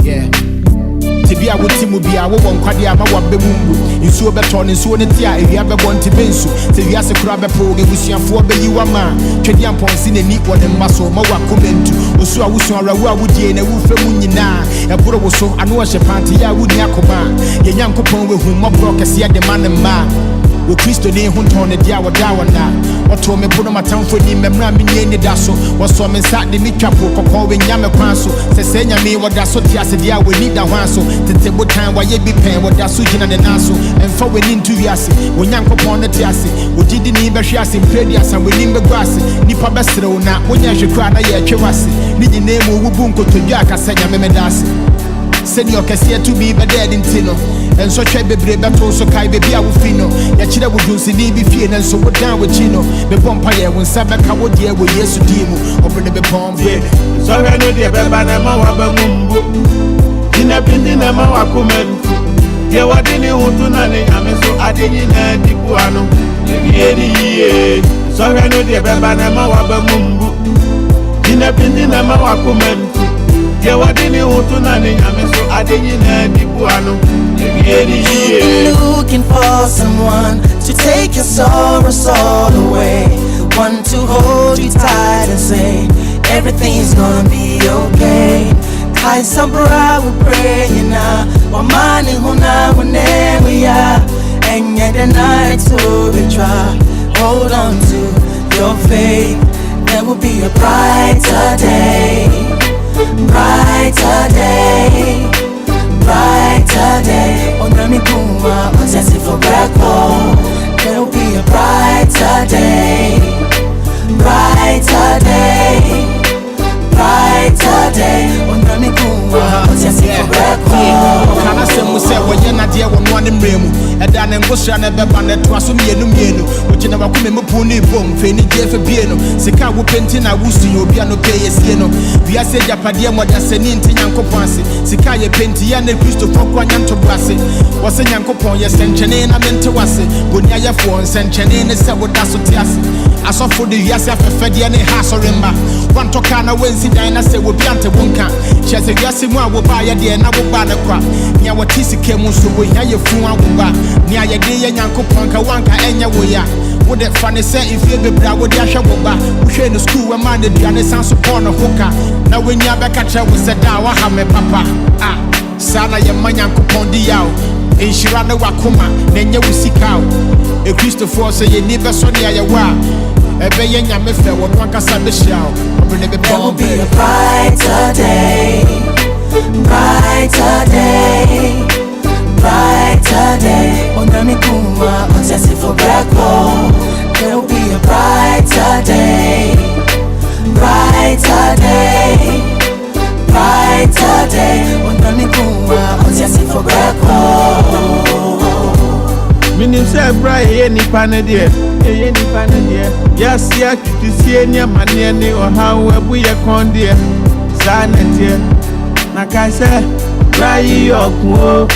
Yeah. Tibia would Timubia, won't quadia, my one bemumbu. You saw beton and so on it, if you have a bonti bensu. Tibias a crab a program, we see a 4 bay you a man. Chedian Pons in a neat one and muscle, Mawa Kumentu. Also, I was on a would ye and a woof of Munina. A puro was so, I know a shapantia would yakoma. Your young coupon with whom my broker see the man and man. We Christo ne hunton ne dia wadawa na oto me pono matamfo ni memra menye ni daso woso me sa de mitwapo kokko we nyame kwanso se senya me wadaso ti ase dia we ni da hwanso tete botan wa ye bi pen wadaso gina ne naso emfa we ni ntu wiase we nyankopon ne ti ase we gidi ni be hwe ase mpredi asa we ni be gwase nipa besrew na wonya hwekra na ye twewase ni gine mu wubu nkotodwa akasenya me medase senior kese to be dead in tino and so try bebre beto so kai baby a wofino ya chira wudunsi ni bi fie na so wodan we chino be bompa ye won sabe ka wo de we yesu dimu obene be pombe so we no de be ba na ma wa ba mumbu ina bindi na ma wa kumentu ye wadi ni hutu na ni ame so adenyi na dipu ano ye ye so we no de be ba na ma wa ba mumbu ina bindi na ma wa kumentu ye wadi ni hutu na ni ame so adenyi na dipu ano. You've been looking for someone to take your sorrows all away, one to hold you tight and say everything's gonna be okay. Kai sabra we pray now, wa mani huna whenever we are, and yet the night to be try. Hold on to your faith, there will be a brighter day, brighter day. Brighter day, on the Mikuma, on Tessie for black hole. There will be a brighter day, brighter day, brighter day, on the Mikuma, on Tessie for black hole. Can I say, Musa, when you're not there, one in Remu, and then I'm going to never ban it was me and Mieno, which you never come in Pony Bom, Fanny Jeff Piano, Sika will painting a woos to your piano pay as Yeno. We are said Japadia, what I said in Tinyanko Pansi, Sika Pentian and Christopher Quanto Brassi, was a Yankopon, yes, and Chanane, I meant to was it, Bunya for and Chanane, Sabodaso Tiasi. I saw for the Yasa Fedian Hasorima, one Tokana Wednesday, and I say, we'll be ante Wonka. She has a Yasimwa will buy a dear and I will buy the crap. Nya what Tisi came so we hear you from Abuba. Nya ya de Yanko Panka Wanka and Yawoya. Would that funny say if you be bravo Dasha Woba, we share the school and minded Diana Sans upon a hooker. Now when you're back at was a dawa hame papa. Ah, Sana Yamanyanko Pondiao. In Shirana Wakuma, then you will seek out. A Christopher say you never saw near your wa. A bayanya mefe what one can say the show. There will be a brighter day, brighter day, brighter day. On the Mikuma, on Tessie for black hole. There will be a brighter day, brighter day, brighter day. On the Mikuma, on Tessie for black hole. Minim say bright any panadia, any panadia. Yes, ya to see any money or how we are con dear. Sanetia, Nakasa, Bray your quo.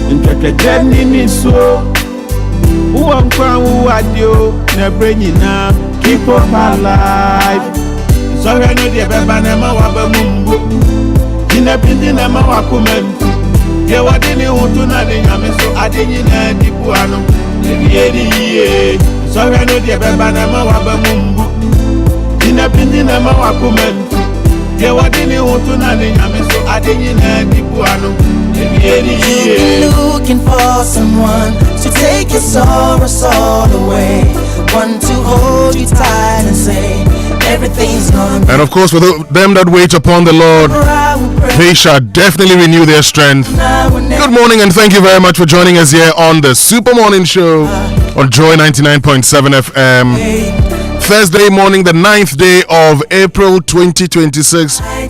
Intracted in so. Who am crown who are you? Never bring you now. Keep up our life. So I know the Babanama Wabamumbu. In a Pindinama Wakumentu. Ye wadini hutu na de nyame so adenyi na dipu ano ye so we no de beba na ma wa ba mumbu ina pindi na ma wa kumentu ye wadini hutu na de nyame so adenyi na dipu ano ye looking for someone to take your sorrows all away, one to hold you tight and say everything's gonna be. And of course, for them that wait upon the Lord, they shall definitely renew their strength. Good morning, and thank you very much for joining us here on the Super Morning Show on Joy 99.7 FM. Thursday morning, the 9th day of April 2026. How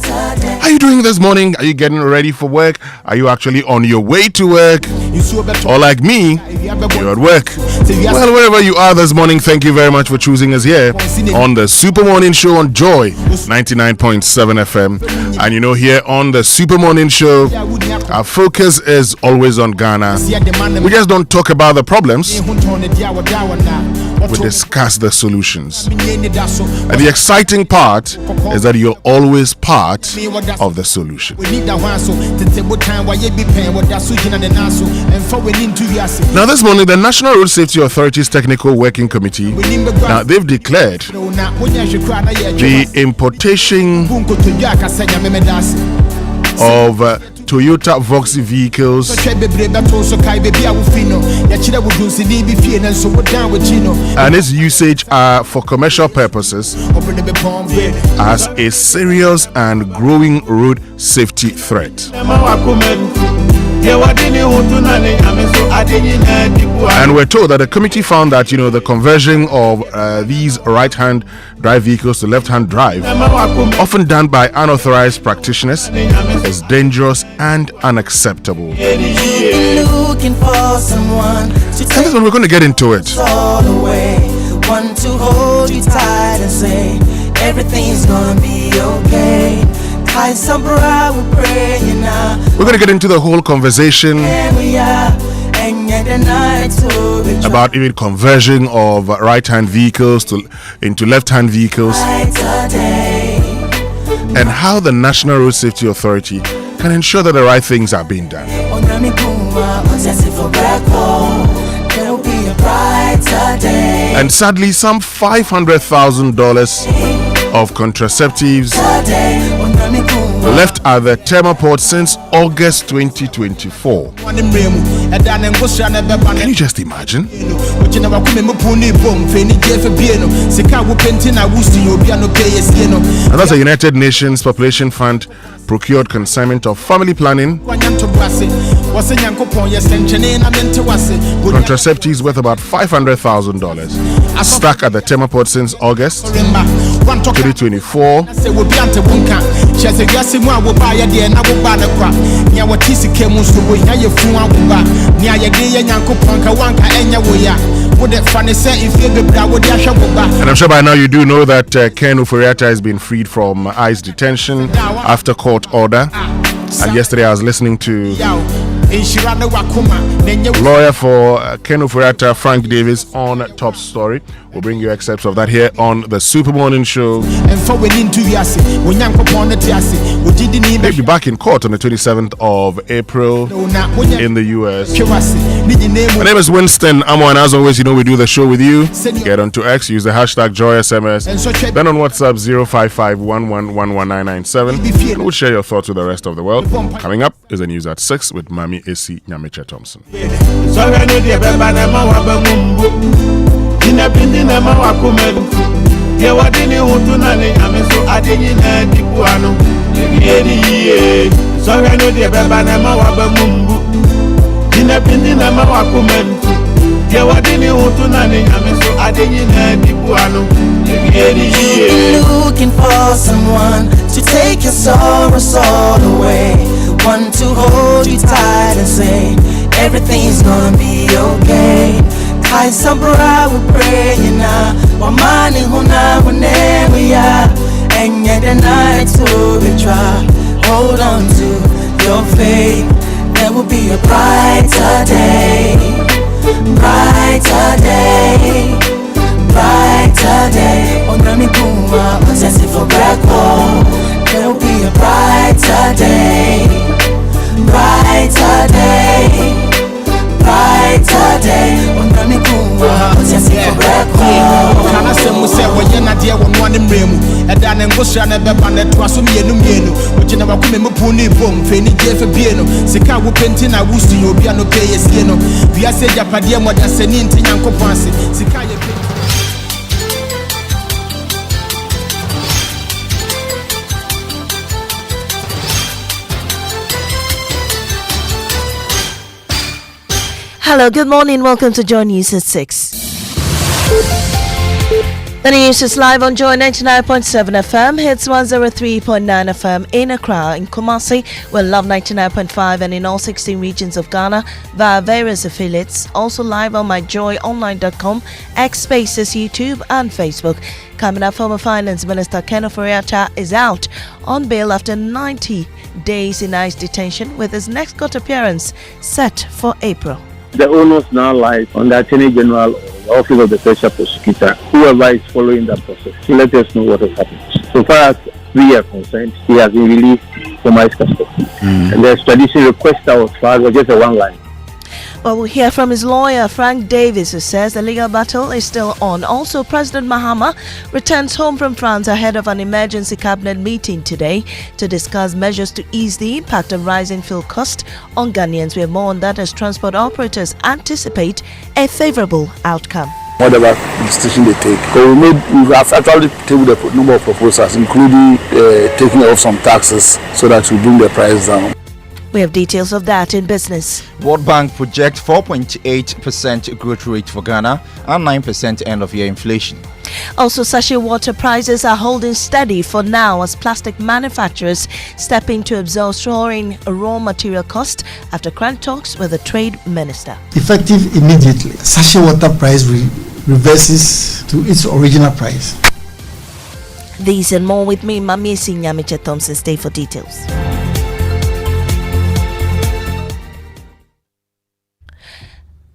are you doing this morning? Are you getting ready for work? Are you actually on your way to work? Or like me, you're at work? Well, wherever you are this morning, thank you very much for choosing us here on the Super Morning Show on Joy 99.7 FM. And you know, here on the Super Morning Show, our focus is always on Ghana. We just don't talk about the problems. we discuss the solutions. And the exciting part is that you're always part of the solution. Now this morning, the National Road Safety Authority's Technical Working Committee, now they've declared the importation of Toyota Voxy vehicles and its usage for commercial purposes as a serious and growing road safety threat. And we're told that the committee found that, the conversion of these right-hand drive vehicles to left-hand drive, often done by unauthorized practitioners, is dangerous and unacceptable. And this one, we're going to get into it. One to hold you tight and say everything's gonna be okay. We're going to get into the whole conversation about even conversion of right-hand vehicles into left-hand vehicles and how the National Road Safety Authority can ensure that the right things are being done. And sadly, some $500,000 of contraceptives left at the thermoport since August 2024. Can you just imagine? And that's a United Nations Population Fund procured consignment of family planning contraceptives worth about $500,000 stuck at the thermoport since August 2024. And I'm sure by now you do know that Ken Ofori-Atta has been freed from ICE detention after court order. And yesterday I was listening to lawyer for Ken Ofori-Atta, Frank Davis, on Top Story. We'll bring you excerpts of that here on the Super Morning Show. They'll be back in court on the 27th of April in the US. My name is Winston Amoah, and as always, we do the show with you. Get onto X, use the hashtag JoySMS, then on WhatsApp 05511119997, and we'll share your thoughts with the rest of the world. Coming up is the news at 6 with Mami AC Nyamecha Thompson. Looking for someone to take your sorrows all away, one to hold you tight and say everything's gonna be okay. I sabra we pray na wa mani huna whenever we are, and yet the night to be try. Hold on to your faith, there will be a brighter day, brighter day, brighter day. On the mikuma, obsessive for black hole, there will be a brighter day, brighter day, brighter day. On the mikuma, obsessive for black hole. Can I say we say we na dia won one mremu e da na ngosra na beba na to aso mienu oje na wakume mpu bom fe ni je fe bie no sika wo penti na wusu obi ano pay yesie no bia se japade mo da sani nti nyankopon ase sika ye pe. Hello, good morning. Welcome to Joy News at 6. The news is live on Joy 99.7 FM, hits 103.9 FM in Accra, in Kumasi, we love 99.5, and in all 16 regions of Ghana via various affiliates. Also live on myjoyonline.com, X Spaces, YouTube, and Facebook. Coming up, former Finance Minister Ken Ofori-Atta is out on bail after 90 days in ICE detention, with his next court appearance set for April. The onus now lies on the Attorney General the office of the special prosecutor, whoever is following that process, to let us know what has happened. So far as we are concerned, he has been released from ICE custody. And the extradition request that was filed was just a one line. Well, we'll hear from his lawyer, Frank Davis, who says the legal battle is still on. Also, President Mahama returns home from France ahead of an emergency cabinet meeting today to discuss measures to ease the impact of rising fuel costs on Ghanaians. We have more on that as transport operators anticipate a favorable outcome. Whatever decision they take, we have actually tabled a number of proposals, including taking off some taxes so that we bring the price down. We have details of that in business. World Bank projects 4.8% growth rate for Ghana and 9% end-of-year inflation. Also, sachet water prices are holding steady for now as plastic manufacturers step in to absorb soaring raw material costs after current talks with the trade minister. Effective immediately, sachet water price reverses to its original price. These and more with me, Mami Sinyamiche Thompson. Stay for details.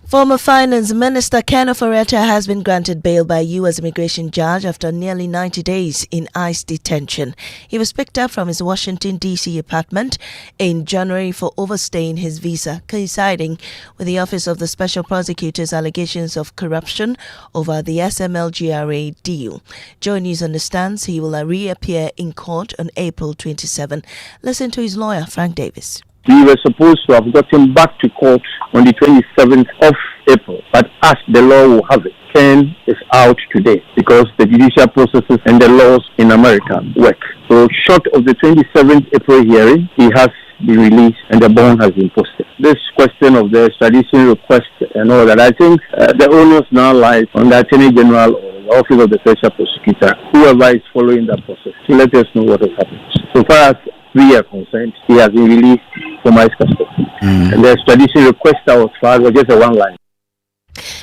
Former Finance Minister Ken Ofori-Atta has been granted bail by a U.S. immigration judge after nearly 90 days in ICE detention. He was picked up from his Washington, D.C. apartment in January for overstaying his visa, coinciding with the Office of the Special Prosecutor's allegations of corruption over the SMLGRA deal. Joy News understands he will reappear in court on April 27. Listen to his lawyer, Frank Davis. We were supposed to have gotten back to court on the 27th of April, but as the law will have it, Ken is out today because the judicial processes and the laws in America work. So short of the 27th April hearing, he has been released and the bond has been posted. This question of the extradition request and all that, I think the onus now lies on the Attorney General or the Office of the Special Prosecutor, whoever is following that process, to let us know what has happened. So far as we are concerned, he has been released from ICE custody. And the extradition request that was filed was just a one line.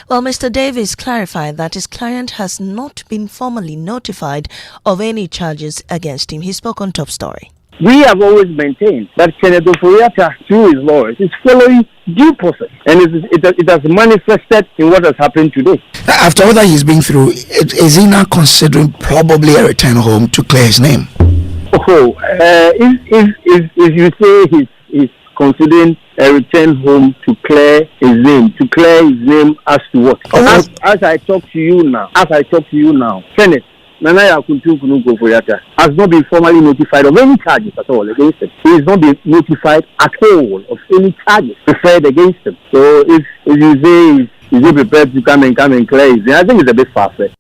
Well, Mr. Davis clarified that his client has not been formally notified of any charges against him. He spoke on Top Story. We have always maintained that Ken Ofori-Atta, through his lawyers, is following due process, and it has manifested in what has happened today. After all that he's been through, is he now considering probably a return home to clear his name? Oh, if you say he's considering a return home to clear his name as to what? As I talk to you now, Senate Nana Ofori-Atta has not been formally notified of any charges at all against him. He has not been notified at all of any charges preferred against him. So if you say he's prepared to come and clear his name, I think it's a bit far-fetched.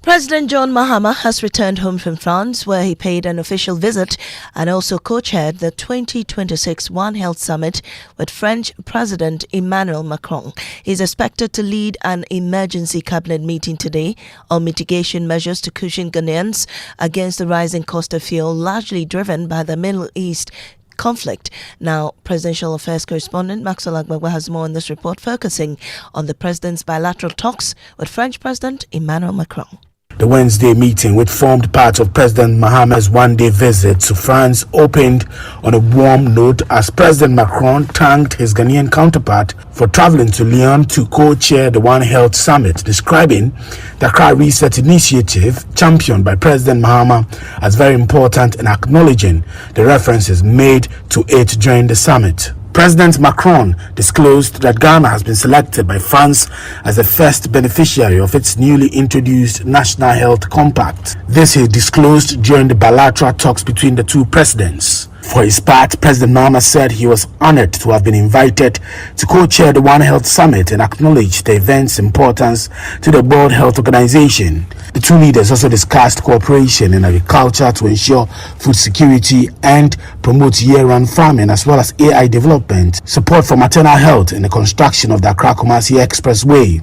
President John Mahama has returned home from France, where he paid an official visit and also co-chaired the 2026 One Health Summit with French President Emmanuel Macron. He is expected to lead an emergency cabinet meeting today on mitigation measures to cushion Ghanaians against the rising cost of fuel, largely driven by the Middle East conflict. Now, Presidential Affairs correspondent Maxwell Agbagba has more on this report, focusing on the president's bilateral talks with French President Emmanuel Macron. The Wednesday meeting, which formed part of President Mahama's one-day visit to France, opened on a warm note as President Macron thanked his Ghanaian counterpart for traveling to Lyon to co-chair the One Health Summit, describing the Accra Reset Initiative, championed by President Mahama, as very important and acknowledging the references made to it during the summit. President Macron disclosed that Ghana has been selected by France as the first beneficiary of its newly introduced National Health Compact. This he disclosed during the bilateral talks between the two presidents. For his part, President Mahama said he was honored to have been invited to co-chair the One Health Summit and acknowledged the event's importance to the World Health Organization. The two leaders also discussed cooperation in agriculture to ensure food security and promote year-round farming, as well as AI development, support for maternal health, and the construction of the Accra-Kumasi Expressway.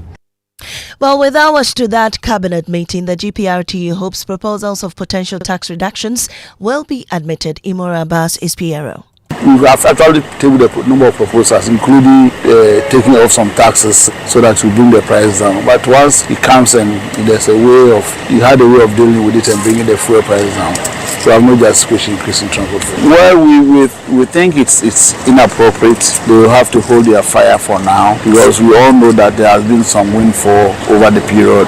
Well, with hours to that cabinet meeting, the GPRTU hopes proposals of potential tax reductions will be admitted. Imora Abbas is PRO. We have actually tabled a number of proposals, including taking off some taxes so that we bring the price down. But once it comes and there's a way of, you had a way of dealing with it and bringing the fuel price down. So I have no justification increasing transport fare. Well, we think it's inappropriate. They will have to hold their fire for now because we all know that there has been some windfall over the period.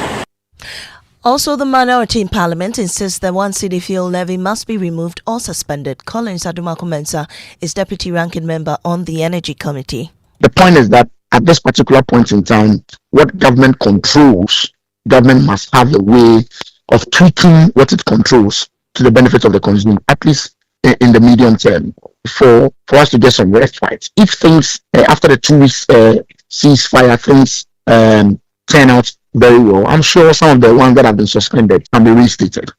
Also, the minority in Parliament insists that one city fuel levy must be removed or suspended. Collins Adumaku-Mensah is Deputy Ranking Member on the Energy Committee. The point is that at this particular point in time, what government controls, government must have a way of tweaking what it controls to the benefit of the consumer, at least in the medium term, for us to get some respite. If things, after the 2 weeks ceasefire, things turn out very well, I'm sure some of the ones that have been suspended can be reinstated.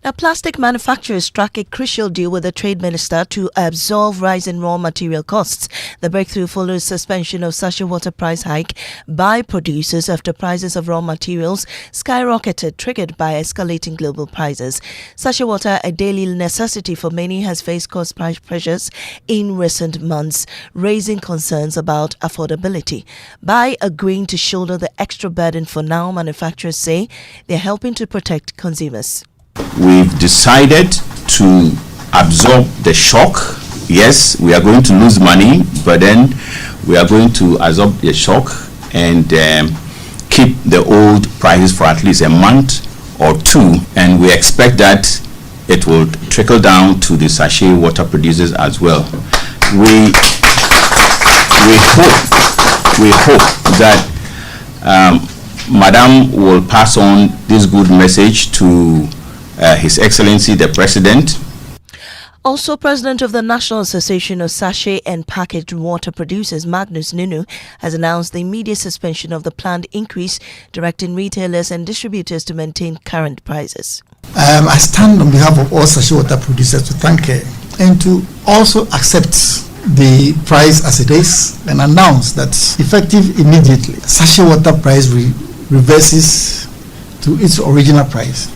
Now, plastic manufacturers struck a crucial deal with the trade minister to absorb rising raw material costs. The breakthrough follows suspension of sachet water price hike by producers after prices of raw materials skyrocketed, triggered by escalating global prices. Sachet water, a daily necessity for many, has faced cost price pressures in recent months, raising concerns about affordability. By agreeing to shoulder the extra burden for now, manufacturers say they're helping to protect consumers. We've decided to absorb the shock. Yes, we are going to lose money, but then we are going to absorb the shock and keep the old prices for at least a month or two, and we expect that it will trickle down to the sachet water producers as well. We hope that Madam will pass on this good message to His Excellency the President. Also, President of the National Association of Sachet and Packaged Water Producers, Magnus Nunu, has announced the immediate suspension of the planned increase, directing retailers and distributors to maintain current prices. I stand on behalf of all sachet water producers to thank her and to also accept the price as it is and announce that effective immediately, sachet water price reverses to its original price.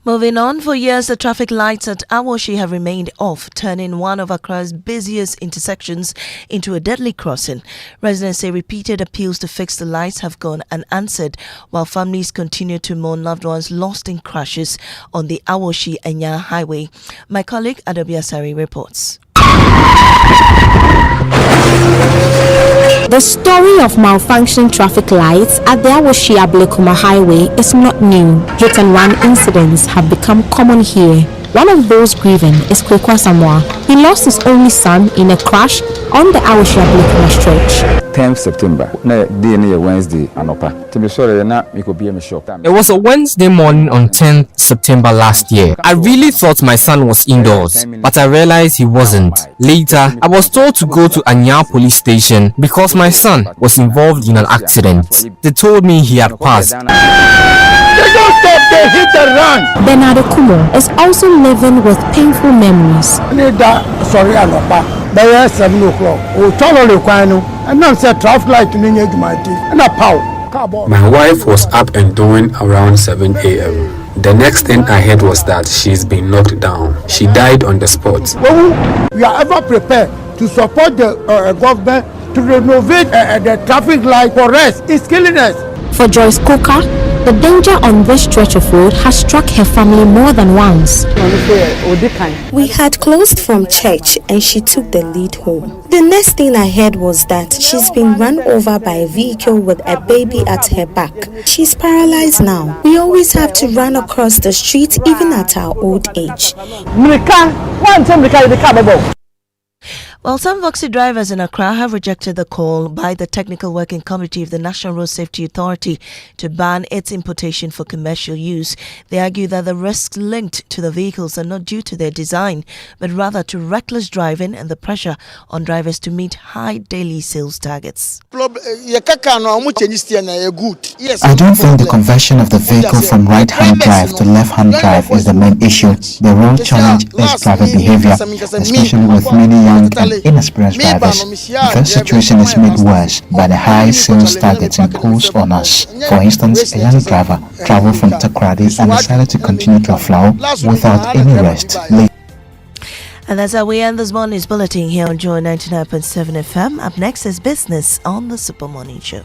Moving on, for years the traffic lights at Awoshi have remained off, turning one of Accra's busiest intersections into a deadly crossing. Residents say repeated appeals to fix the lights have gone unanswered, while families continue to mourn loved ones lost in crashes on the Awoshi-Enya highway. My colleague Adobe Asari reports. The story of malfunctioning traffic lights at the Awoshi-Ablekuma highway is not new. Hit and run incidents have become common here. One of those grieving is Winston Amoah. He lost his only son in a crash on the Awoshi-Ablekuma stretch. 10th September, Wednesday, It was a Wednesday morning on 10th September last year. I really thought my son was indoors, but I realized he wasn't. Later, I was told to go to Anya police station because my son was involved in an accident. They told me he had passed. They don't stop, they hit and run. Bernardo Kumo is also living with painful memories. By 7 o'clock, and I'm saying traffic light and a power. My wife was up and doing around 7 a.m. The next thing I heard was that she's been knocked down. She died on the spot. When we are ever prepared to support the government to renovate the traffic light for us, it's killing us. For Joyce Coker, the danger on this stretch of road has struck her family more than once. We had closed from church and she took the lead home. The next thing I heard was that she's been run over by a vehicle with a baby at her back. She's paralyzed now. We always have to run across the street even at our old age. Well, some Voxy drivers in Accra have rejected the call by the Technical Working Committee of the National Road Safety Authority to ban its importation for commercial use. They argue that the risks linked to the vehicles are not due to their design, but rather to reckless driving and the pressure on drivers to meet high daily sales targets. I don't think the conversion of the vehicle from right-hand drive to left-hand drive is the main issue. The real challenge is driver behavior, especially with many young and inexperienced drivers. This situation is made worse by the high sales targets imposed on us. For instance, a young driver traveled from Takoradi and decided to continue to Aflao without any rest. And that's how we end this morning's bulletin here on Joy 99.7 FM. Up next is business on the Super Morning Show.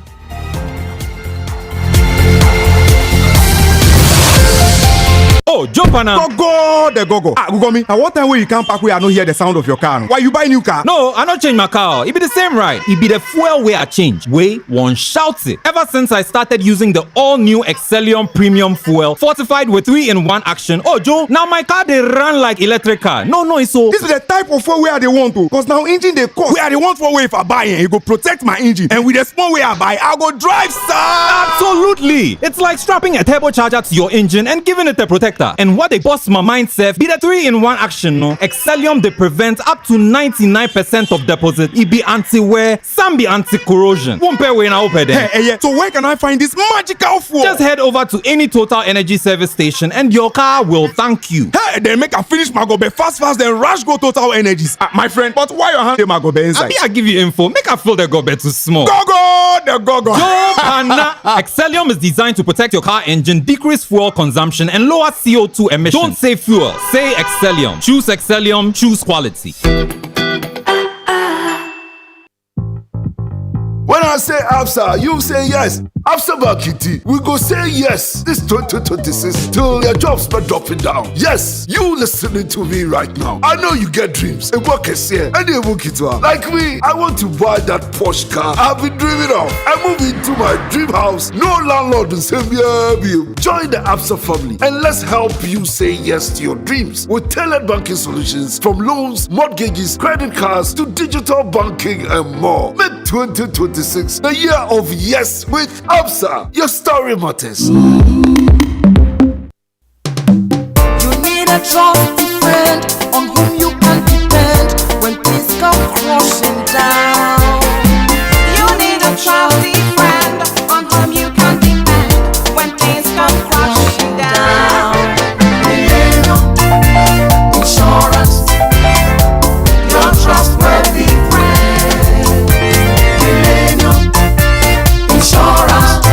Oh, jump on now. Go, the go. Ah, go me. At what time will you come back where I no hear the sound of your car? Why you buy new car? No, I not change my car. It be the same ride. It be the fuel way I change. Way one shouts it. Ever since I started using the all-new Excellium Premium Fuel, fortified with 3-in-1 action. Oh, Joe, now my car they run like electric car. No, it's so. This is the type of fuel where they want to. Cause now engine they cost. Where they want for way if I buy it, it go protect my engine. And with the small way I buy, I go drive, sir. Absolutely. It's like strapping a turbocharger to your engine and giving it a protector. And what they bust my mind, Seth, be the 3-in-1 action, no? Excellium, they prevent up to 99% of deposit. It be anti-wear, some be anti-corrosion. Won't pay when I open them. Hey, so where can I find this magical fuel? Just head over to any Total Energy service station and your car will thank you. Hey, then make a finish my gobe fast, then rush go Total Energies. My friend, but why your hand my gobe inside? I give you info. Make a fill the gobe too small. The go. Yo, Pana. Excellium is designed to protect your car engine, decrease fuel consumption, and lower CO2 emissions. Don't say fuel, say Excellium. Choose Excellium, choose quality. When I say ABSA, you say yes. ABSA Bakiti, we go say yes this 2026 till your jobs start dropping down. Yes, you listening to me right now. I know you get dreams. A work is here, and they work it well. Like me, I want to buy that Porsche car I've been dreaming of. I move into my dream house. No landlord will say me. Join the ABSA family and let's help you say yes to your dreams with tailored banking solutions from loans, mortgages, credit cards to digital banking and more. Make 2026 the year of yes with ABSA. Your story matters. You need a trusty friend on whom you can depend when things come crashing down. You need a trusty friend on whom you can depend when things come crashing down. Insurance, your trustworthy friend. Insurance,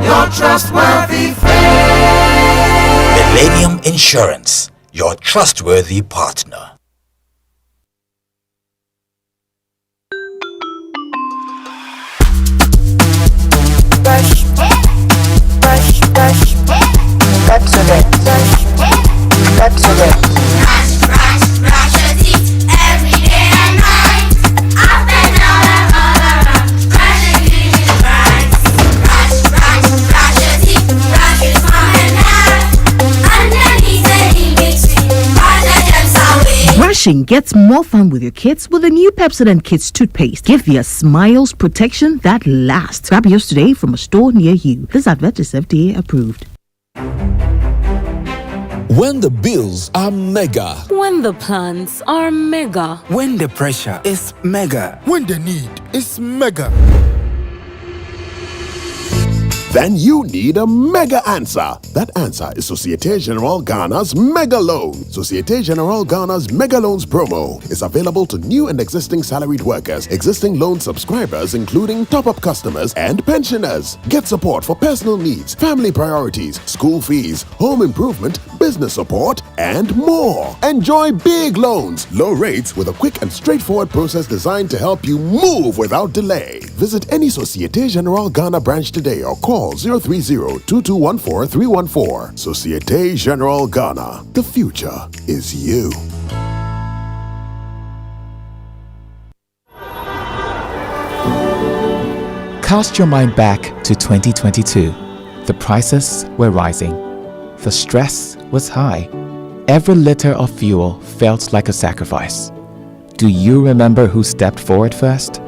your trustworthy friend. Millennium Insurance, your trustworthy partner. Brush, brush, brush, that's it. That's it. Brush your teeth every day and night. Up and down and all around. Brush and clean it right. Brush your teeth. Brush it from and down. Underneath and in between. Brush the germs away. Brushing gets more fun with your kids with the new Pepsodent Kids toothpaste. Give their smiles protection that lasts. Grab yours today from a store near you. This advert is FDA approved. When the bills are mega. When the plans are mega. When the pressure is mega. When the need is mega. Then you need a mega answer. That answer is Societe Generale Ghana's Mega Loan. Societe Generale Ghana's Mega Loans promo is available to new and existing salaried workers, existing loan subscribers, including top-up customers and pensioners. Get support for personal needs, family priorities, school fees, home improvement, business support, and more. Enjoy big loans, low rates with a quick and straightforward process designed to help you move without delay. Visit any Societe Generale Ghana branch today or call 030-2214-314. Societe Generale Ghana. The future is you. Cast your mind back to 2022. The prices were rising. The stress was high. Every liter of fuel felt like a sacrifice. Do you remember who stepped forward first?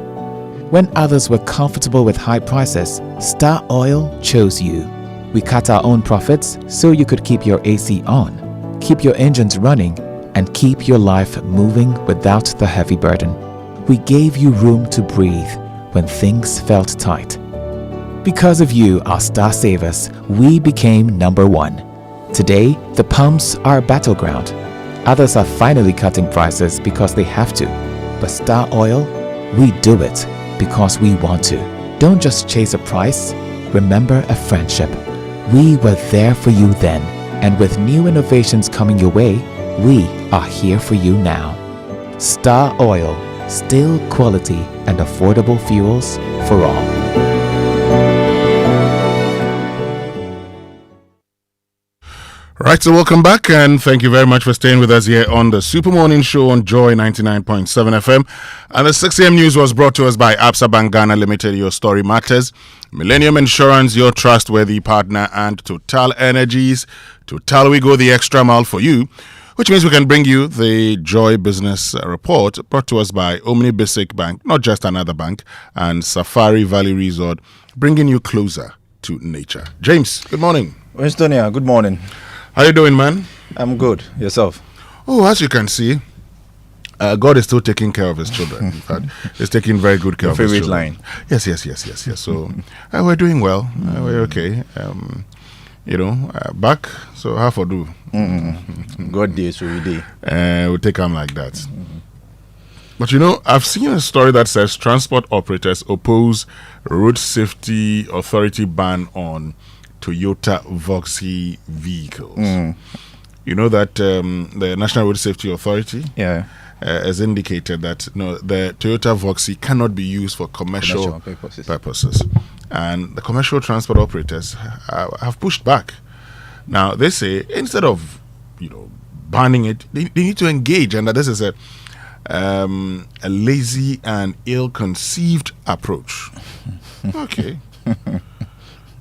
When others were comfortable with high prices, Star Oil chose you. We cut our own profits so you could keep your AC on, keep your engines running, and keep your life moving without the heavy burden. We gave you room to breathe when things felt tight. Because of you, our Star Savers, we became number one. Today, the pumps are a battleground. Others are finally cutting prices because they have to. But Star Oil, we do it because we want to. Don't just chase a price, remember a friendship. We were there for you then, and with new innovations coming your way, we are here for you now. Star Oil, still quality and affordable fuels for all. Right, so welcome back and thank you very much for staying with us here on the Super Morning Show on Joy 99.7 FM. And the 6 a.m. news was brought to us by Absa Bank Ghana Limited, your story matters. Millennium Insurance, your trustworthy partner, and Total Energies. Total, we go the extra mile for you, which means we can bring you the Joy Business Report brought to us by Omni Basic Bank, not just another bank, and Safari Valley Resort, bringing you closer to nature. James, good morning. Winston, good morning. How you doing, man? I'm good. Yourself? Oh, as you can see, God is still taking care of his children. In fact, he's taking very good care of his children. Line. Yes. So we're doing well. We're okay. Back. So how for do? God day, so we day. We'll take them like that. But I've seen a story that says transport operators oppose road safety authority ban on Toyota Voxy vehicles. You know that the National Road Safety Authority has indicated that the Toyota Voxy cannot be used for commercial purposes. And the commercial transport operators have pushed back. Now, they say instead of banning it, they need to engage, and that this is a lazy and ill-conceived approach. Okay.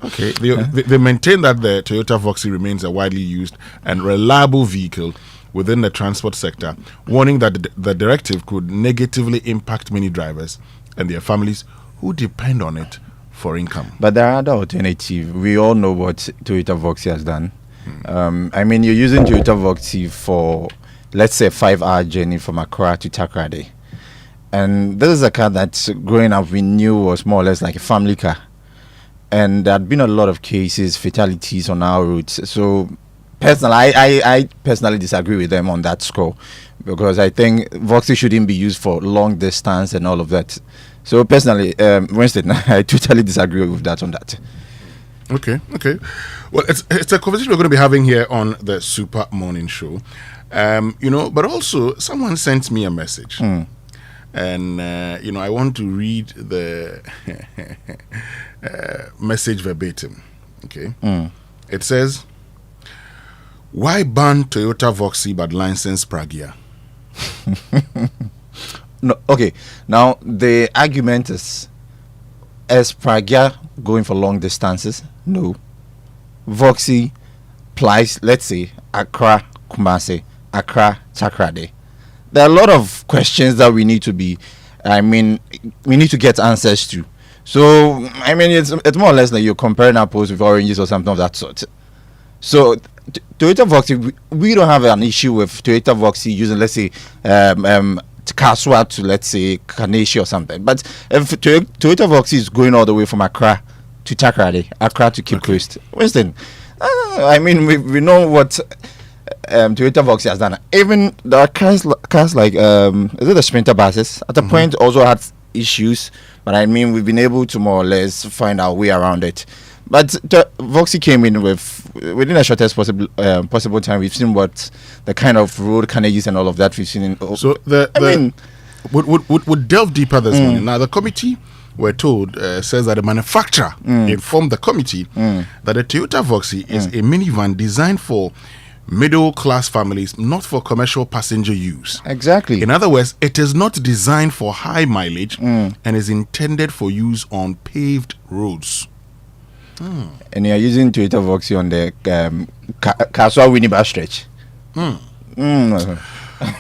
Okay, they maintain that the Toyota Voxy remains a widely used and reliable vehicle within the transport sector, warning that the directive could negatively impact many drivers and their families who depend on it for income. But there are other alternatives. We all know what Toyota Voxy has done. You're using Toyota Voxy for, let's say, a 5-hour journey from Accra to Takoradi. And this is a car that growing up we knew was more or less like a family car. And there had been a lot of cases, fatalities on our roads. So, personally, I personally disagree with them on that score, because I think Voxy shouldn't be used for long distance and all of that. So, personally, Winston, I totally disagree with that on that. Okay. Well, it's a conversation we're going to be having here on the Super Morning Show. But also someone sent me a message. And, I want to read the message verbatim. Okay. It says, why ban Toyota Voxy but license Pragya? No, okay. Now, the argument is Pragya going for long distances? No. Voxy applies, let's say, Accra, Kumasi, Accra, Takoradi. There are a lot of questions that we need to get answers to. So, it's more or less like you're comparing apples with oranges or something of that sort. So, Toyota Voxy, we don't have an issue with Toyota Voxy using, let's say, Kaswa to, let's say, Kaneshi or something. But if Toyota Voxy is going all the way from Accra to Takoradi, Accra to Cape Coast, Winston, we know what Toyota Voxy has done. Even the cars like is it the Sprinter buses at the point also had issues, but we've been able to more or less find our way around it. But Voxy came in within the shortest possible time. We've seen what the kind of road carnages and all of that we've seen. Would delve deeper this morning. Now, the committee, we're told, says that the manufacturer informed the committee that the Toyota Voxy is a minivan designed for middle-class families, not for commercial passenger use. Exactly. In other words, it is not designed for high mileage and is intended for use on paved roads. And you are using Toyota Voxy on the Kaswa Winneba stretch.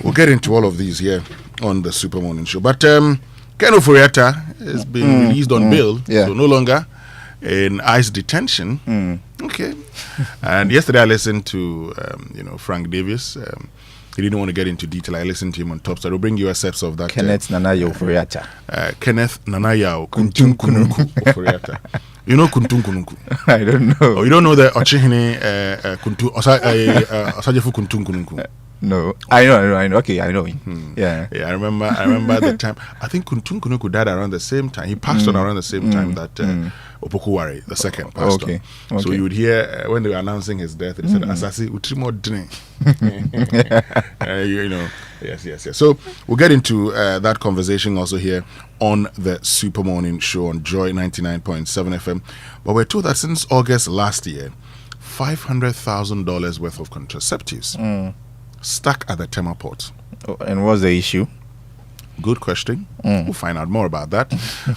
We'll get into all of these here on the Super Morning Show. But Ken Ofori-Atta has been released on bail, so no longer in ICE detention. Okay. And yesterday I listened to Frank Davis. He didn't want to get into detail. I listened to him on Top Star. We'll bring you a steps of that. Kenneth Nanaya Ofori-Atta. Kenneth Nanaya Kuntunkununku Ofori-Atta. You know Kuntunkununku? I don't know. Oh, you don't know the Ochihine Osajefu Kuntunkununku? No, I know. Okay, I know him. Yeah. I remember the time. I think Kuntunkunuku died around the same time. He passed on around the same time that Opokuwari, the second, passed on. So you would hear when they were announcing his death, they said, "Asasi utrimo dne." Yes. So we'll get into that conversation also here on the Super Morning Show on Joy 99.7 FM. But we're told that since August last year, $500,000 worth of contraceptives stuck at the Tema port. And what's the issue? Good question. We'll find out more about that.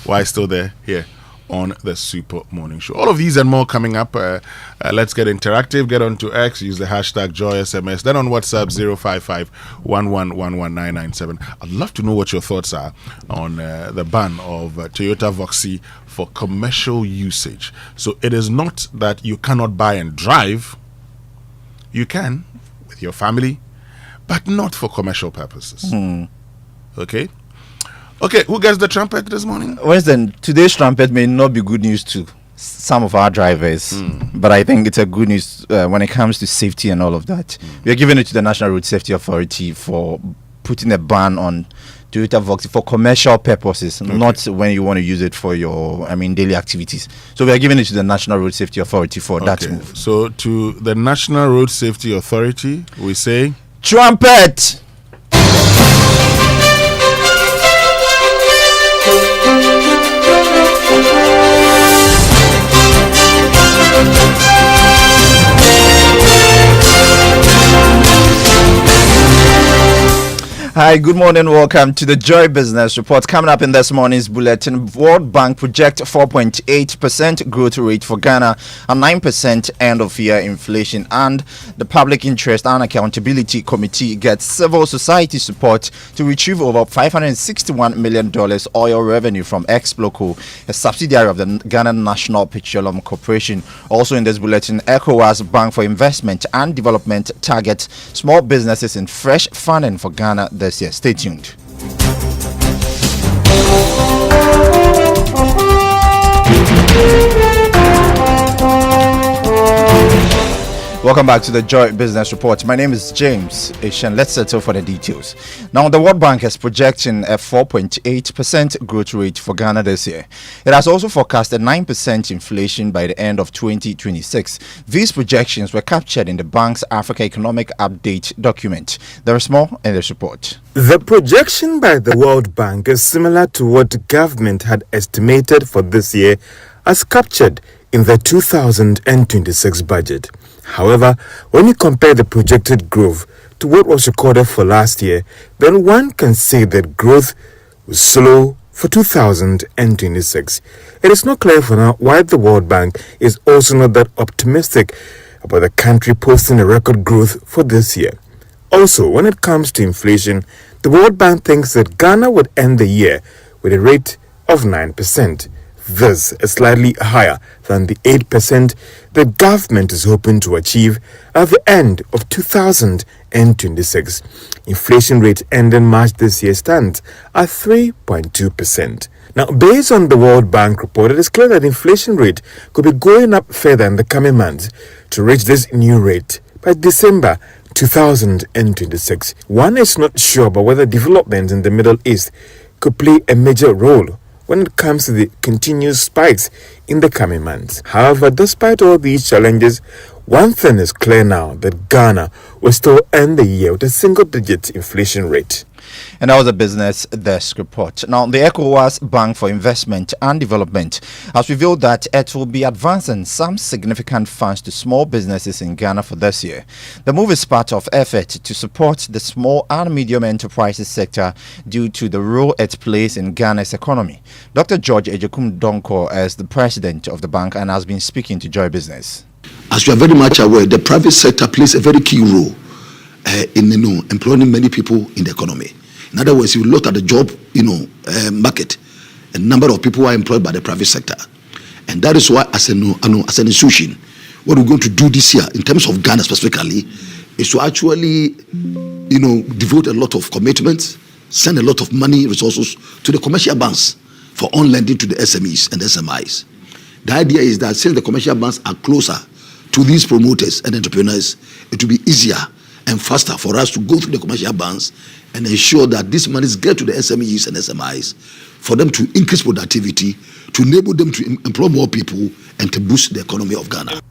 Why still there here on the Super Morning Show. All of these and more coming up. Let's get interactive. Get onto X. Use the hashtag JoySMS. Then on WhatsApp 055-1111-997. I'd love to know what your thoughts are on the ban of Toyota Voxy for commercial usage. So it is not that you cannot buy and drive. You can with your family, but not for commercial purposes. Okay, who gets the trumpet this morning? Winston, today's trumpet may not be good news to some of our drivers, but I think it's a good news when it comes to safety and all of that. We are giving it to the National Road Safety Authority for putting a ban on Toyota Voxy for commercial purposes, not when you want to use it for your, daily activities. So we are giving it to the National Road Safety Authority for that move. So to the National Road Safety Authority, we say trumpet. Hi, good morning. Welcome to the Joy Business Report. Coming up in this morning's bulletin, World Bank project 4.8% growth rate for Ghana and 9% end-of-year inflation. And the Public Interest and Accountability Committee gets civil society support to retrieve over $561 million oil revenue from Exploco, a subsidiary of the Ghana National Petroleum Corporation. Also in this bulletin, ECOWAS Bank for Investment and Development targets small businesses in fresh funding for Ghana this year. Stay tuned. Welcome back to the Joy Business Report. My name is James Ishan. Let's settle for the details. Now, the World Bank is projecting a 4.8% growth rate for Ghana this year. It has also forecast a 9% inflation by the end of 2026. These projections were captured in the bank's Africa Economic Update document. There is more in this report. The projection by the World Bank is similar to what the government had estimated for this year as captured in the 2026 budget. However, when you compare the projected growth to what was recorded for last year, then one can say that growth was slow for 2026. It is not clear for now why the World Bank is also not that optimistic about the country posting a record growth for this year. Also, when it comes to inflation, the World Bank thinks that Ghana would end the year with a rate of 9%. This is slightly higher than the 8% the government is hoping to achieve at the end of 2026. Inflation rate ending March this year stands at 3.2%. Now, based on the World Bank report, it is clear that the inflation rate could be going up further in the coming months to reach this new rate by December 2026. One is not sure about whether developments in the Middle East could play a major role when it comes to the continuous spikes in the coming months. However, despite all these challenges, one thing is clear now, that Ghana will still end the year with a single-digit inflation rate. And that was a Business Desk report. Now, the ECOWAS Bank for Investment and Development has revealed that it will be advancing some significant funds to small businesses in Ghana for this year. The move is part of effort to support the small and medium enterprises sector due to the role it plays in Ghana's economy. Dr. George Ejekum Donko is the president of the bank and has been speaking to Joy Business. As you are very much aware, the private sector plays a very key role in employing many people in the economy. In other words, you look at the job market, a number of people are employed by the private sector, and that is why as an institution, what we're going to do this year in terms of Ghana specifically is to actually devote a lot of commitments, send a lot of money resources to the commercial banks for on lending to the SMEs and SMIs. The idea is that since the commercial banks are closer to these promoters and entrepreneurs, it will be easier and faster for us to go through the commercial banks and ensure that these monies get to the SMEs and SMIs for them to increase productivity, to enable them to employ more people and to boost the economy of Ghana.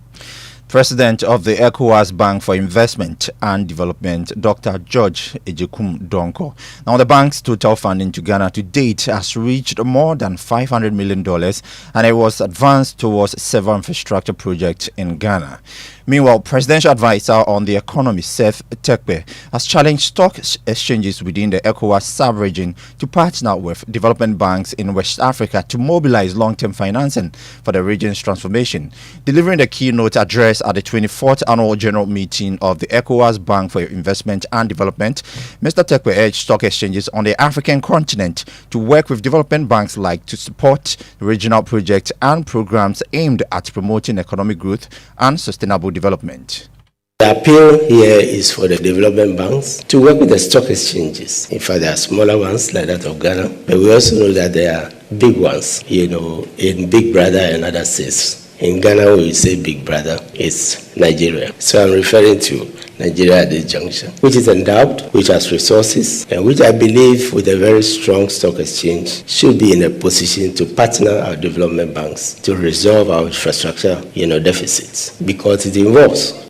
President of the ECOWAS Bank for Investment and Development, Dr. George Ejekum Donko. Now, the bank's total funding to Ghana to date has reached more than $500 million, and it was advanced towards several infrastructure projects in Ghana. Meanwhile, Presidential Advisor on the Economy, Seth Tekpe, has challenged stock exchanges within the ECOWAS sub-region to partner with development banks in West Africa to mobilize long-term financing for the region's transformation. Delivering the keynote address at the 24th Annual General Meeting of the ECOWAS Bank for Investment and Development, Mr. Tekpe urged stock exchanges on the African continent to work with development banks like to support regional projects and programs aimed at promoting economic growth and sustainable development. The appeal here is for the development banks to work with the stock exchanges. In fact, there are smaller ones like that of Ghana, but we also know that there are big ones, in Big Brother and other states. In Ghana, when we say Big Brother, it's Nigeria. So I'm referring to Nigeria at this junction, which is endowed, which has resources, and which I believe with a very strong stock exchange should be in a position to partner our development banks to resolve our infrastructure, deficits, because it involves.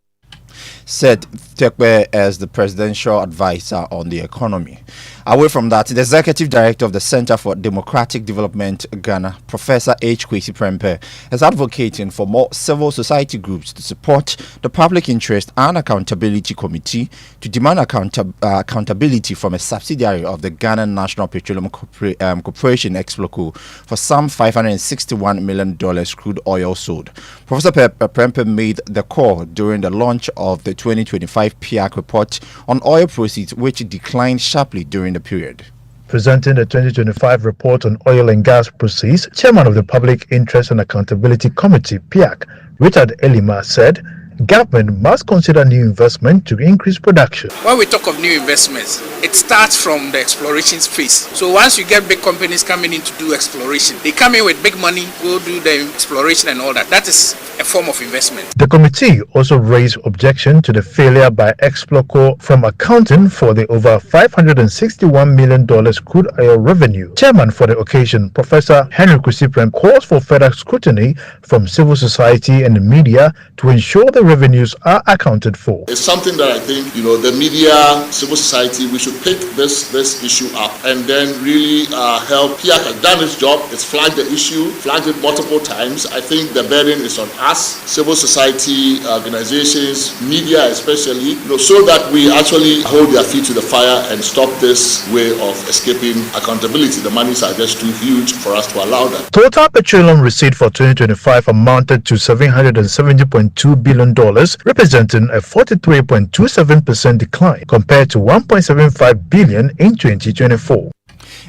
Said Tekpe as the Presidential Advisor on the Economy. Away from that, the Executive Director of the Center for Democratic Development, Ghana, Professor H. Kwesi Prempeh, is advocating for more civil society groups to support the Public Interest and Accountability Committee to demand accountability from a subsidiary of the Ghana National Petroleum Corporation, Exploco, for some $561 million crude oil sold. Professor Prempeh made the call during the launch of the 2025 PIAC report on oil proceeds, which declined sharply during the period. Presenting the 2025 report on oil and gas proceeds, Chairman of the Public Interest and Accountability Committee, PIAC, Richard Elima, said government must consider new investment to increase production. When we talk of new investments, it starts from the exploration phase. So once you get big companies coming in to do exploration, they come in with big money, go do the exploration and all that. That is a form of investment. The committee also raised objection to the failure by Exploco from accounting for the over $561 million crude oil revenue. Chairman for the occasion, Professor Henry Kwesi Prempeh, calls for further scrutiny from civil society and the media to ensure the revenues are accounted for. It's something that I think, the media, civil society, we should pick this issue up and then really help. PIAC has done its job. It's flagged the issue, flagged it multiple times. I think the burden is on us, civil society organizations, media especially, so that we actually hold their feet to the fire and stop this way of escaping accountability. The monies are just too huge for us to allow that. Total petroleum receipt for 2025 amounted to $770.2 billion, representing a 43.27% decline compared to $1.75 billion in 2024.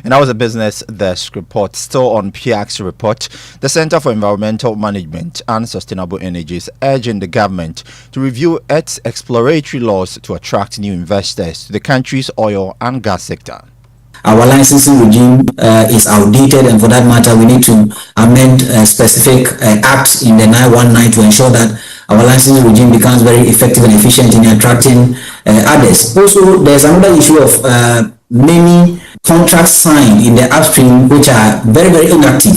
And that was a Business Desk report. Still on PIAC's report, the Center for Environmental Management and Sustainable Energy is urging the government to review its exploratory laws to attract new investors to the country's oil and gas sector. Our licensing regime is outdated, and for that matter, we need to amend specific acts in the 919 to ensure that our licensing regime becomes very effective and efficient in attracting others. Also, there's another issue of many contracts signed in the upstream which are very, very inactive.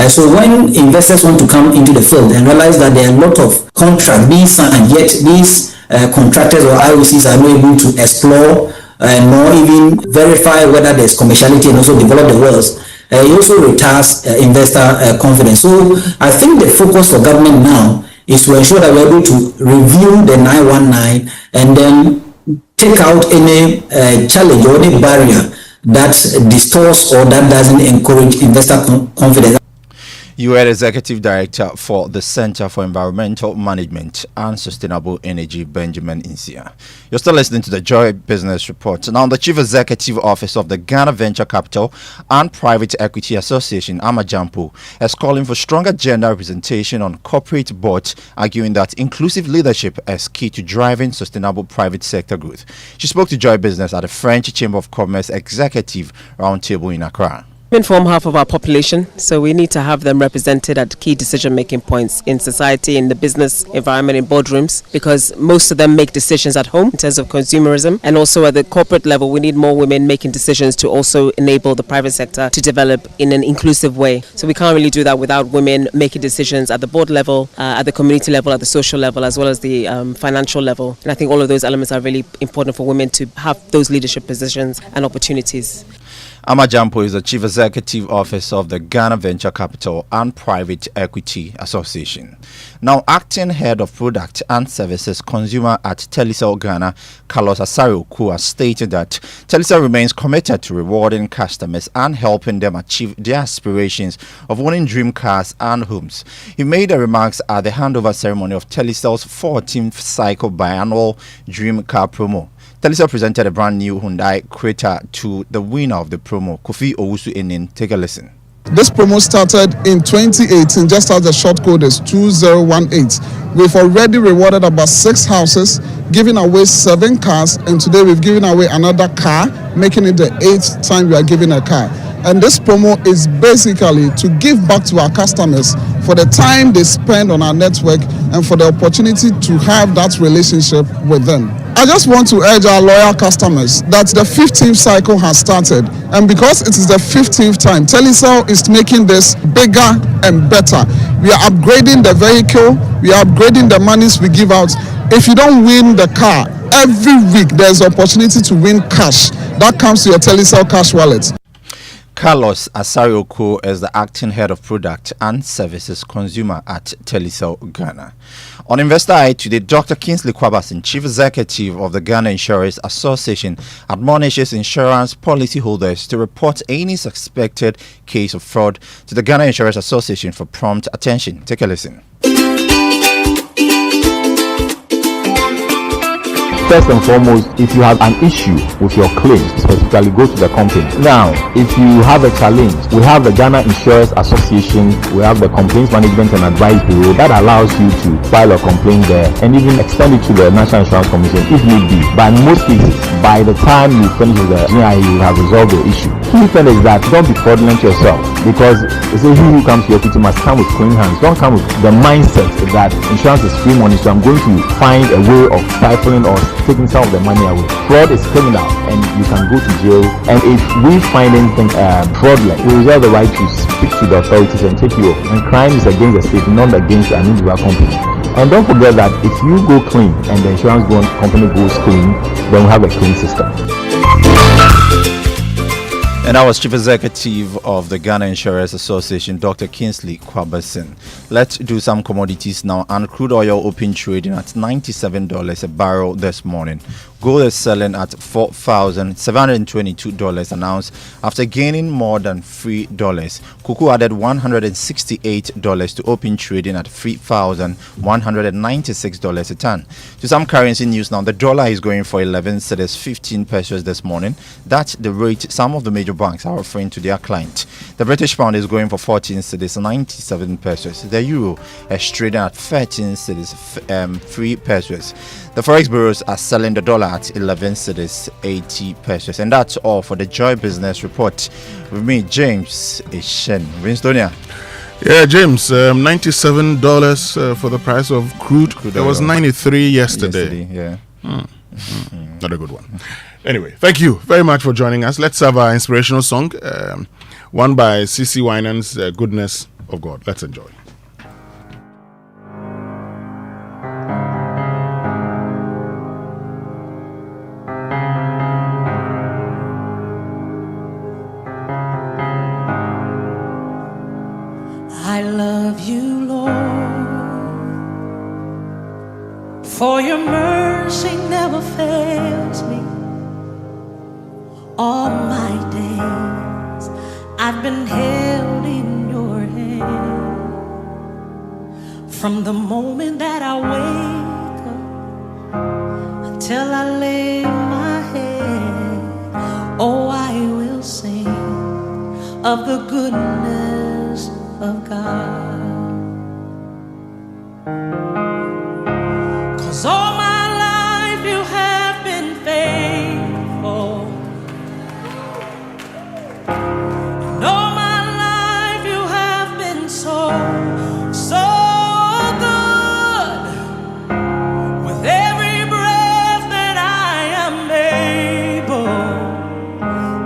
So when investors want to come into the field and realize that there are a lot of contracts being signed, yet these contractors or IOCs are not able to explore nor even verify whether there's commerciality and also develop the wells, it also retards investor confidence. So I think the focus for government now is to ensure that we're able to review the 919 and then take out any challenge or any barrier that distorts or that doesn't encourage investor confidence. You are Executive Director for the Center for Environmental Management and Sustainable Energy, Benjamin Insia. You're still listening to the Joy Business Report. Now, the Chief Executive Officer of the Ghana Venture Capital and Private Equity Association, Amajampo, is calling for stronger gender representation on corporate boards, arguing that inclusive leadership is key to driving sustainable private sector growth. She spoke to Joy Business at the French Chamber of Commerce Executive Roundtable in Accra. Women form half of our population, so we need to have them represented at key decision-making points in society, in the business environment, in boardrooms, because most of them make decisions at home in terms of consumerism, and also at the corporate level, we need more women making decisions to also enable the private sector to develop in an inclusive way. So we can't really do that without women making decisions at the board level, at the community level, at the social level, as well as the financial level. And I think all of those elements are really important for women to have those leadership positions and opportunities. Amajampo is the Chief Executive Officer of the Ghana Venture Capital and Private Equity Association. Now, acting head of product and services consumer at Telecel Ghana, Carlos Asari-Oku, has stated that Telecel remains committed to rewarding customers and helping them achieve their aspirations of owning dream cars and homes. He made the remarks at the handover ceremony of Telecel's 14th cycle biannual Dream Car promo. Telecel presented a brand new Hyundai Creta to the winner of the promo, Kofi Owusu-Enin. Take a listen. This promo started in 2018, just as the short code is 2018. We've already rewarded about 6 houses, giving away 7 cars, and today we've given away another car, making it the 8th time we are giving a car. And this promo is basically to give back to our customers for the time they spend on our network and for the opportunity to have that relationship with them. I just want to urge our loyal customers that the 15th cycle has started, and because it is the 15th time, Telecel is making this bigger and better. We are upgrading the vehicle, we are upgrading the monies we give out. If you don't win the car, every week there's opportunity to win cash. That comes to your Telecel cash wallet. Carlos Asari-Oku is the acting head of product and services consumer at Telecel Ghana. On Investor Eye today, Dr. Kingsley Kwabasin, Chief Executive of the Ghana Insurance Association, admonishes insurance policyholders to report any suspected case of fraud to the Ghana Insurance Association for prompt attention. Take a listen. First and foremost, if you have an issue with your claims, specifically go to the company. Now, if you have a challenge, we have the Ghana Insurance Association, we have the Complaints Management and Advice Bureau that allows you to file a complaint there and even extend it to the National Insurance Commission if need be. But in most cases, by the time you finish with the GIE, you have resolved the issue. Key thing is that don't be fraudulent yourself, because they say he who comes to your equity must come with clean hands. Don't come with the mindset that insurance is free money, so I'm going to find a way of stifling or taking some of the money away. Fraud is criminal and you can go to jail. And if we find anything fraudulent, we reserve the right to speak to the authorities and take you off. And crime is against the state, not against an individual company. And don't forget that if you go clean and the insurance company goes clean, then we have a clean system. And I was Chief Executive of the Ghana Insurance Association, Dr. Kingsley Kwabasin. Let's do some commodities now. And crude oil open trading at $97 a barrel this morning. Gold is selling at $4,722 an ounce after gaining more than $3. Cocoa added $168 to open trading at $3,196 a ton. To some currency news now, the dollar is going for 11 cedis 15 pesos this morning. That's the rate some of the major banks are offering to their client. The British pound is going for 14 cedis 97 pesos. The euro is trading at 13 cedis 3 pesos. The forex bureaus are selling the dollar at 11 cedis 80 pesos. And that's all for the Joy Business Report. With me, James Ishen. Winstonia. Yeah, James, $97 for the price of crude. There was 93 yesterday. Yeah. Not a good one. Anyway, thank you very much for joining us. Let's have our inspirational song, one by C.C. Winans, Goodness of God. Let's enjoy. I love you, Lord, for your mercy never fails me. All my days I've been held in your hand. From the moment that I wake up until I lay my head, oh, I will sing of the goodness of God. 'Cause all my life you have been faithful, and all my life you have been so, so good. With every breath that I am able,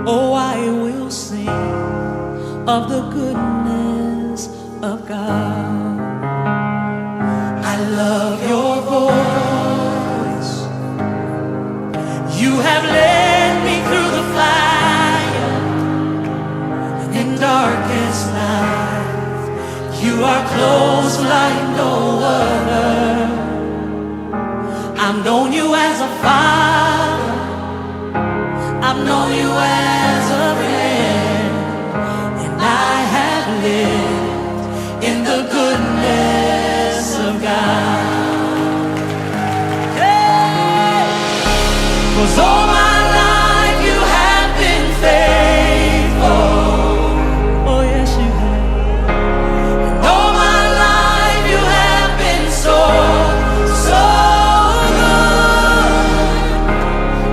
oh, I will sing of the goodness of God. I love your voice. You have led me through the fire you as a friend, and I have lived in the goodness of God. Hey! 'Cause all my life you have been faithful. Oh yes you have. And all my life you have been so good.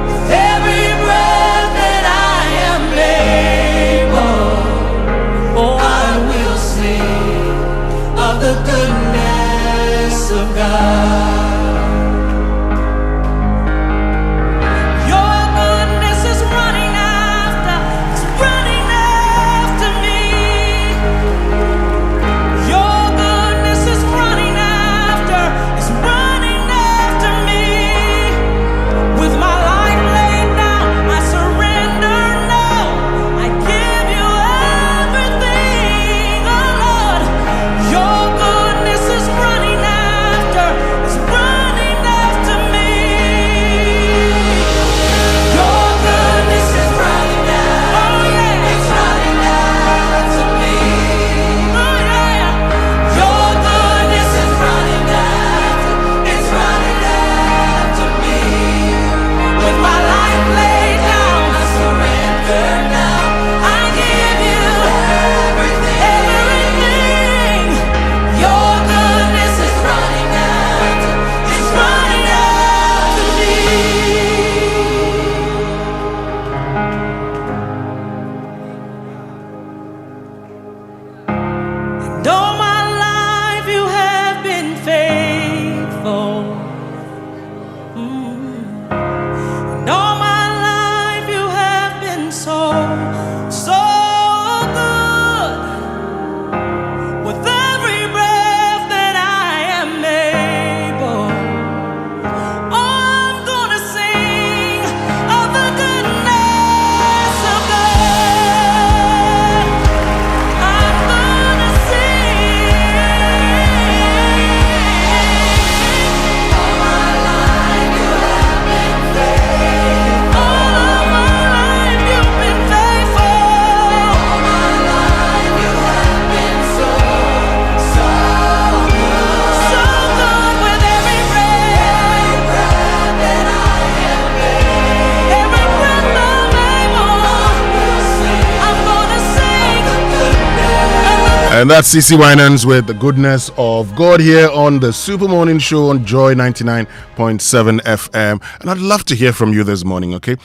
With every breath that I am able, oh I will sing of the goodness of God. Your goodness is running after me. Your goodness is running after me. With my life laid down, I surrender now. I give you everything, oh Lord. Your goodness is running after me. Your goodness is running after, oh yeah, it's running after me. Oh yeah, your goodness is running after, it's running after me. With my life laid down, I surrender now. I give you everything. Your goodness is running after, it's running after me. And all my life you have been faithful. And all my life you have been so good. With every breath that I am able, I'm gonna sing of the goodness of God. I'm gonna sing. All my life you have been faithful. All my life you've been faithful. All my life you have been so good. So good with every breath that I am able. Every breath I'm able, I'm gonna sing of the goodness. And that's CC Winans with the goodness of God here on the Super Morning Show on Joy 99.7 FM. And I'd love to hear from you this morning, okay?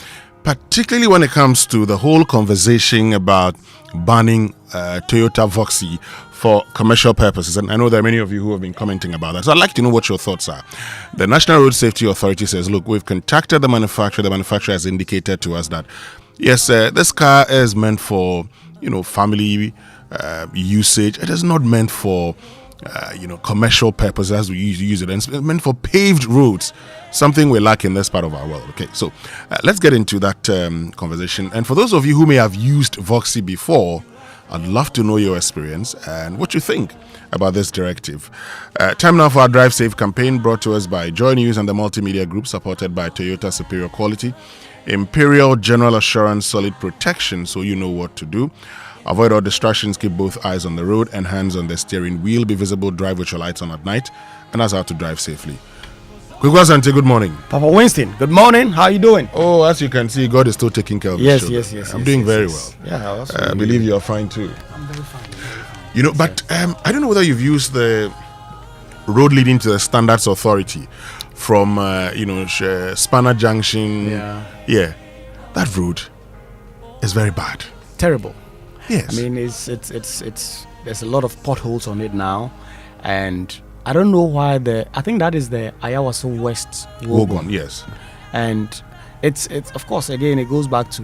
Particularly when it comes to the whole conversation about banning Toyota Voxy for commercial purposes. And I know there are many of you who have been commenting about that. So I'd like to know what your thoughts are. The National Road Safety Authority says, look, we've contacted the manufacturer. The manufacturer has indicated to us that, yes, this car is meant for, family usage. It is not meant for, commercial purposes as we use it. And it's meant for paved roads, something we lack in this part of our world. Okay, so let's get into that conversation. And for those of you who may have used Voxy before, I'd love to know your experience and what you think about this directive. Time now for our Drive Safe campaign, brought to us by Joy News and the Multimedia Group, supported by Toyota Superior Quality, Imperial General Assurance, Solid Protection, so you know what to do. Avoid all distractions, keep both eyes on the road and hands on the steering wheel. Be visible, drive with your lights on at night, and that's how to drive safely. Kwasante, good morning. Papa Winston, good morning. How are you doing? Oh, as you can see, God is still taking care of Yes, children. yes. I'm doing very well. Yeah, I believe you're fine too. I'm very fine. But I don't know whether you've used the road leading to the Standards Authority from, Spanner Junction. Yeah. That road is very bad. Terrible. Yes. I mean, it's there's a lot of potholes on it now, and I don't know why I think that is the Ayawaso West Wogon, yes. And it's of course, again, it goes back to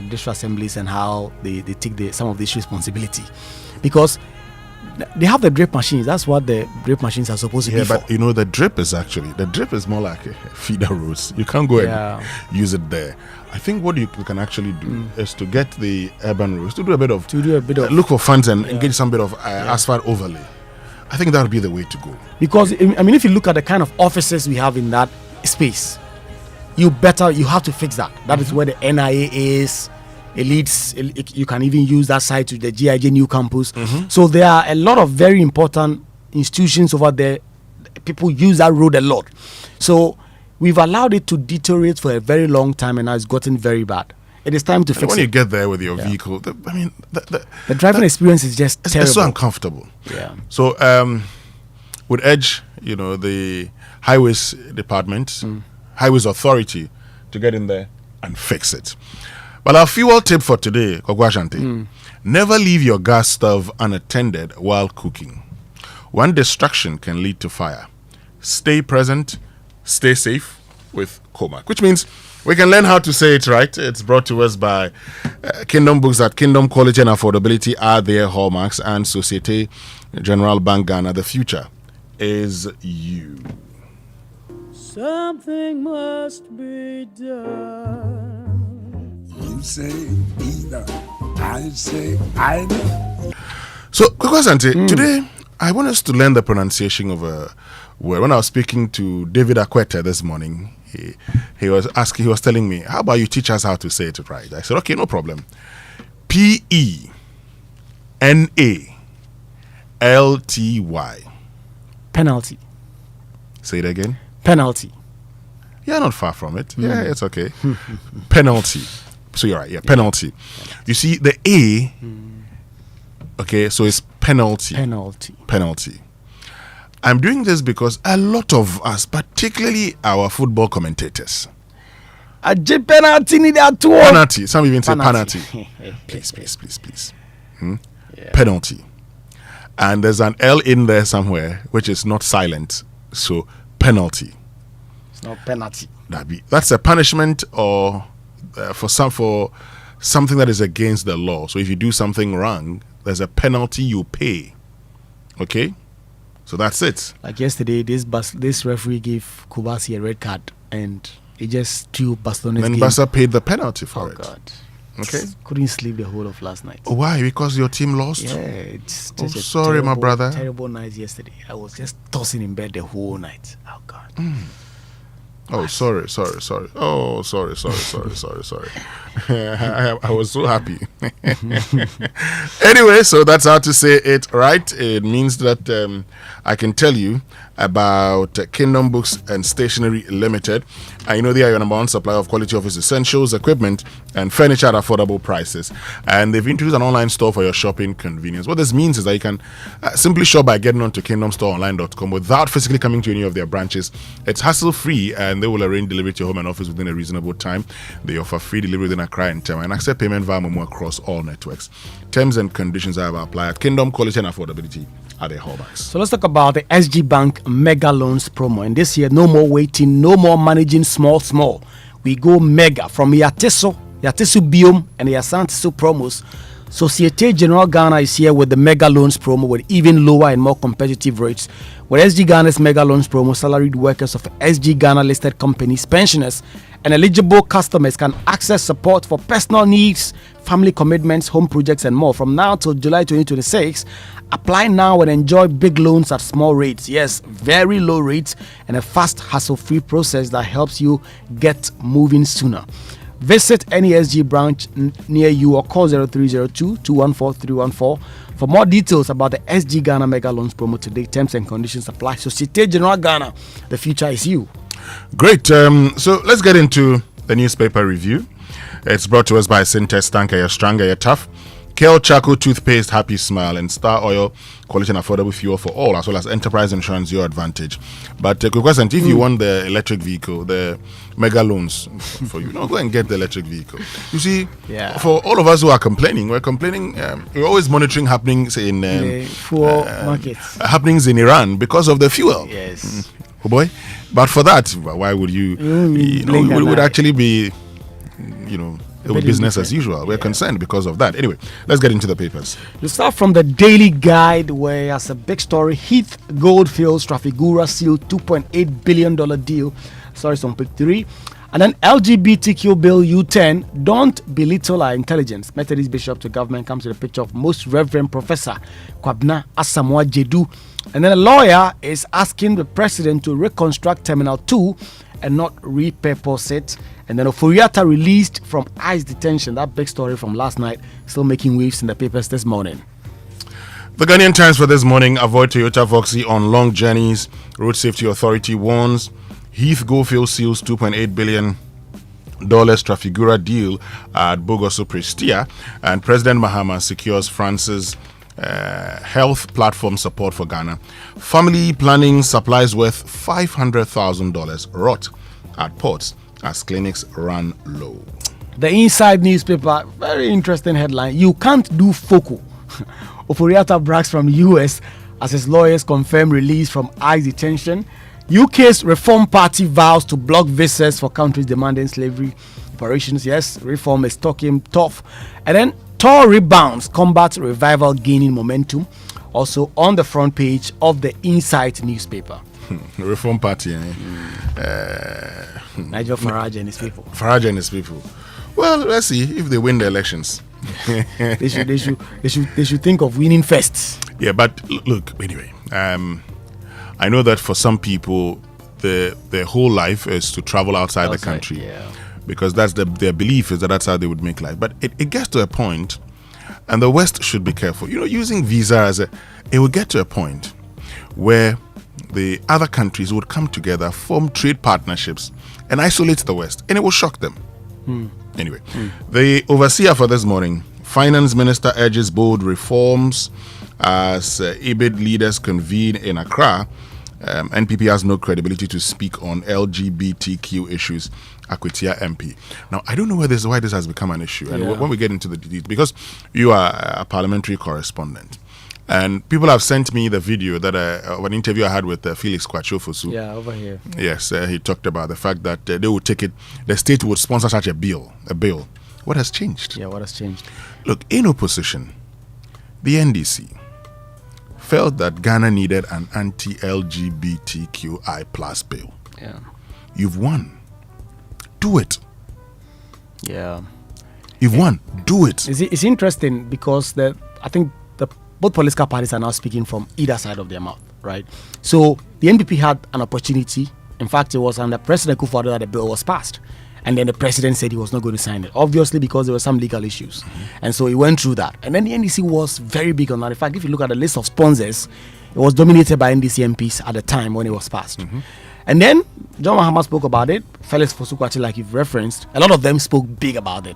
district assemblies and how they take some of this responsibility, because they have the drip machines. That's what the drip machines are supposed to be for. But the drip is more like a feeder roads. You can't go and use it there. I think what you can actually do is to get the urban roads to do a bit of look for funds and engage some bit of asphalt overlay. I think that would be the way to go. Because if you look at the kind of offices we have in that space, you have to fix that. That is where the NIA is. You can even use that site to the GIJ new campus. Mm-hmm. So there are a lot of very important institutions over there. People use that road a lot. So we've allowed it to deteriorate for a very long time, and now it's gotten very bad. It is time to fix it. When you get there with your vehicle, the driving experience is just terrible. It's so uncomfortable. Yeah. So would urge the highways department, highways authority, to get in there and fix it. But our fuel tip for today, Kogwashanti, never leave your gas stove unattended while cooking. One distraction can lead to fire. Stay present, stay safe with Comac, which means we can learn how to say it right. It's brought to us by Kingdom Books. At Kingdom, quality and affordability are their hallmarks, and Societe Generale Bank Ghana. The future is you. Something must be done. You say either, I say either. So, Kogwashanti, today I want us to learn the pronunciation of a word. When I was speaking to David Akwete this morning, he was telling me, how about you teach us how to say it right? I said, okay, no problem. Penalty. Penalty. Say it again. Penalty. Yeah, not far from it. Yeah, it's okay. Penalty. So you're right. Yeah, penalty. You see the A. Okay, so it's penalty. Penalty. I'm doing this because a lot of us, particularly our football commentators, penalty. Some even say penalty. Please. Penalty. And there's an L in there somewhere which is not silent. So penalty. It's not penalty. That's a punishment or for something that is against the law. So if you do something wrong, there's a penalty you pay. Okay? So that's it. Like yesterday, this referee gave Kubasi a red card, and he just threw Barcelona's game. Then Barca paid the penalty for it. Oh, God. Okay. Couldn't sleep the whole of last night. Why? Because your team lost? Yeah, it's Oh, just a sorry, terrible, my brother. Terrible night yesterday. I was just tossing in bed the whole night. Oh, God. Oh, sorry. Oh, sorry. I was so happy. Anyway, so that's how to say it right. It means that I can tell you about Kingdom Books and Stationery Limited. I know they are your number one supplier of quality office essentials, equipment, and furniture at affordable prices. And they've introduced an online store for your shopping convenience. What this means is that you can simply shop by getting onto kingdomstoreonline.com without physically coming to any of their branches. It's hassle-free, and they will arrange delivery to your home and office within a reasonable time. They offer free delivery within Accra and Tema and accept payment via Momo across all networks. Terms and conditions are applied at Kingdom, quality and affordability are their hallmarks. So let's talk about the SG Bank Mega Loans promo. And this year, no more waiting, no more managing small. We go mega from Yatiso Biom and Yasantiso promos. Societe Generale Ghana is here with the Mega Loans promo with even lower and more competitive rates. With SG Ghana's Mega Loans promo, salaried workers of SG Ghana listed companies, pensioners, and eligible customers can access support for personal needs, family commitments, home projects, and more from now till July 2026. Apply now and enjoy big loans at small rates. Yes, very low rates and a fast, hassle-free process that helps you get moving sooner. Visit any SG branch near you or call 0302-214-314 for more details about the SG Ghana Mega Loans promo today. Terms and conditions apply. Societe Generale Ghana, the future is you. Great. So let's get into the newspaper review. It's brought to us by Syntex Tanker, you're stronger, you're tough. Kale Charcoal Toothpaste, Happy Smile, and Star Oil, quality and affordable fuel for all, as well as Enterprise Insurance, your advantage. But if you want the electric vehicle, the Mega Loans for you, go and get the electric vehicle. You see, for all of us who are complaining, we're always monitoring happenings in fuel markets, happenings in Iran because of the fuel. Yes. Oh boy. But for that, why would you? It would actually be, it would business as usual. We're concerned because of that. Anyway, let's get into the papers. You start from the Daily Guide, where as a big story, Heath Goldfields Trafigura sealed $2.8 billion deal. Sorry, it's on page 3. And then LGBTQ bill U10, don't belittle our intelligence. Methodist bishop to government comes with a picture of Most Reverend Professor Kwabena Asamoah Jedu. And then a lawyer is asking the president to reconstruct Terminal 2 and not repurpose it. And then Ofori-Atta released from ICE detention. That big story from last night still making waves in the papers this morning. The Ghanaian Times for this morning: avoid Toyota Voxy on long journeys. Road Safety Authority warns. Heath Gofield seals $2.8 billion Trafigura deal at Bogoso Prestia, and President Mahama secures France's health platform support for Ghana. Family planning supplies worth $500,000 rot at ports as clinics run low. The Inside newspaper, very interesting headline: you can't do FOCO. Ofori-Atta brags from US as his lawyers confirm release from ICE detention. UK's Reform Party vows to block visas for countries demanding slavery operations. Yes, reform is talking tough. And then Tor rebounds, combat revival gaining momentum. Also on the front page of the Insight newspaper. Reform Party. Nigel Farage and his people. Farage and his people. Well, let's see if they win the elections. they should think of winning first. Yeah, but look, anyway, I know that for some people, their whole life is to travel outside the country, because that's their belief is that's how they would make life. But it gets to a point, and the West should be careful. Using visa it will get to a point where the other countries would come together, form trade partnerships, and isolate the West, and it will shock them. Anyway, the overseer for this morning: Finance Minister urges bold reforms as IBID leaders convene in Accra. NPP has no credibility to speak on LGBTQ issues. Akwetia MP. Now, I don't know why this has become an issue. And when we get into the details, because you are a parliamentary correspondent, and people have sent me the video that of an interview I had with Felix Kwachofosu. Yeah, over here. Yes, he talked about the fact that they would take it, the state would sponsor such a bill. What has changed? Yeah, what has changed? Look, in opposition, the NDC felt that Ghana needed an anti-LGBTQI plus bill. Yeah. You've won. Do it. Yeah. You've won. Do it. It's interesting because I think both political parties are now speaking from either side of their mouth, right? So the NPP had an opportunity. In fact, it was under President Kufuor that the bill was passed. And then the president said he was not going to sign it, obviously because there were some legal issues. And so he went through that. And then the NDC was very big on that. In fact, if you look at the list of sponsors, it was dominated by NDC MPs at the time when it was passed. And then John Mahama spoke about it. Felix Fosu-Kwakye, like you've referenced, a lot of them spoke big about it,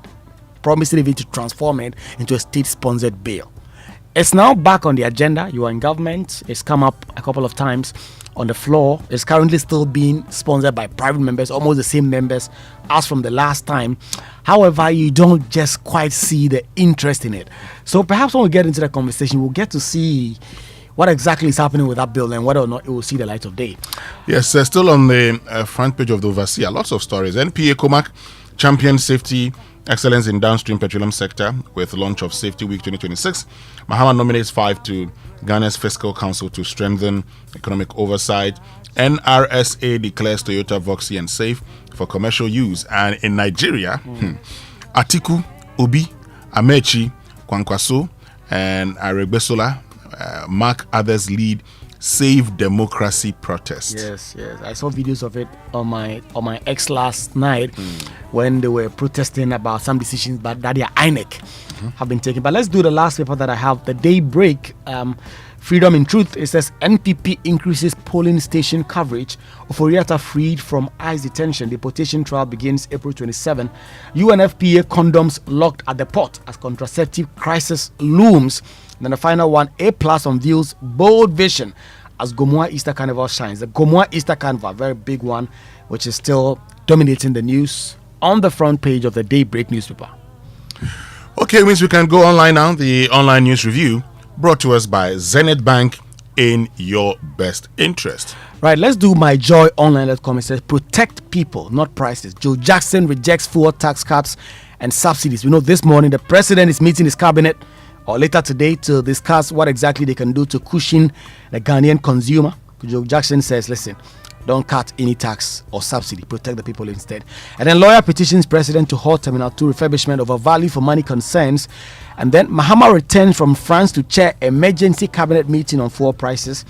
promising even to transform it into a state-sponsored bill. It's now back on the agenda. You are in government. It's come up a couple of times on the floor. It's currently still being sponsored by private members, almost the same members as from the last time. However, you don't just quite see the interest in it. So perhaps when we get into the conversation, we'll get to see what exactly is happening with that bill and whether or not it will see the light of day. Yes, still on the front page of the Overseer, lots of stories. NPA Comac champions safety excellence in downstream petroleum sector with launch of Safety Week 2026. Mahama nominates 5 to Ghana's Fiscal Council to strengthen economic oversight. NRSA declares Toyota Voxy and safe for commercial use. And in Nigeria, Atiku, Obi, Amechi, Kwankwaso, and Aregbesola mark others lead Save Democracy protest. Yes. I saw videos of it on my ex last night when they were protesting about some decisions that their INEC have been taken. But let's do the last paper that I have, the Daybreak. Freedom in Truth. It says NPP increases polling station coverage. Ofori-Atta freed from ICE detention. Deportation trial begins April 27. UNFPA condoms locked at the port as contraceptive crisis looms. And then the final one, A+ unveils bold vision as Gomoa Easter Carnival shines. The Gomoa Easter Carnival, very big one, which is still dominating the news on the front page of the Daybreak newspaper. Okay, means we can go online now. The online news review brought to us by Zenith Bank, in your best interest. Right, let's do myjoyonline.com. It says protect people, not prices. Joe Jackson rejects fuel tax cuts and subsidies. We know this morning the president is meeting his cabinet or later today to discuss what exactly they can do to cushion the Ghanaian consumer. Joe Jackson says, listen, don't cut any tax or subsidy, protect the people instead. And then lawyer petitions president to halt Terminal 2 refurbishment over value for money concerns. And then Mahama returns from France to chair emergency cabinet meeting on fuel prices.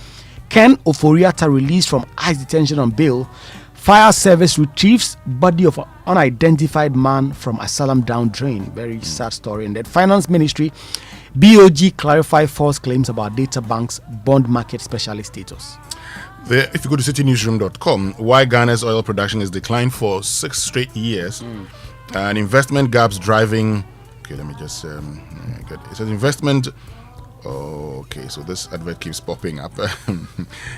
Ken Ofori-Atta released from ICE detention on bail. Fire service retrieves body of unidentified man from asylum down drain. Very sad story. And then Finance Ministry, BOG clarify false claims about data banks bond market specialist status. If you go to citynewsroom.com, why Ghana's oil production has declined for 6 straight years, and investment gaps driving. Okay, let me just get it. Says investment. Okay, so this advert keeps popping up.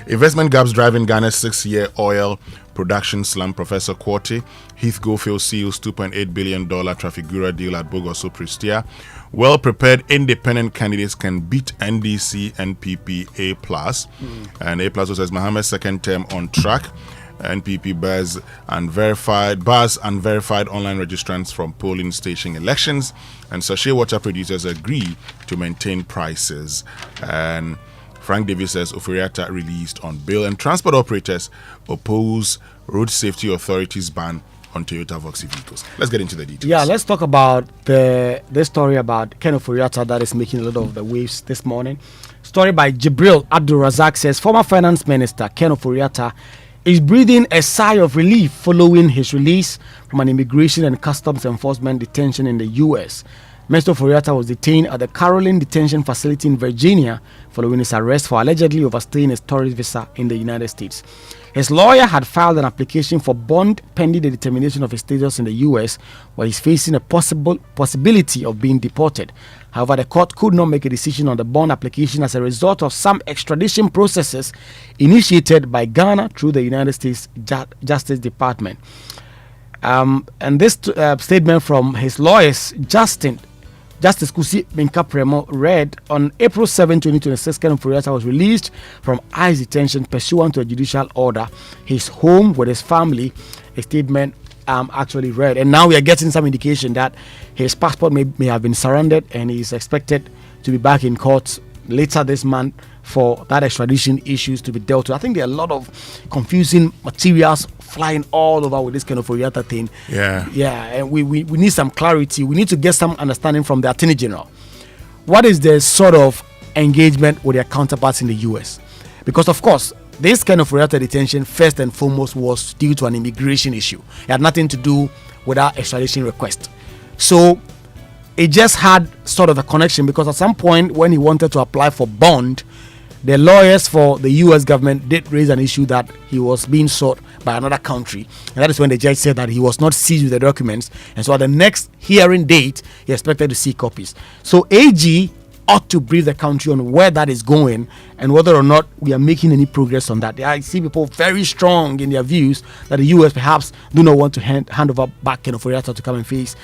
Investment gaps driving Ghana's 6-year oil production slump. Professor Quarty, Heath Gofield seals $2.8 billion Trafigura deal at Bogoso Prestia. Well-prepared independent candidates can beat NDC, NPP, A+. And A+ also says Mohammed's second term on track. NPP bars unverified online registrants from polling station elections, and sachet water producers agree to maintain prices. And Frank Davis says Ofori-Atta released on bail, and transport operators oppose road safety authorities ban on Toyota Voxy vehicles. Let's get into the details. Yeah, let's talk about this story about Ken Ofori-Atta that is making a lot of the waves this morning. Story by Jibril Abdul Razak says former finance minister Ken Ofori-Atta is breathing a sigh of relief following his release from an immigration and customs enforcement detention in the U.S. Mr. Ofori-Atta was detained at the Caroline Detention Facility in Virginia following his arrest for allegedly overstaying his tourist visa in the United States. His lawyer had filed an application for bond pending the determination of his status in the U.S., where he's facing a possibility of being deported. However, the court could not make a decision on the bond application as a result of some extradition processes initiated by Ghana through the United States Justice Department. And this statement from his lawyers, Justice Kusi Minkapremo, read on April 7, 2026, Ken Ofori-Atta was released from ICE detention pursuant to a judicial order. His home with his family, a statement actually read. And now we are getting some indication that his passport may have been surrendered, and he is expected to be back in court later this month for that extradition issues to be dealt with. I think there are a lot of confusing materials flying all over with this Ken Ofori-Atta thing. Yeah, and we need some clarity. We need to get some understanding from the Attorney General. What is the sort of engagement with their counterparts in the US? Because of course, this Ken Ofori-Atta detention first and foremost was due to an immigration issue. It had nothing to do with our extradition request. So it just had sort of a connection, because at some point when he wanted to apply for bond, the lawyers for the US government did raise an issue that he was being sought by another country. And that is when the judge said that he was not seized with the documents. And so at the next hearing date, he expected to see copies. So AG ought to brief the country on where that is going and whether or not we are making any progress on that. I see people very strong in their views that the US perhaps do not want to hand over back Ken Ofori-Atta to come and face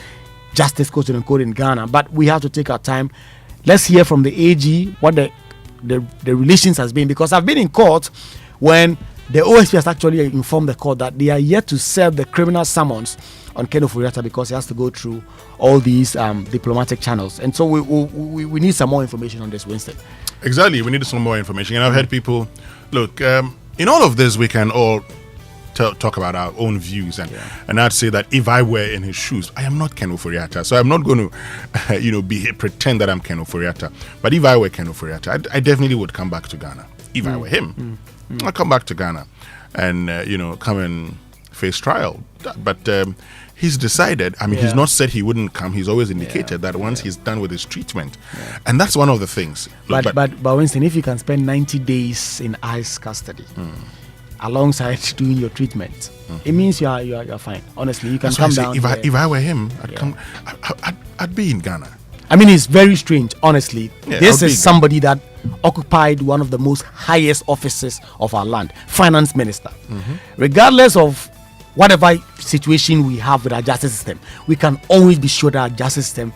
justice, quote unquote, in Ghana. But we have to take our time. Let's hear from the AG what the relations has been, because I've been in court when the OSP has actually informed the court that they are yet to serve the criminal summons on Ken Ofori-Atta because he has to go through all these diplomatic channels. And so we need some more information on this, Winston. Exactly, we need some more information. And I've heard people, look, in all of this we can all talk about our own views, and I'd say that if I were in his shoes, I am not Ken Ofori-Atta, so I'm not going to pretend that I'm Ken Ofori-Atta. But if I were Ken Ofori-Atta, I definitely would come back to Ghana. If I were him, I'd come back to Ghana and come and face trial. But he's decided. I mean, he's not said he wouldn't come. He's always indicated that once he's done with his treatment, and that's one of the things. Look, but Winston, if you can spend 90 days in ICE custody alongside doing your treatment, it means you're fine. Honestly, you can come down. If I were him, I'd be in Ghana. I mean, it's very strange, honestly. Yeah, this is somebody that occupied one of the most highest offices of our land, finance minister. Regardless of whatever situation we have with our justice system, we can always be sure that our justice system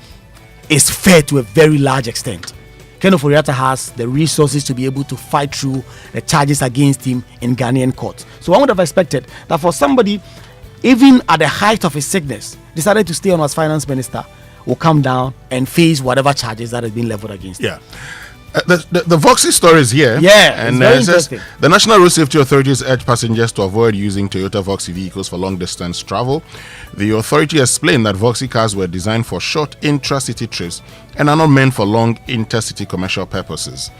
is fair to a very large extent. Ken Ofori-Atta has the resources to be able to fight through the charges against him in Ghanaian courts. So I would have expected that for somebody, even at the height of his sickness, decided to stay on as finance minister, will come down and face whatever charges that has been leveled against him. The Voxy story is here. And it says the National Road Safety Authorities urge passengers to avoid using Toyota Voxy vehicles for long distance travel. The authority explained that Voxy cars were designed for short intra-city trips and are not meant for long intercity commercial purposes.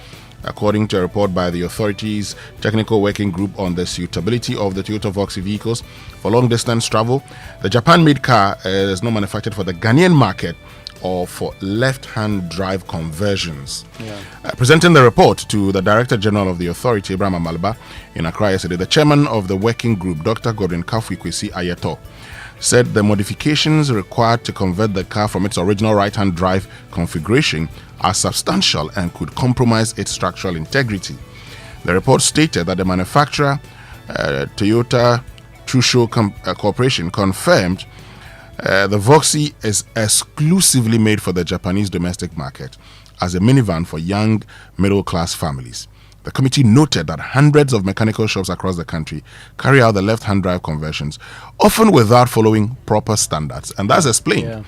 According to a report by the authority's Technical Working Group on the suitability of the Toyota Voxy vehicles for long-distance travel, the Japan-made car is not manufactured for the Ghanaian market or for left-hand drive conversions. Presenting the report to the Director General of the authority, Abraham Amalba, in Accra yesterday, the chairman of the working group, Dr. Godwin Kafuikwesi-Ayeto, said the modifications required to convert the car from its original right-hand drive configuration are substantial and could compromise its structural integrity. The report stated that the manufacturer, Toyota Tsusho Corporation, confirmed the Voxy is exclusively made for the Japanese domestic market as a minivan for young middle-class families. The committee noted that hundreds of mechanical shops across the country carry out the left-hand drive conversions, often without following proper standards. And that's explained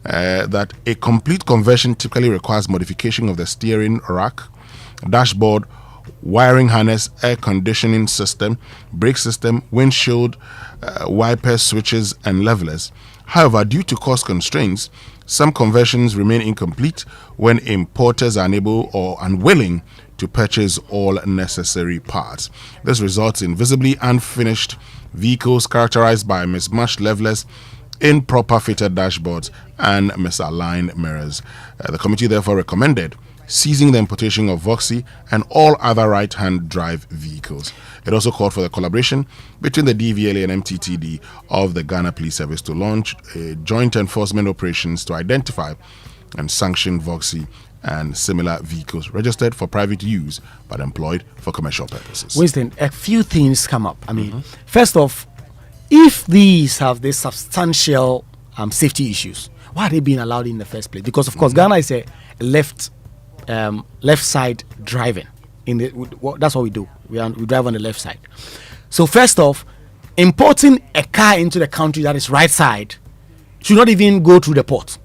that a complete conversion typically requires modification of the steering rack, dashboard, wiring harness, air conditioning system, brake system, windshield, wipers, switches, and levelers. However, due to cost constraints, some conversions remain incomplete when importers are unable or unwilling to purchase all necessary parts. This results in visibly unfinished vehicles characterized by mismatched levelers, improper fitted dashboards, and misaligned mirrors. The committee therefore recommended seizing the importation of Voxy and all other right-hand drive vehicles. It also called for the collaboration between the DVLA and MTTD of the Ghana Police Service to launch joint enforcement operations to identify and sanction Voxy and similar vehicles registered for private use but employed for commercial purposes. Winston, a few things come up. I mean, first off, if these have these substantial safety issues, why are they being allowed in the first place? Because of course, Ghana is a left side driving. That's what we do. We drive on the left side. So first off, importing a car into the country that is right side should not even go through the port.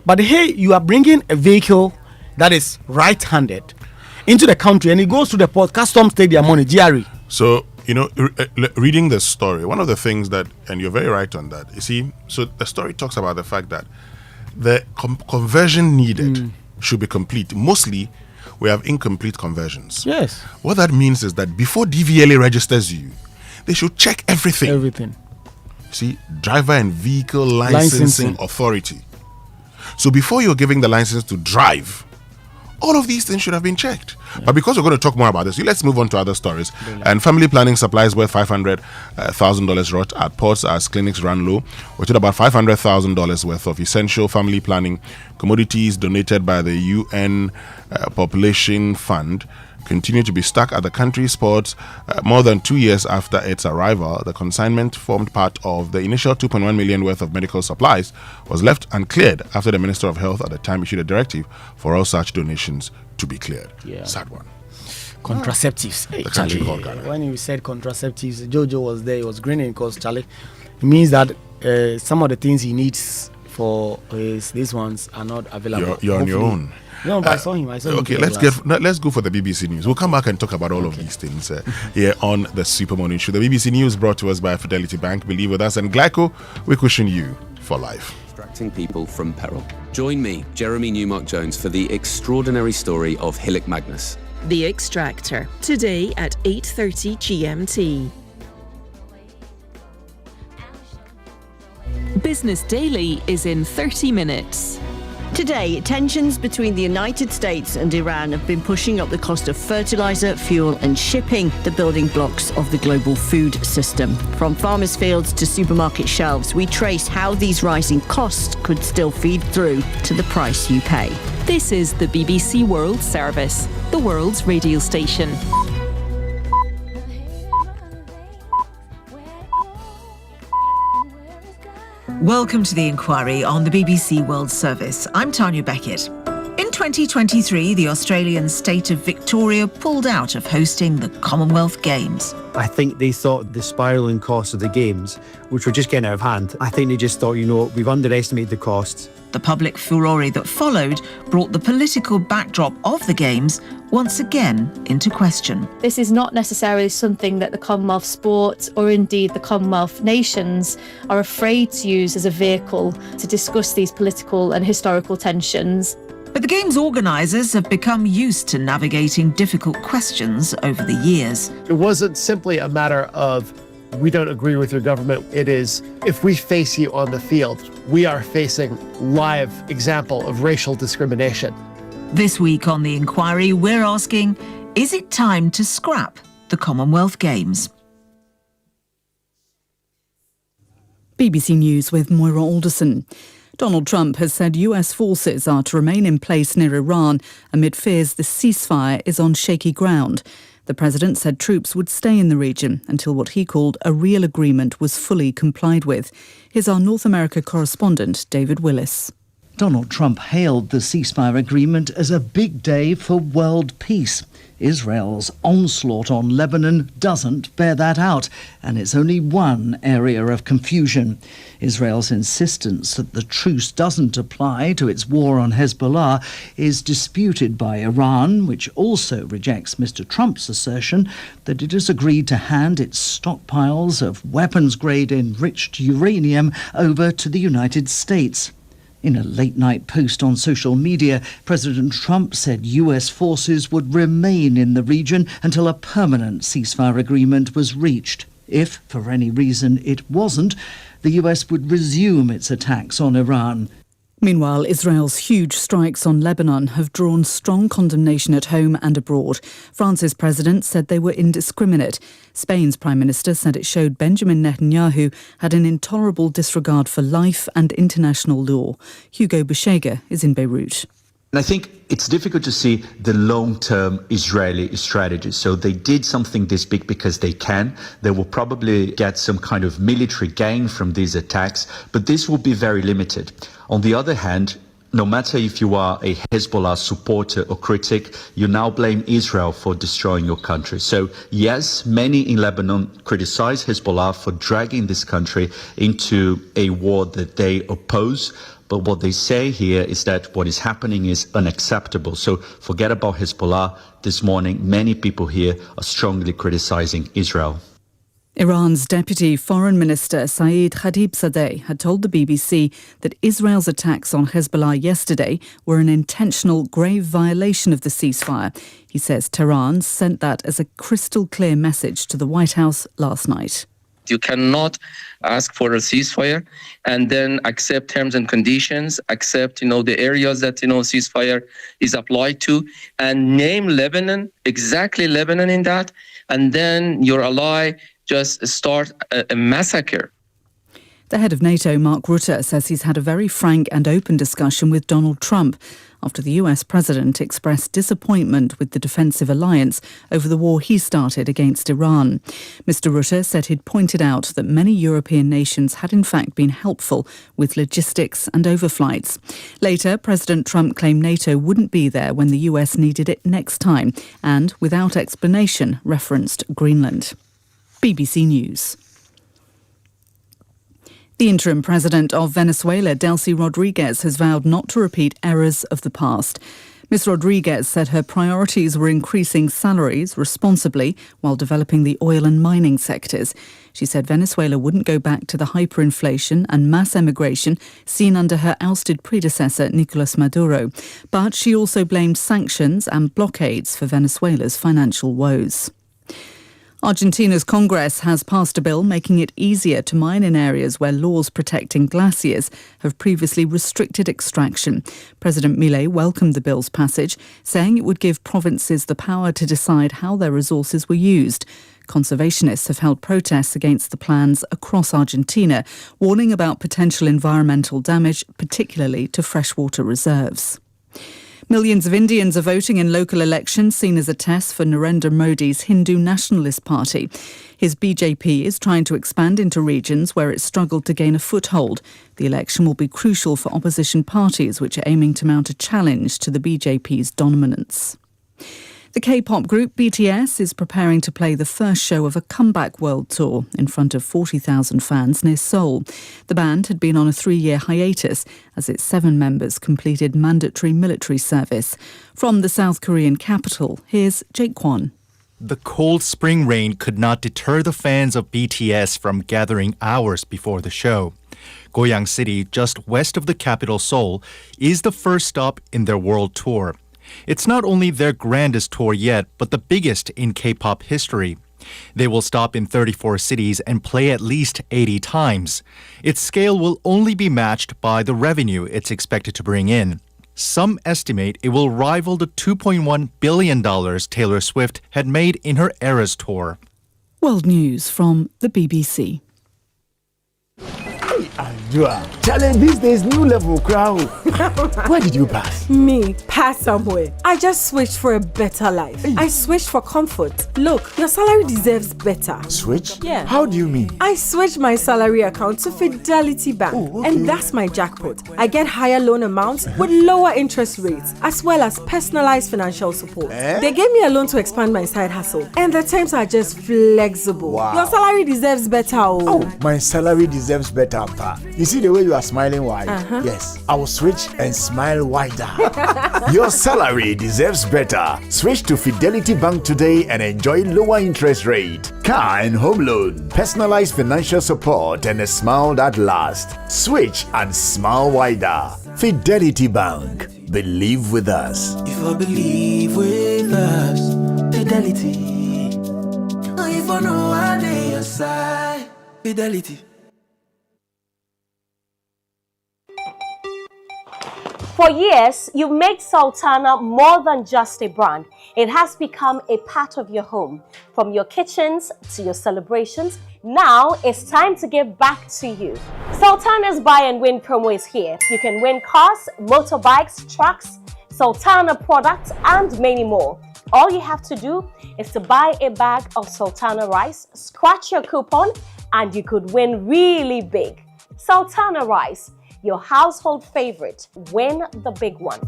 But here you are bringing a vehicle that is right-handed into the country and it goes to the port. Customs take their money, GRE. So, reading the story, one of the things that, and you're very right on that, you see, so the story talks about the fact that the conversion needed should be complete. Mostly, we have incomplete conversions. Yes. What that means is that before DVLA registers you, they should check everything. Everything. See, Driver and Vehicle Licensing Authority. So before you're giving the license to drive, all of these things should have been checked. But because we're going to talk more about this, let's move on to other stories. And family planning supplies worth $500,000 rot at ports as clinics run low. We're talking about $500,000 worth of essential family planning commodities donated by the UN Population Fund continue to be stuck at the country's ports more than 2 years after its arrival. The consignment formed part of the initial 2.1 million worth of medical supplies was left uncleared after the Minister of Health at the time issued a directive for all such donations to be cleared. Sad one. Contraceptives. The country called Ghana. When you said contraceptives, Jojo was there, he was grinning because Charlie, it means that some of the things he needs for these ones are not available. You're on your own. No, but I saw him. Okay, let's go for the BBC News. We'll come back and talk about all of these things here on the Super Morning Show. The BBC News brought to us by Fidelity Bank. Believe with us, and Glyco, we cushion you for life. Extracting people from peril. Join me, Jeremy Newmark-Jones, for the extraordinary story of Hillick Magnus. The Extractor, today at 8:30 GMT. Business Daily is in 30 minutes. Today, tensions between the United States and Iran have been pushing up the cost of fertilizer, fuel and shipping, the building blocks of the global food system. From farmers' fields to supermarket shelves, we trace how these rising costs could still feed through to the price you pay. This is the BBC World Service, the world's radio station. Welcome to the inquiry on the BBC World Service. I'm Tanya Beckett. In 2023, the Australian state of Victoria pulled out of hosting the Commonwealth Games. I think they thought the spiralling costs of the Games, which were just getting out of hand, I think they just thought, we've underestimated the costs. The public furore that followed brought the political backdrop of the Games once again into question. This is not necessarily something that the Commonwealth sport or indeed the Commonwealth nations are afraid to use as a vehicle to discuss these political and historical tensions. But the Games organisers have become used to navigating difficult questions over the years. It wasn't simply a matter of, we don't agree with your government. It is, if we face you on the field, we are facing live example of racial discrimination. This week on The Inquiry, we're asking, is it time to scrap the Commonwealth Games? BBC News with Moira Alderson. Donald Trump has said US forces are to remain in place near Iran amid fears the ceasefire is on shaky ground. The president said troops would stay in the region until what he called a real agreement was fully complied with. Here's our North America correspondent, David Willis. Donald Trump hailed the ceasefire agreement as a big day for world peace. Israel's onslaught on Lebanon doesn't bear that out, and it's only one area of confusion. Israel's insistence that the truce doesn't apply to its war on Hezbollah is disputed by Iran, which also rejects Mr. Trump's assertion that it has agreed to hand its stockpiles of weapons-grade enriched uranium over to the United States. In a late-night post on social media, President Trump said US forces would remain in the region until a permanent ceasefire agreement was reached. If, for any reason, it wasn't, the US would resume its attacks on Iran. Meanwhile, Israel's huge strikes on Lebanon have drawn strong condemnation at home and abroad. France's president said they were indiscriminate. Spain's prime minister said it showed Benjamin Netanyahu had an intolerable disregard for life and international law. Hugo Bushega is in Beirut. And I think it's difficult to see the long-term Israeli strategy. So they did something this big because they can. They will probably get some kind of military gain from these attacks, but this will be very limited. On the other hand, no matter if you are a Hezbollah supporter or critic, you now blame Israel for destroying your country. So yes, many in Lebanon criticize Hezbollah for dragging this country into a war that they oppose. But what they say here is that what is happening is unacceptable. So forget about Hezbollah. This morning, many people here are strongly criticizing Israel. Iran's Deputy Foreign Minister Saeed Khatibzadeh had told the BBC that Israel's attacks on Hezbollah yesterday were an intentional, grave violation of the ceasefire. He says Tehran sent that as a crystal clear message to the White House last night. You cannot ask for a ceasefire and then accept terms and conditions, accept, the areas that, ceasefire is applied to, and name Lebanon, exactly Lebanon in that, and then your ally just start a massacre. The head of NATO, Mark Rutte, says he's had a very frank and open discussion with Donald Trump after the US president expressed disappointment with the defensive alliance over the war he started against Iran. Mr. Rutte said he'd pointed out that many European nations had in fact been helpful with logistics and overflights. Later, President Trump claimed NATO wouldn't be there when the US needed it next time and, without explanation, referenced Greenland. BBC News. The interim president of Venezuela, Delcy Rodriguez, has vowed not to repeat errors of the past. Ms. Rodriguez said her priorities were increasing salaries responsibly while developing the oil and mining sectors. She said Venezuela wouldn't go back to the hyperinflation and mass emigration seen under her ousted predecessor, Nicolas Maduro. But she also blamed sanctions and blockades for Venezuela's financial woes. Argentina's Congress has passed a bill making it easier to mine in areas where laws protecting glaciers have previously restricted extraction. President Milei welcomed the bill's passage, saying it would give provinces the power to decide how their resources were used. Conservationists have held protests against the plans across Argentina, warning about potential environmental damage, particularly to freshwater reserves. Millions of Indians are voting in local elections seen as a test for Narendra Modi's Hindu Nationalist Party. His BJP is trying to expand into regions where it struggled to gain a foothold. The election will be crucial for opposition parties which are aiming to mount a challenge to the BJP's dominance. The K-pop group BTS is preparing to play the first show of a comeback world tour in front of 40,000 fans near Seoul. The band had been on a 3-year hiatus as its 7 members completed mandatory military service. From the South Korean capital, here's Jake Kwon. The cold spring rain could not deter the fans of BTS from gathering hours before the show. Goyang City, just west of the capital Seoul, is the first stop in their world tour. It's not only their grandest tour yet, but the biggest in K-pop history. They will stop in 34 cities and play at least 80 times. Its scale will only be matched by the revenue it's expected to bring in. Some estimate it will rival the $2.1 billion Taylor Swift had made in her Eras tour. World News from the BBC. Challenge these days, new level crowd. Where did you pass? Me, pass somewhere. I just switched for a better life. I switched for comfort. Look, your salary deserves better. Switch? Yeah. How do you mean? I switched my salary account to Fidelity Bank. And that's my jackpot. I get higher loan amounts with lower interest rates, as well as personalized financial support. They gave me a loan to expand my side hustle. And the terms are just flexible. Wow. Your salary deserves better. Oh, my salary deserves better. You see the way you are smiling wide? Yes, I will switch and smile wider. Your salary deserves better. Switch to Fidelity Bank today and enjoy lower interest rate, car and home loan, personalized financial support, and a smile that lasts. Switch and smile wider. Fidelity Bank. Believe with us. If I believe with us, Fidelity. If I know I lay your side, Fidelity. For years, you've made Sultana more than just a brand. It has become a part of your home. From your kitchens to your celebrations, now it's time to give back to you. Sultana's Buy and Win promo is here. You can win cars, motorbikes, trucks, Sultana products, and many more. All you have to do is to buy a bag of Sultana rice, scratch your coupon, and you could win really big. Sultana rice, your household favorite. Win the big one.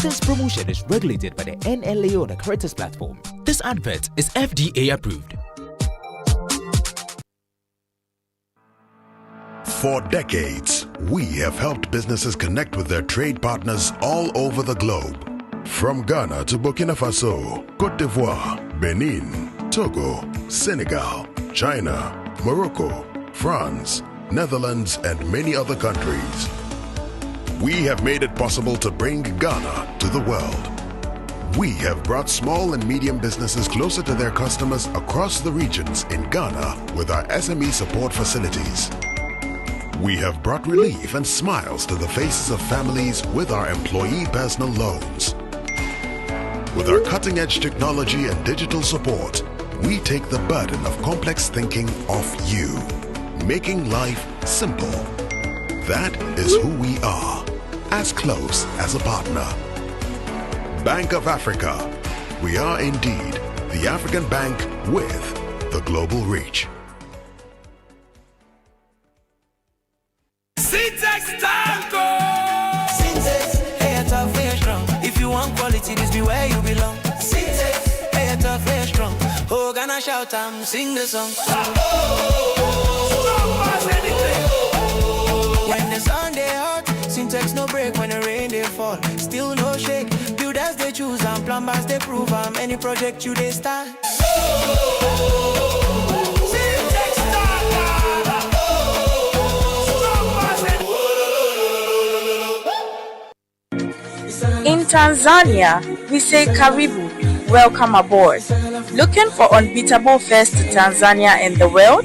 This promotion is regulated by the NLA on the Caritas platform. This advert is FDA approved. For decades, we have helped businesses connect with their trade partners all over the globe. From Ghana to Burkina Faso, Côte d'Ivoire, Benin, Togo, Senegal, China, Morocco, France, Netherlands, and many other countries. We have made it possible to bring Ghana to the world. We have brought small and medium businesses closer to their customers across the regions in Ghana with our SME support facilities. We have brought relief and smiles to the faces of families with our employee personal loans. With our cutting-edge technology and digital support, we take the burden of complex thinking off you, making life simple. That is who we are, as close as a partner. Bank of Africa. We are indeed the African bank with the global reach. If you want quality, this be where you belong. Hey, tough, hey, strong. Oh, gonna shout and sing the song. When the sun they hot, syntax no break. When the rain they fall, still no shake. Builders they choose and plumbers they prove. Any project you they start. In Tanzania, we say Karibu, welcome aboard. Looking for unbeatable fares to Tanzania and the world?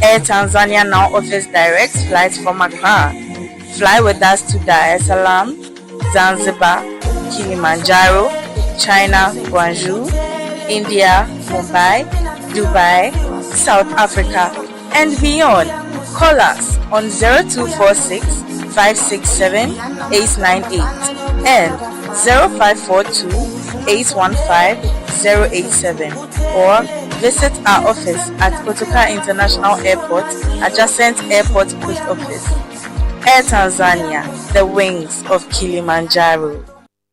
Air Tanzania now offers direct flights from Accra. Fly with us to Dar es Salaam, Zanzibar, Kilimanjaro, China, Guangzhou, India, Mumbai, Dubai, South Africa, and beyond. Call us on 0246 567 898 and 0542 815 087 or visit our office at Kotoka International Airport, adjacent Airport Post Office. Air Tanzania, the wings of Kilimanjaro.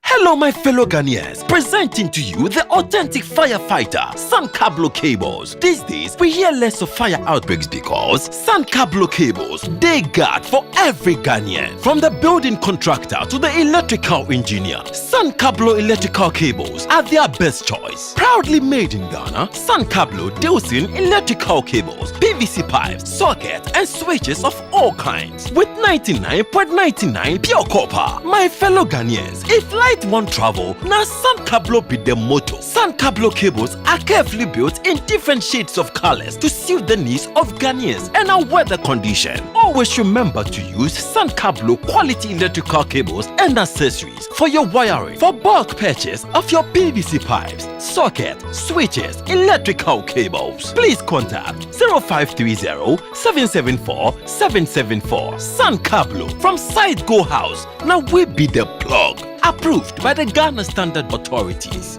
Hello Hello, my fellow Ghanaians. Presenting to you the authentic firefighter, San Cablo Cables. These days, we hear less of fire outbreaks because San Cablo Cables, they guard for every Ghanaian. From the building contractor to the electrical engineer, San Cablo electrical cables are their best choice. Proudly made in Ghana, San Cablo deals in electrical cables, PVC pipes, sockets, and switches of all kinds with 99.99 pure copper. My fellow Ghanaians, if light won't travel, now San Cablo be the motto. San Cablo cables are carefully built in different shades of colors to suit the needs of Ghanaians and our weather condition. Always remember to use San Cablo quality electrical cables and accessories for your wiring. For bulk purchase of your PVC pipes, socket, switches, electrical cables, please contact 0530-774-774. San Cablo from Side Go House. Now we be the plug. Approved by the Ghana Standard Authorities.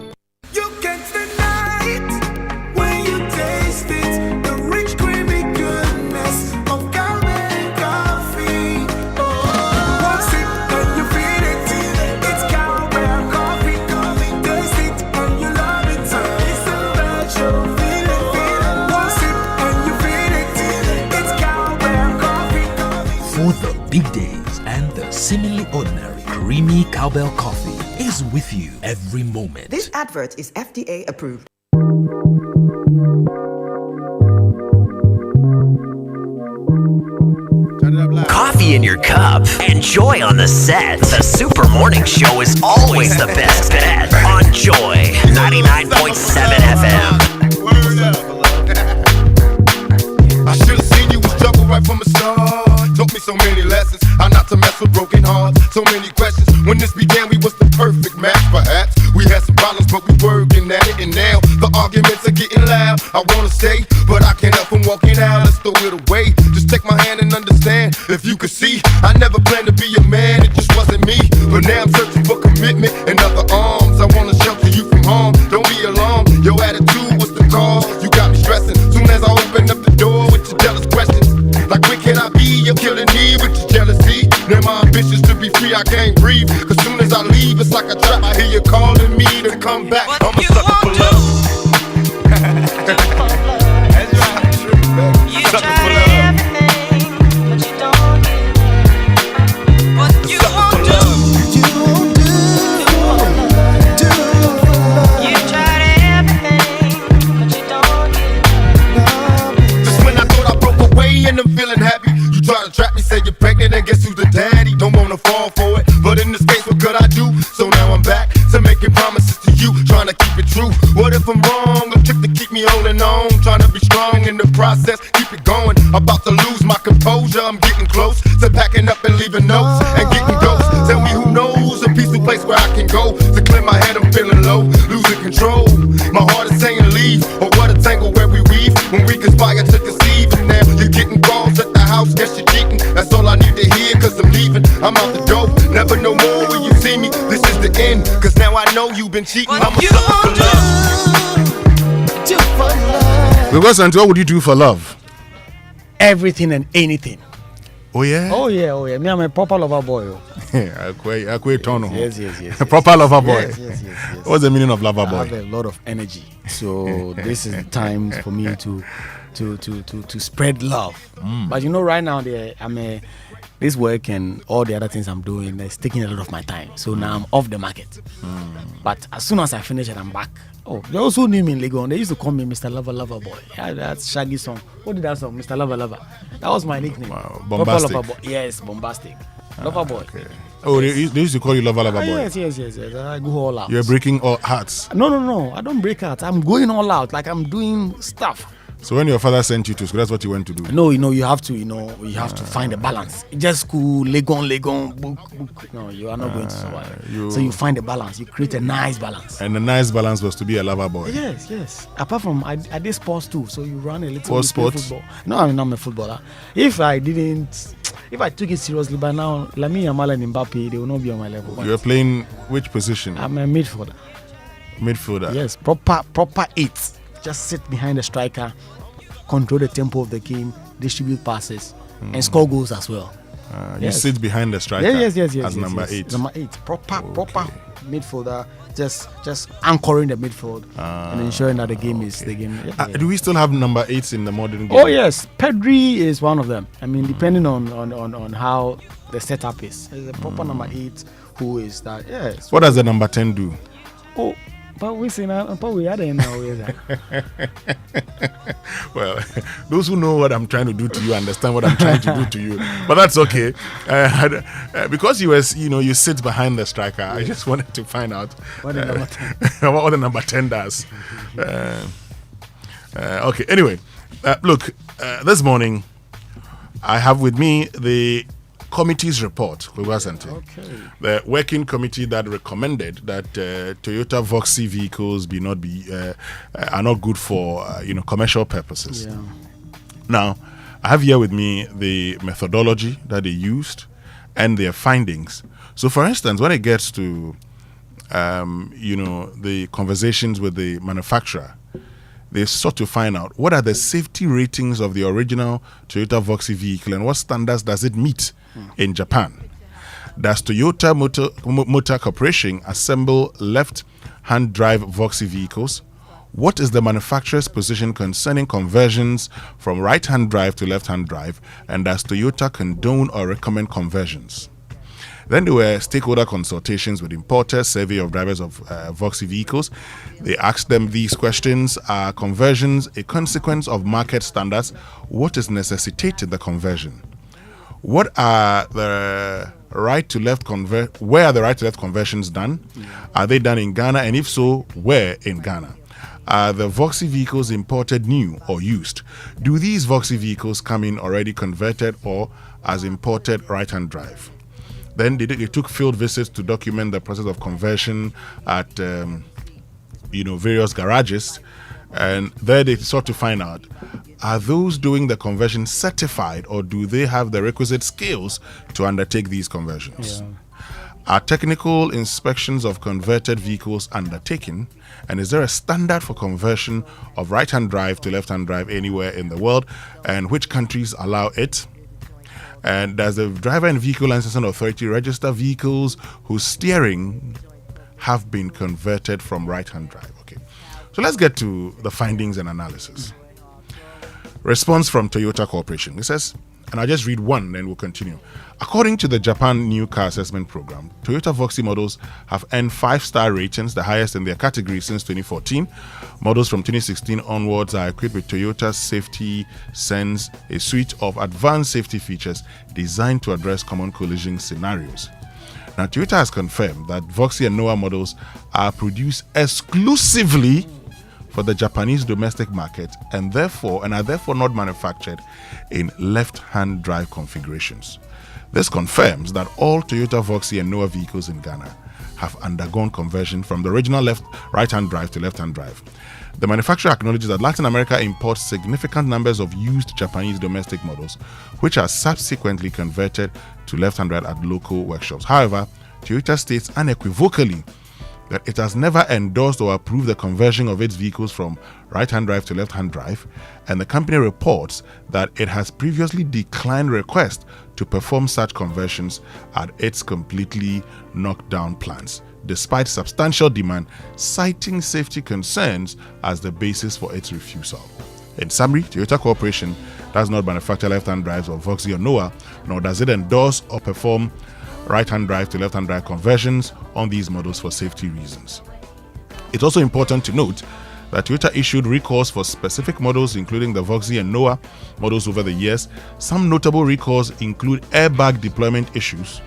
You can't deny it when you taste it. The rich creamy goodness of Cowbell coffee. One sip and you feel it. It's Cowbell coffee. Taste it and you love it. It's a virtual feeling. One sip and you feel it. It's Cowbell coffee. For the big days and the seemingly ordinary, creamy Cowbell coffee is with you every moment. This advert is FDA approved. Coffee in your cup and Joy on the set. The Super Morning Show is always the best bet on Joy 99.7 FM. I should have seen you was trouble right from the start. Taught me so many lessons, how not to mess with broken hearts. So many questions. When this began, we was the perfect match, perhaps. We had some problems, but we working at it. And now the arguments are getting loud. I wanna stay, but I can't help from walking out. Let's throw it away. Just take my hand and understand. If you could see, I never planned to be a man. It just wasn't me. But now I'm searching for commitment and other arms. I wanna shelter you from harm. Don't be alarmed. Your attitude was the cause. You got me stressing. Soon as I open up the door with your jealous questions. Like when can I be? You're killing me with your jealousy. Now my ambitions to be free, I can't breathe. Cause soon as I leave, it's like a trap. I hear you calling me to come back. I'm a sucker for love. That's right. Sucker for love. And I'm feeling happy. You try to trap me, say you're pregnant, and guess who's the daddy? Don't wanna fall for it, but in this case, what could I do? So now I'm back to making promises to you, trying to keep it true. What if I'm wrong? A trick to keep me holding on, trying to be strong in the process, keep it going. About to lose my composure, I'm getting close to packing up and leaving notes and getting ghosts. Tell me who knows a peaceful place where I can go to clear my head. I'm feeling low, losing control. My heart is saying leave, or what a tangle where we weave when we conspire to conceive. And now you're getting calls at the house, guess you're cheating. That's all I need to hear, cause I'm leaving. I'm out the door, never no more will you see me. This is the end, cause now I know you've been cheating. I'm a sucker for love. Because, Santi, what would you do for love? Everything and anything. Oh yeah? Oh yeah. Me, I'm a proper lover boy. Yes. Yes. A proper lover boy. Yes. What's the meaning of lover boy? I have a lot of energy. So this is the time for me to spread love. But you know, right now this work and all the other things I'm doing is taking a lot of my time. So now I'm off the market. But as soon as I finish it, I'm back. Oh, they also knew me in Legon. They used to call me Mr. Lover Boy. Yeah, that's Shaggy song. What did that song? Mr. Lover. That was my nickname. Wow, bombastic. Lover Boy. Yes, bombastic. Lover Boy. Okay. Oh, they used to call you Lover Boy. Yes. I go all out. You're breaking all hearts. No. I don't break hearts. I'm going all out. Like I'm doing stuff. So when your father sent you to school, that's what you went to do? No, you have to find a balance. Just school, Legon, book. No, you are not going to survive. So you find a balance. You create a nice balance. And the nice balance was to be a lover boy. Yes. Apart from, I did sports too. So you run a little for bit sports? Football. No, I'm not a footballer. If I took it seriously by now, Lamine Yamal and Mbappe, they will not be on my level. You're playing which position? I'm a midfielder. Midfielder? Yes, proper 8. Just sit behind the striker, control the tempo of the game, distribute passes, and score goals as well. You sit behind the striker. Yes. As number 8. Number 8, proper midfielder, just anchoring the midfield and ensuring that the game is the game. Do we still have number 8s in the modern game? Oh yes, Pedri is one of them. I mean, depending on how the setup is, there's a proper number 8 who is that. Yes. What does the number 10 do? Oh. But we see now, we are there now. Well, those who know what I'm trying to do to you understand what I'm trying to do to you. But that's okay. Because you sit behind the striker, I just wanted to find out what the number 10, what the number 10 does. Okay. Anyway, look, this morning I have with me the committee's report, the working committee that recommended that Toyota Voxy vehicles are not good for commercial purposes. Yeah. Now, I have here with me the methodology that they used and their findings. So, for instance, when it gets to the conversations with the manufacturer, they sought to find out what are the safety ratings of the original Toyota Voxy vehicle and what standards does it meet in Japan. Does Toyota Motor Corporation assemble left-hand drive Voxy vehicles? What is the manufacturer's position concerning conversions from right-hand drive to left-hand drive? And does Toyota condone or recommend conversions? Then there were stakeholder consultations with importers, survey of drivers of Voxy vehicles. They asked them these questions. Are conversions a consequence of market standards? What is necessitated the conversion? What are the right to left where are the right to left conversions done? Are they done in Ghana? And if so, where in Ghana? Are the Voxy vehicles imported new or used? Do these Voxy vehicles come in already converted or as imported right-hand drive? Then they took field visits to document the process of conversion at various garages, and there they sought to find out, are those doing the conversion certified or do they have the requisite skills to undertake these conversions? Yeah. Are technical inspections of converted vehicles undertaken? And is there a standard for conversion of right-hand drive to left-hand drive anywhere in the world? And which countries allow it? And does the Driver and Vehicle Licensing Authority register vehicles whose steering have been converted from right-hand drive? Okay, so let's get to the findings and analysis. Response from Toyota Corporation. It says, and I'll just read one, then we'll continue. According to the Japan New Car Assessment Program, Toyota Voxy models have earned 5-star ratings, the highest in their category since 2014. Models from 2016 onwards are equipped with Toyota's Safety Sense, a suite of advanced safety features designed to address common collision scenarios. Now, Toyota has confirmed that Voxy and Noah models are produced exclusively for the Japanese domestic market and are therefore not manufactured in left-hand drive configurations. This confirms that all Toyota Voxy and Noah vehicles in Ghana have undergone conversion from the original right-hand drive to left-hand drive. The manufacturer acknowledges that Latin America imports significant numbers of used Japanese domestic models, which are subsequently converted to left-hand drive at local workshops. However, Toyota states unequivocally that it has never endorsed or approved the conversion of its vehicles from right-hand drive to left-hand drive, and the company reports that it has previously declined requests to perform such conversions at its completely knocked down plants, despite substantial demand, citing safety concerns as the basis for its refusal. In summary, Toyota Corporation does not manufacture left-hand drives of Voxy or Noah, nor does it endorse or perform right-hand drive to left-hand drive conversions on these models for safety reasons. It's also important to note that Toyota issued recalls for specific models, including the Voxy and Noah models over the years. Some notable recalls include airbag deployment issues,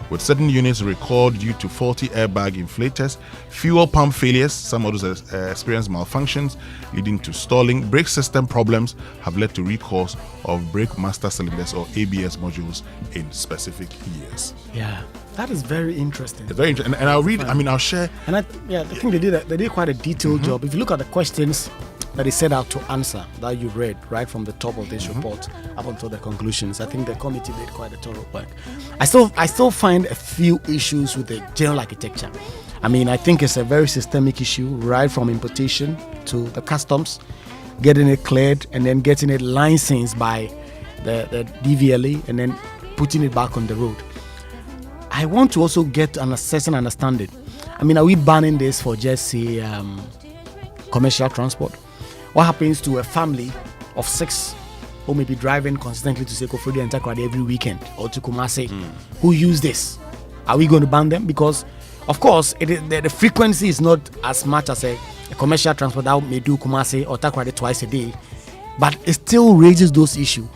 with certain units recalled due to faulty airbag inflators, fuel pump failures. Some models experience malfunctions leading to stalling. Brake system problems have led to recalls of brake master cylinders or ABS modules in specific years. Yeah, that is very interesting. It's very interesting, and I'll read. I'll share. And I think they did quite a detailed job. If you look at the questions that they set out to answer that you read right from the top of this report up until the conclusions, I think the committee did quite a thorough work. I still find a few issues with the general architecture. I mean, I think it's a very systemic issue, right from importation to the customs, getting it cleared and then getting it licensed by the DVLA, and then putting it back on the road. I want to also get an assessing understanding. I mean, are we banning this for just say commercial transport? What happens to a family of 6 who may be driving consistently to say Koforidua and Takoradi every weekend, or to Kumasi, who use this? Are we going to ban them? Because, of course, the frequency is not as much as a commercial transport that may do Kumasi or Takoradi twice a day, but it still raises those issues.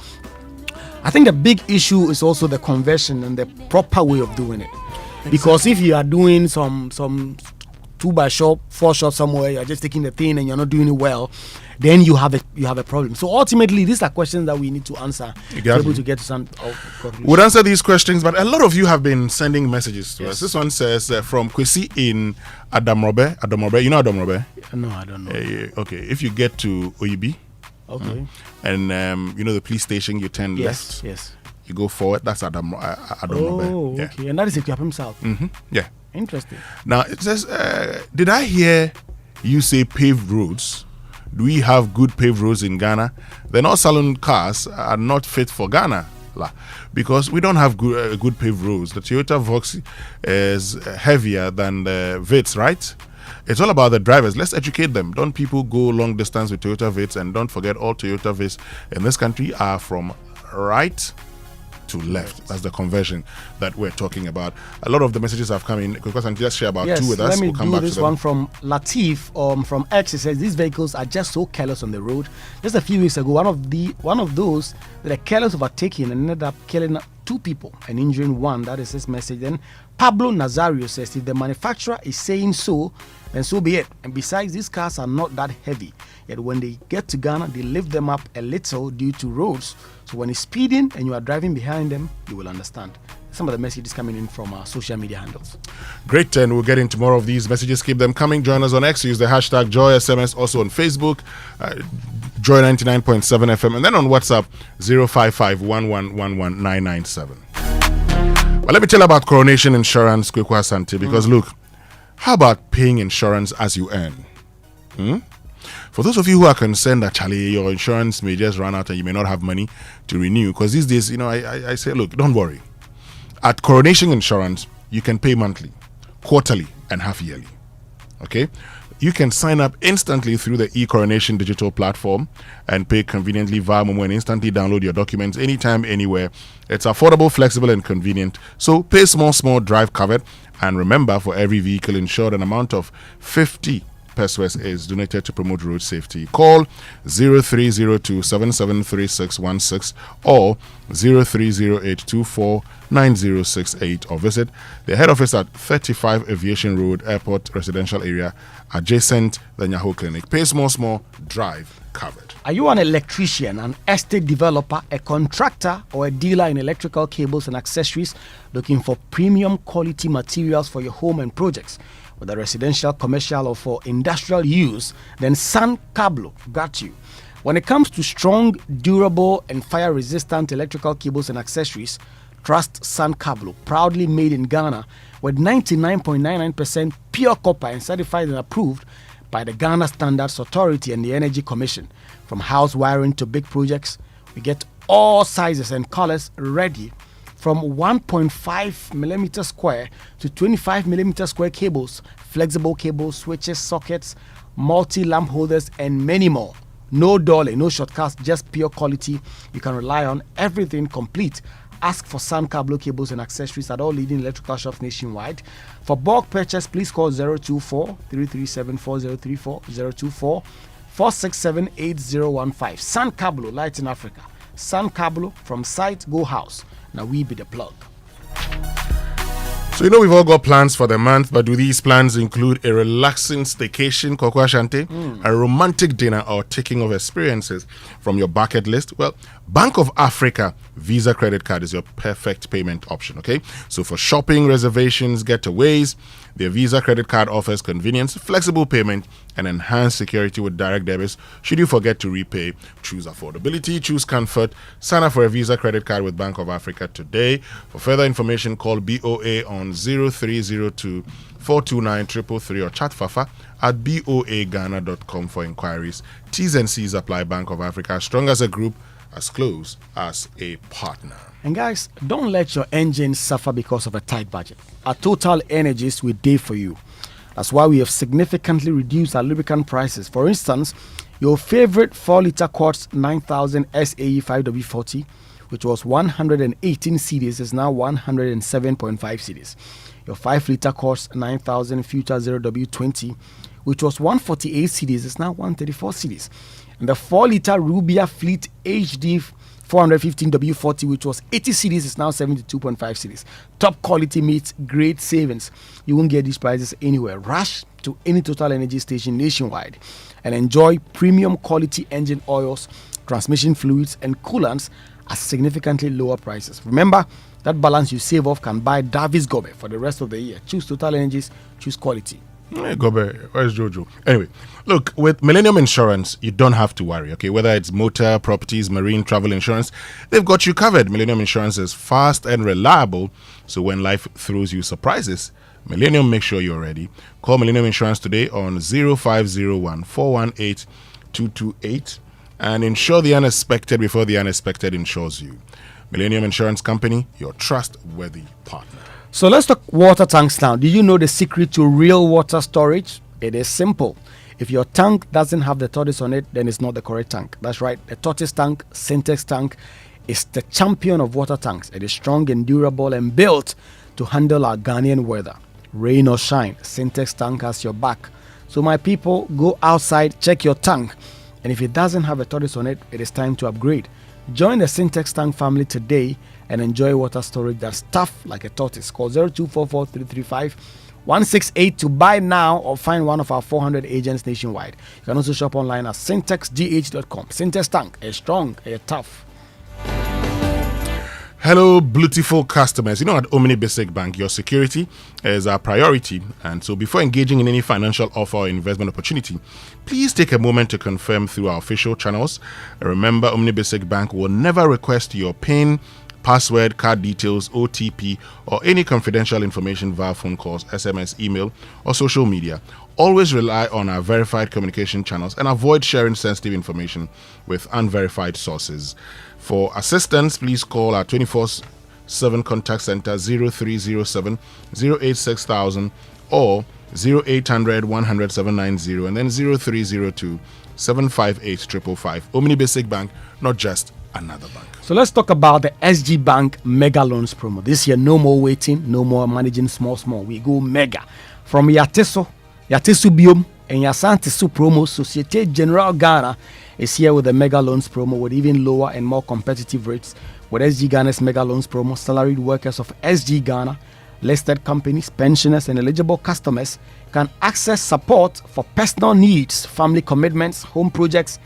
I think the big issue is also the conversion and the proper way of doing it. Exactly. Because if you are doing some 2x shop, 4 shop somewhere, you're just taking the thing and you're not doing it well, then you have a problem. So ultimately, these are questions that we need to answer to be able to get to some conclusion. We'll answer these questions, but a lot of you have been sending messages to us. This one says from Kwesi in Adamrobe. You know Adamrobe? No, I don't know. Okay, if you get to Oyibi, okay, and you know the police station, you turn left. Yes. You go forward. That's Adamrobe. Oh, okay, and that is Equiapim South. Yeah. Interesting. Now it says, did I hear you say paved roads? Do we have good paved roads in Ghana? Then all saloon cars are not fit for Ghana, because we don't have good paved roads. The Toyota Voxy is heavier than the Vitz, right? It's all about the drivers. Let's educate them. Don't people go long distance with Toyota Vitz? And don't forget, all Toyota Vitz in this country are from right to left. That's the conversion that we're talking about. A lot of the messages have come in. Because I'm just share about 2 with us. Let me we'll come do back this to them. one from Latif from X. It says these vehicles are just so careless on the road. Just a few weeks ago, one of those that are careless overtaking and ended up killing 2 people and injuring 1. That is his message. Then Pablo Nazario says if the manufacturer is saying so, then so be it. And besides, these cars are not that heavy. Yet when they get to Ghana, they lift them up a little due to roads. So when it's speeding and you are driving behind them, you will understand. Some of the messages coming in from our social media handles. Great, and we'll get into more of these messages. Keep them coming. Join us on X. Use the hashtag JoySMS. Also on Facebook, Joy 99.7 FM. And then on WhatsApp, 055-1111-997. Well, let me tell you about Coronation Insurance, Kweku Asante, because look, how about paying insurance as you earn? For those of you who are concerned that, Charlie, your insurance may just run out and you may not have money to renew, because these days, I say, look, don't worry. At Coronation Insurance, you can pay monthly, quarterly, and half yearly. Okay? You can sign up instantly through the eCoronation digital platform and pay conveniently via Momo and instantly download your documents anytime, anywhere. It's affordable, flexible, and convenient. So pay small, drive covered. And remember, for every vehicle insured, an amount of 50 pesos is donated to promote road safety. Call 0302-773616 or 0308249068 or visit the head office at 35 Aviation Road, Airport Residential Area, adjacent the Nyaho Clinic. Pay small, drive covered. Are you an electrician, an estate developer, a contractor, or a dealer in electrical cables and accessories looking for premium quality materials for your home and projects? Whether residential, commercial, or for industrial use, then San Cablo got you. When it comes to strong, durable, and fire-resistant electrical cables and accessories, trust San Cablo, proudly made in Ghana with 99.99% pure copper and certified and approved by the Ghana Standards Authority and the Energy Commission. From house wiring to big projects, we get all sizes and colors ready, from 1.5 millimeter square to 25 millimeter square cables, flexible cables, switches, sockets, multi-lamp holders, and many more. No dolly, no shortcuts, just pure quality you can rely on. Everything complete. Ask for San Cablo cables and accessories at all leading electrical shops nationwide. For bulk purchase, please call 024-337-4034, 024-467-8015. San Cablo, Light in Africa. San Cablo, from site, go house. Now we be the plug. So we've all got plans for the month, but do these plans include a relaxing staycation, Kweku Asante, a romantic dinner, or taking of experiences from your bucket list? Well, Bank of Africa Visa credit card is your perfect payment option, okay? So for shopping, reservations, getaways, their Visa credit card offers convenience, flexible payment, and enhanced security with direct debits. Should you forget to repay, choose affordability, choose comfort. Sign up for a Visa credit card with Bank of Africa today. For further information, call BOA on 0302 429 333 or chat Fafa at boaghana.com for inquiries. T's and C's apply. Bank of Africa, strong as a group, as close as a partner. And guys, don't let your engine suffer because of a tight budget. At Total Energies, we did for you. That's why we have significantly reduced our lubricant prices. For instance, your favorite 4-liter Quartz 9000 SAE 5W40, which was 118 cedis, is now 107.5 cedis. Your 5-liter Quartz 9000 Future 0W20, which was 148 cedis, is now 134 cedis. And the 4-liter Rubia Fleet HD 415W40, which was 80 cedis, is now 72.5 cedis. Top quality meets great savings. You won't get these prices anywhere. Rush to any Total Energy station nationwide and enjoy premium quality engine oils, transmission fluids, and coolants at significantly lower prices. Remember, that balance you save off can buy Davis Gobe for the rest of the year. Choose Total Energies, choose quality. Hey, Gobe, where's Jojo? Anyway, look, with Millennium Insurance, you don't have to worry, okay? Whether it's motor, properties, marine, travel insurance, they've got you covered. Millennium Insurance is fast and reliable, so when life throws you surprises, Millennium makes sure you're ready. Call Millennium Insurance today on 0501 418 228 and insure the unexpected before the unexpected insures you. Millennium Insurance Company, your trustworthy partner. So let's talk water tanks now. Do you know the secret to real water storage? It is simple. If your tank doesn't have the tortoise on it, then it's not the correct tank. That's right. The tortoise tank, Syntex tank, is the champion of water tanks. It is strong and durable and built to handle our Ghanaian weather. Rain or shine, Syntex tank has your back. So my people, go outside, check your tank. And if it doesn't have a tortoise on it, it is time to upgrade. Join the Syntex tank family today and enjoy water storage that's tough like a tortoise. Call 0244-335-168 to buy now or find one of our 400 agents nationwide. You can also shop online at syntexgh.com. Syntex tank, a strong, a tough. Hello, beautiful customers. You know, at Omni Basic Bank, your security is our priority. And so before engaging in any financial offer or investment opportunity, please take a moment to confirm through our official channels. Remember, Omni Basic Bank will never request your PIN, password, card details, OTP, or any confidential information via phone calls, SMS, email, or social media. Always rely on our verified communication channels and avoid sharing sensitive information with unverified sources. For assistance, please call our 24/7 contact center 0307 086,000 or 0800 100 790 and then 0302 758 555. Omni Basic Bank, not just another bank. So let's talk about the SG Bank Mega Loans promo. This year, no more waiting, no more managing small. We go mega. From Yateso Biom, and Yasantisu promo, Societe General Ghana is here with the Mega Loans promo with even lower and more competitive rates. With SG Ghana's Mega Loans promo, salaried workers of SG Ghana, listed companies, pensioners, and eligible customers can access support for personal needs, family commitments, home projects,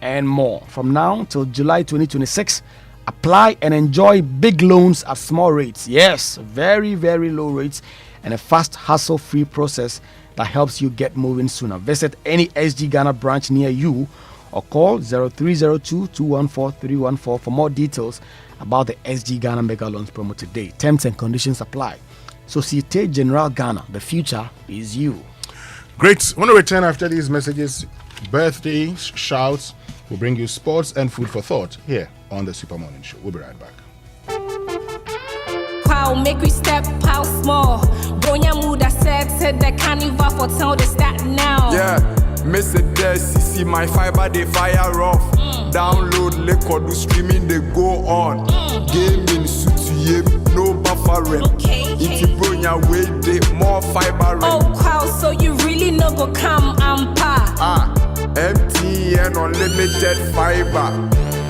and more. From now till July 2026, apply and enjoy big loans at small rates. Yes, very, very low rates and a fast, hassle-free process that helps you get moving sooner. Visit any SG Ghana branch near you or call 0302-214-314 for more details about the SG Ghana Mega Loans promo today. Terms and conditions apply. Societe General Ghana, the future is you. Great. When we return after these messages, birthday shouts, we'll bring you sports and food for thought here on the Super Morning Show. We'll be right back. Pow, make we step out small. Bonya Muda said the carnival for town they start now. Yeah, Mr. Desi, see my fiber they fire off. Download liquor, do streaming they go on. Gaming suit you, no buffering. If you bring your way, they more fiber. Oh wow, so you really no go come and pa. MTN unlimited fiber.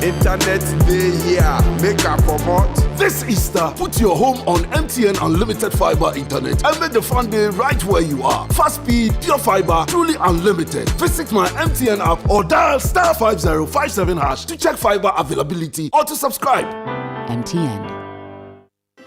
Internet day here, make a promote. This Easter, put your home on MTN Unlimited Fiber Internet and make the fun day right where you are. Fast speed, pure fiber, truly unlimited. Visit my MTN app or dial *5057# to check fiber availability or to subscribe. MTN.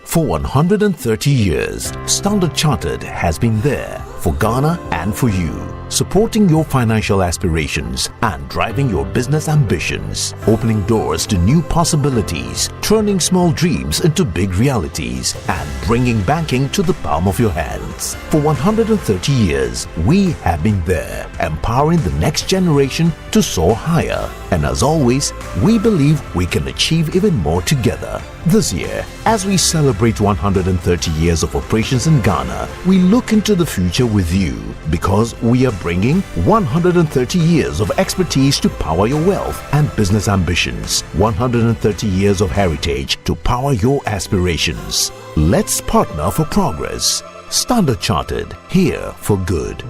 For 130 years, Standard Chartered has been there for Ghana and for you, supporting your financial aspirations and driving your business ambitions, opening doors to new possibilities, turning small dreams into big realities, and bringing banking to the palm of your hands. For 130 years, we have been there, empowering the next generation to soar higher. And as always, we believe we can achieve even more together. This year, as we celebrate 130 years of operations in Ghana, we look into the future with you because we are bringing 130 years of expertise to power your wealth and business ambitions, 130 years of heritage to power your aspirations. Let's partner for progress. Standard Chartered, here for good.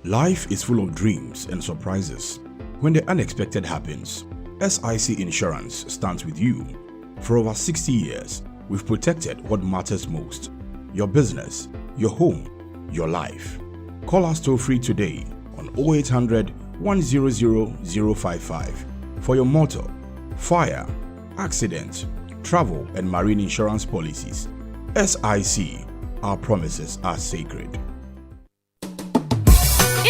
Life is full of dreams and surprises. When the unexpected happens, SIC Insurance stands with you. For over 60 years, we've protected what matters most: your business, your home, your life. Call us toll free today on 0800 100 055 for your motor, fire, accident, travel and marine insurance policies. SIC, our promises are sacred.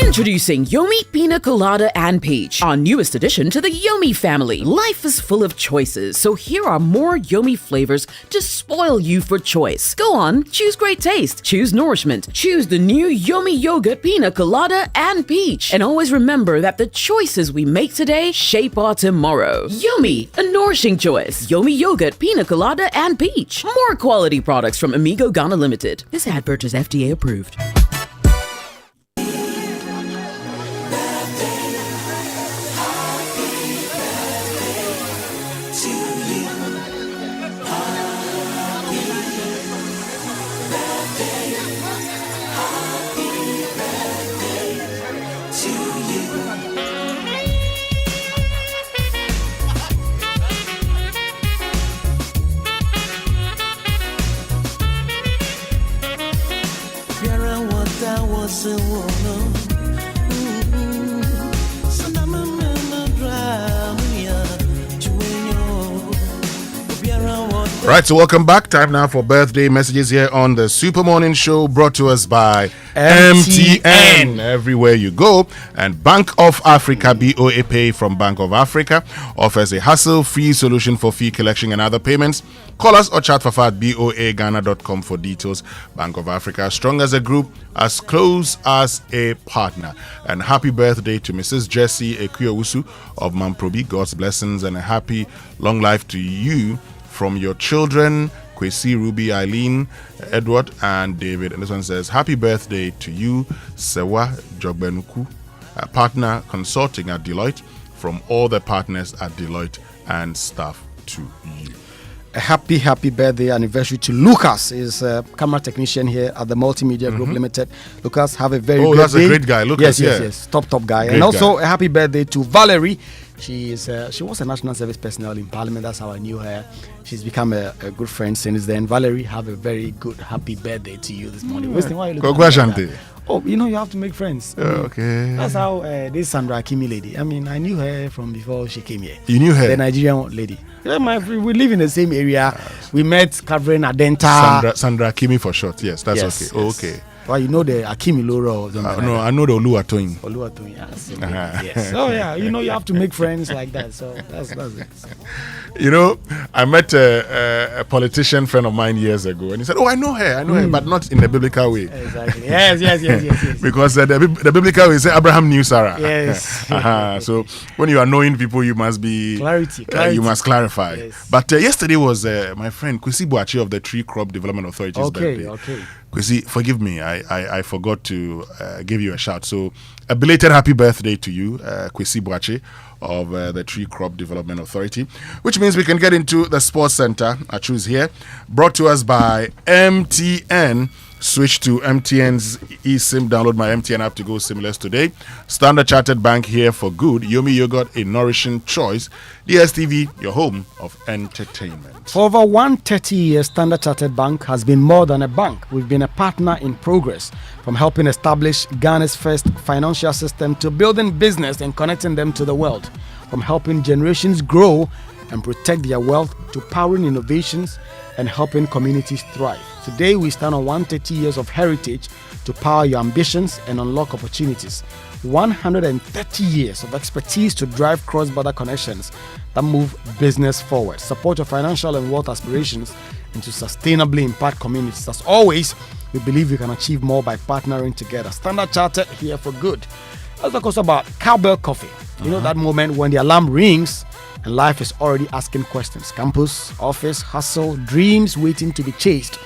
Introducing Yomi Pina Colada and Peach, our newest addition to the Yomi family. Life is full of choices, so here are more Yomi flavors to spoil you for choice. Go on, choose great taste, choose nourishment, choose the new Yomi Yogurt Pina Colada and Peach. And always remember that the choices we make today shape our tomorrow. Yomi, a nourishing choice. Yomi Yogurt Pina Colada and Peach. More quality products from Amigo Ghana Limited. This advert is FDA approved. Right, so welcome back. Time now for birthday messages here on the Super Morning Show, brought to us by MTN. Everywhere you go. And Bank of Africa, BOA Pay from Bank of Africa, offers a hassle-free solution for fee collection and other payments. Call us or chat for at boaghana.com for details. Bank of Africa, strong as a group, as close as a partner. And happy birthday to Mrs. Jessie Ekuowusu of Mamprobi. God's blessings and a happy long life to you from your children, Kwesi, Ruby, Eileen, Edward, and David. And this one says, happy birthday to you, Sewa Jogbenuku, partner consulting at Deloitte, from all the partners at Deloitte and staff to you. A happy birthday anniversary to Lucas. Is a camera technician here at the Multimedia Group Limited. Lucas, have a very good day. Oh, that's a great guy. Lucas, yes. Top guy. Great and also guy. A happy birthday to Valerie. She was a national service personnel in Parliament. That's how I knew her. She's become a good friend since then. Valerie, have a very good, happy birthday to you this morning. Winston, why are you looking at that? Oh, you have to make friends. Okay. That's how this Sandra Akimi lady. I mean, I knew her from before she came here. You knew her? The Nigerian lady. Yeah, we live in the same area. We met covering Adenta. Sandra Akimi for short. Yes, that's yes, okay. Yes. Okay. Well, you know the Akimi Loro. No, I know the Oluwatoyin. Oluwatoyin, yes. So yeah, you have to make friends like that. So that's it. I met a politician friend of mine years ago, and he said, "Oh, I know her, but not in the biblical way." Exactly. Yes. Because the biblical way is Abraham knew Sarah. Yes. So when you are knowing people, you must be clarity. You must clarify. Yes. But yesterday was my friend Kwesi Boachi of the Tree Crop Development Authority's birthday. Okay. Kwesi, forgive me, I forgot to give you a shout. So a belated happy birthday to you, Kwesi Boachi of the Tree Crop Development Authority, which means we can get into the Sports Center. I choose here, brought to us by MTN. Switch to MTN's eSIM. Download my MTN app to go SIMless today. Standard Chartered Bank, here for good. Yomi Yogurt, a nourishing choice. DSTV, your home of entertainment. For over 130 years, Standard Chartered Bank has been more than a bank. We've been a partner in progress, from helping establish Ghana's first financial system to building business and connecting them to the world, from helping generations grow and protect their wealth to powering innovations and helping communities thrive. Today, we stand on 130 years of heritage to power your ambitions and unlock opportunities. 130 years of expertise to drive cross-border connections that move business forward, support your financial and wealth aspirations, and to sustainably impact communities. As always, we believe we can achieve more by partnering together. Standard Chartered, here for good. Let's talk also about Cowbell Coffee. You know that moment when the alarm rings and life is already asking questions. Campus, office, hustle, dreams waiting to be chased.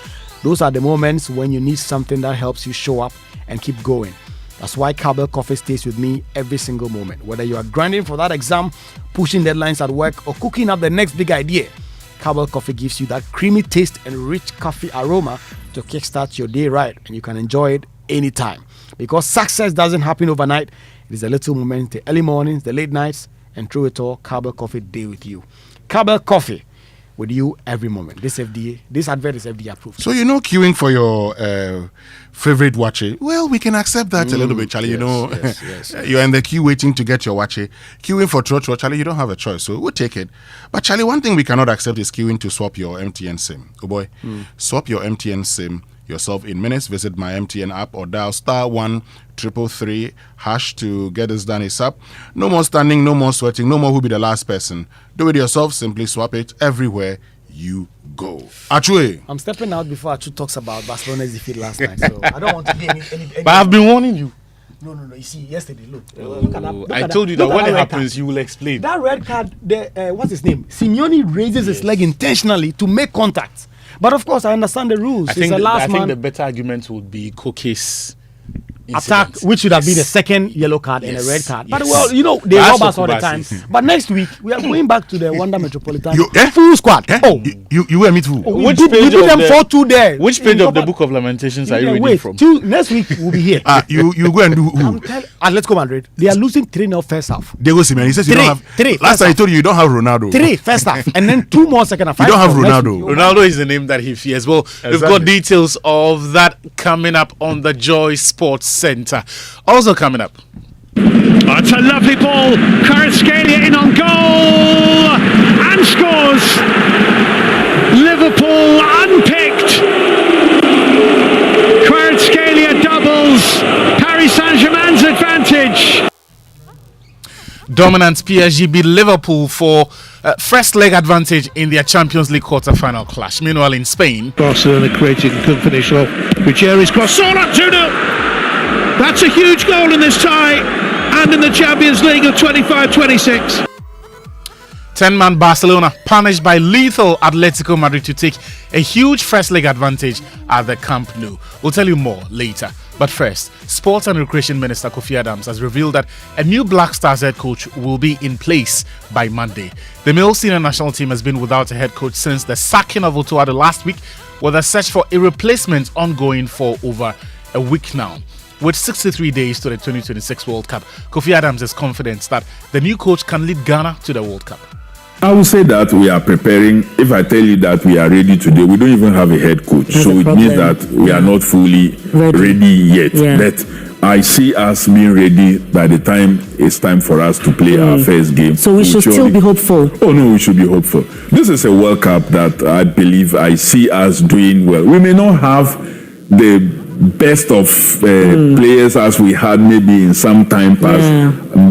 Those are the moments when you need something that helps you show up and keep going. That's why Cowbell Coffee stays with me every single moment. Whether you are grinding for that exam, pushing deadlines at work, or cooking up the next big idea, Cowbell Coffee gives you that creamy taste and rich coffee aroma to kickstart your day right, and you can enjoy it anytime. Because success doesn't happen overnight. It is the little moments, the early mornings, the late nights, and through it all, Cowbell Coffee day with you. Cowbell Coffee with you every moment. This advert is FDA approved. So queuing for your favorite watche. Well, we can accept that a little bit, Charlie. Yes. You're in the queue waiting to get your watche. Queuing for Trotro, Charlie, you don't have a choice, so we'll take it. But Charlie, one thing we cannot accept is queuing to swap your MTN SIM. Oh boy, swap your MTN SIM yourself in minutes. Visit my MTN app or dial *13333# to get this done ASAP. No more standing, no more sweating, no more who be the last person. Do it yourself. Simply swap it everywhere you go. Achue. I'm stepping out before Achu talks about Barcelona's defeat last night, so I don't want to hear any But I've been warning you. No. You see, yesterday, look at that. I told you that when it happens, you will explain. That red card, what's his name? Simeone raises his leg intentionally to make contact. But of course, I understand the rules. I think the better argument would be Koke's attack, which should have been a second yellow card and a red card. But Yes. well, they rob us all the time. But next week, we are going back to the Wonder Metropolitan full squad. Oh, you and me too. We beat them 4-2 there. Which page of the Book of Lamentations are you reading from? Next week, we'll be here. You go and do who? Let's go, Madrid. They are losing 3-0 first half. Diego Simeone, he says you don't have. Last time I told you don't have Ronaldo. 3 first half, and then 2 more second half. You don't have Ronaldo. Ronaldo is the name that he fears. Well, we've got details of that coming up on the Joy Sports Centre. Also coming up. It's a lovely ball. Kvaratskhelia in on goal and scores. Liverpool unpicked. Kvaratskhelia doubles. Paris Saint-Germain's advantage. Dominant PSG beat Liverpool for first leg advantage in their Champions League quarter-final clash. Meanwhile, in Spain, Barcelona created and couldn't finish well. Gutierrez cross. All up 2-0. That's a huge goal in this tie and in the Champions League of 25-26. 10-man Barcelona punished by lethal Atletico Madrid to take a huge first leg advantage at the Camp Nou. We'll tell you more later. But first, Sports and Recreation Minister Kofi Adams has revealed that a new Black Stars head coach will be in place by Monday. The male senior national team has been without a head coach since the sacking of Otto Addo last week, with a search for a replacement ongoing for over a week now. With 63 days to the 2026 World Cup, Kofi Adams is confident that the new coach can lead Ghana to the World Cup. I would say that we are preparing. If I tell you that we are ready today, we don't even have a head coach. So it means that we are not fully ready yet. But I see us being ready by the time it's time for us to play our first game. So we should still be hopeful. Oh no, we should be hopeful. This is a World Cup that I believe I see us doing well. We may not have the best of players as we had maybe in some time past,